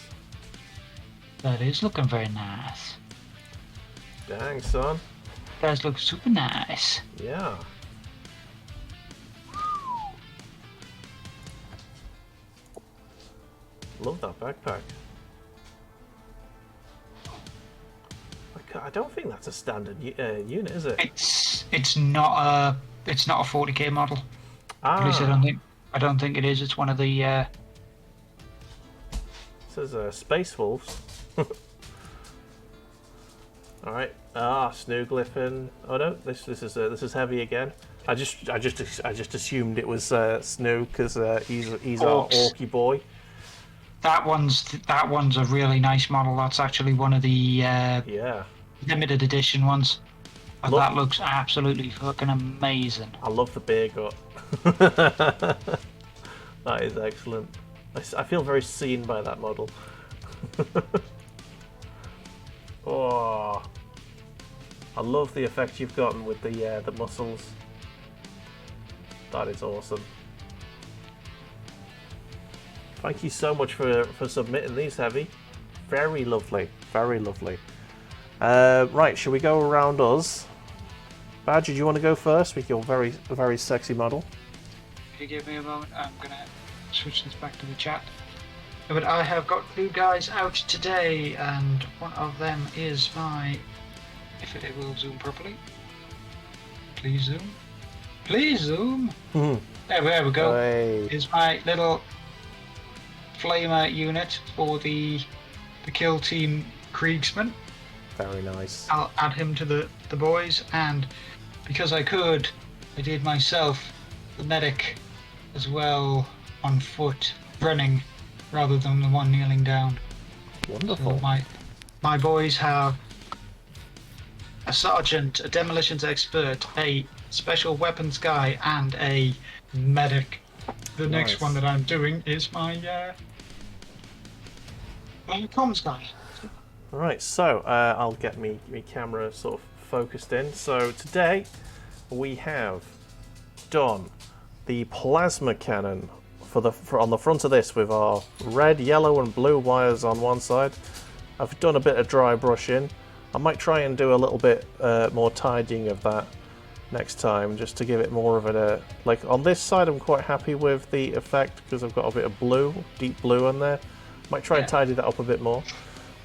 That is looking very nice. Dang, son. Does look super nice. Yeah. Love that backpack. I don't think that's a standard unit, is it? It's not a 40k model. At least I don't think it is. It's one of the. It says Space Wolves. All right. Snooglyphin. Oh no, this is Heavy again. I just assumed it was Snoo because he's our orky boy. That one's a really nice model. That's actually one of the limited edition ones. And that looks absolutely fucking amazing. I love the beer gut. That is excellent. I feel very seen by that model. Oh, I love the effect you've gotten with the muscles. That is awesome. Thank you so much for submitting these, Heavy. Very lovely, very lovely. Right, shall we go around us? Badger, do you want to go first with your very sexy model? If you give me a moment, I'm gonna switch this back to the chat. But I have got 2 guys out today, and one of them is my. If it will zoom properly, please zoom. Please zoom. There we go. Hey. Is my little flamer unit for the kill team kriegsmen. Very nice. I'll add him to the boys, and because I could, I did myself the medic as well on foot, running rather than the one kneeling down. Wonderful. So my boys have a sergeant, a demolitions expert, a special weapons guy, and a medic. The next one that I'm doing is my comms guy. Alright, so I'll get me camera sort of focused in. So today we have done the plasma cannon on the front of this with our red, yellow and blue wires on one side. I've done a bit of dry brushing. I might try and do a little bit more tidying of that next time, just to give it more of a like on this side. I'm quite happy with the effect because I've got a bit of blue, deep blue on there. Might try and tidy that up a bit more.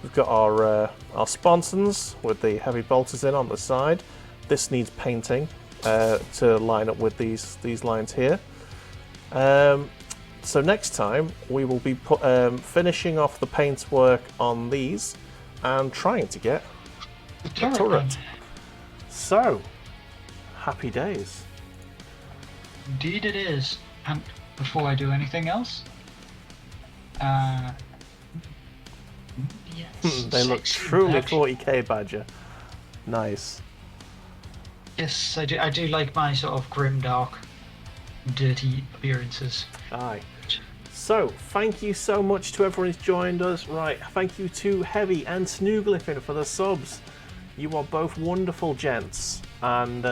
We've got our sponsons with the heavy bolters in on the side. This needs painting to line up with these lines here. So next time we will be finishing off the paint work on these and trying to get the turret. So, happy days. Indeed it is. And before I do anything else, yes, they look truly 40k, Badger. Nice. Yes, I do like my sort of grim, dark, dirty appearances. Aye. So, thank you so much to everyone who's joined us. Right, thank you to Heavy and Snooglyphin for the subs. You are both wonderful gents. And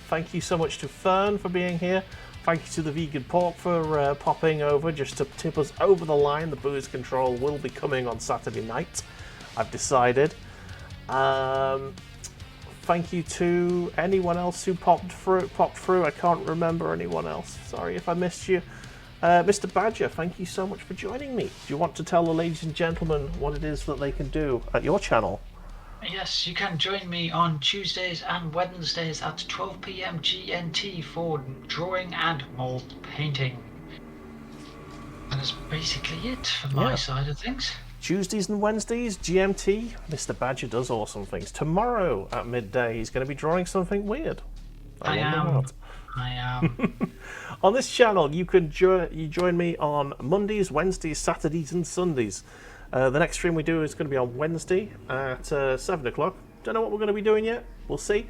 thank you so much to Fern for being here. Thank you to the Vegan Pork for popping over just to tip us over the line. The booze control will be coming on Saturday night, I've decided. Thank you to anyone else who popped through. I can't remember anyone else. Sorry if I missed you. Mr. Badger, thank you so much for joining me. Do you want to tell the ladies and gentlemen what it is that they can do at your channel? Yes, you can join me on Tuesdays and Wednesdays at 12 PM GMT for drawing and mold painting. And that's basically it for my side of things. Tuesdays and Wednesdays, GMT. Mr. Badger does awesome things. Tomorrow at midday, he's going to be drawing something weird. I am. On this channel, you can join me on Mondays, Wednesdays, Saturdays, and Sundays. The next stream we do is going to be on Wednesday at 7 o'clock. Don't know what we're going to be doing yet. We'll see.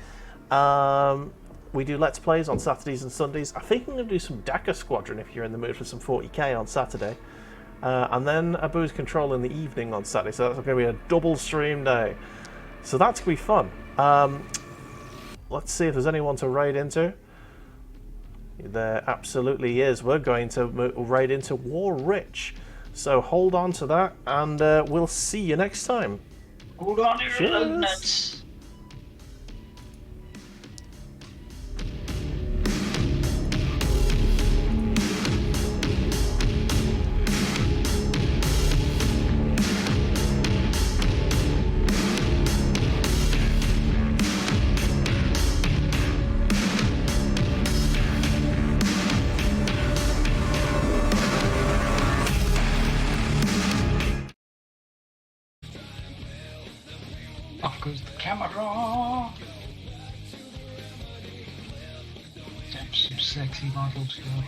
we do Let's Plays on Saturdays and Sundays. I think I'm going to do some Dakar Squadron if you're in the mood for some 40k on Saturday. And then a Booze Control in the evening on Saturday. So that's going to be a double stream day. So that's going to be fun. Let's see if there's anyone to raid into. There absolutely is. We're going to raid into War Rich. So hold on to that, and we'll see you next time. Hold on to your lug nuts. Off goes the camera. Damn, some sexy models here.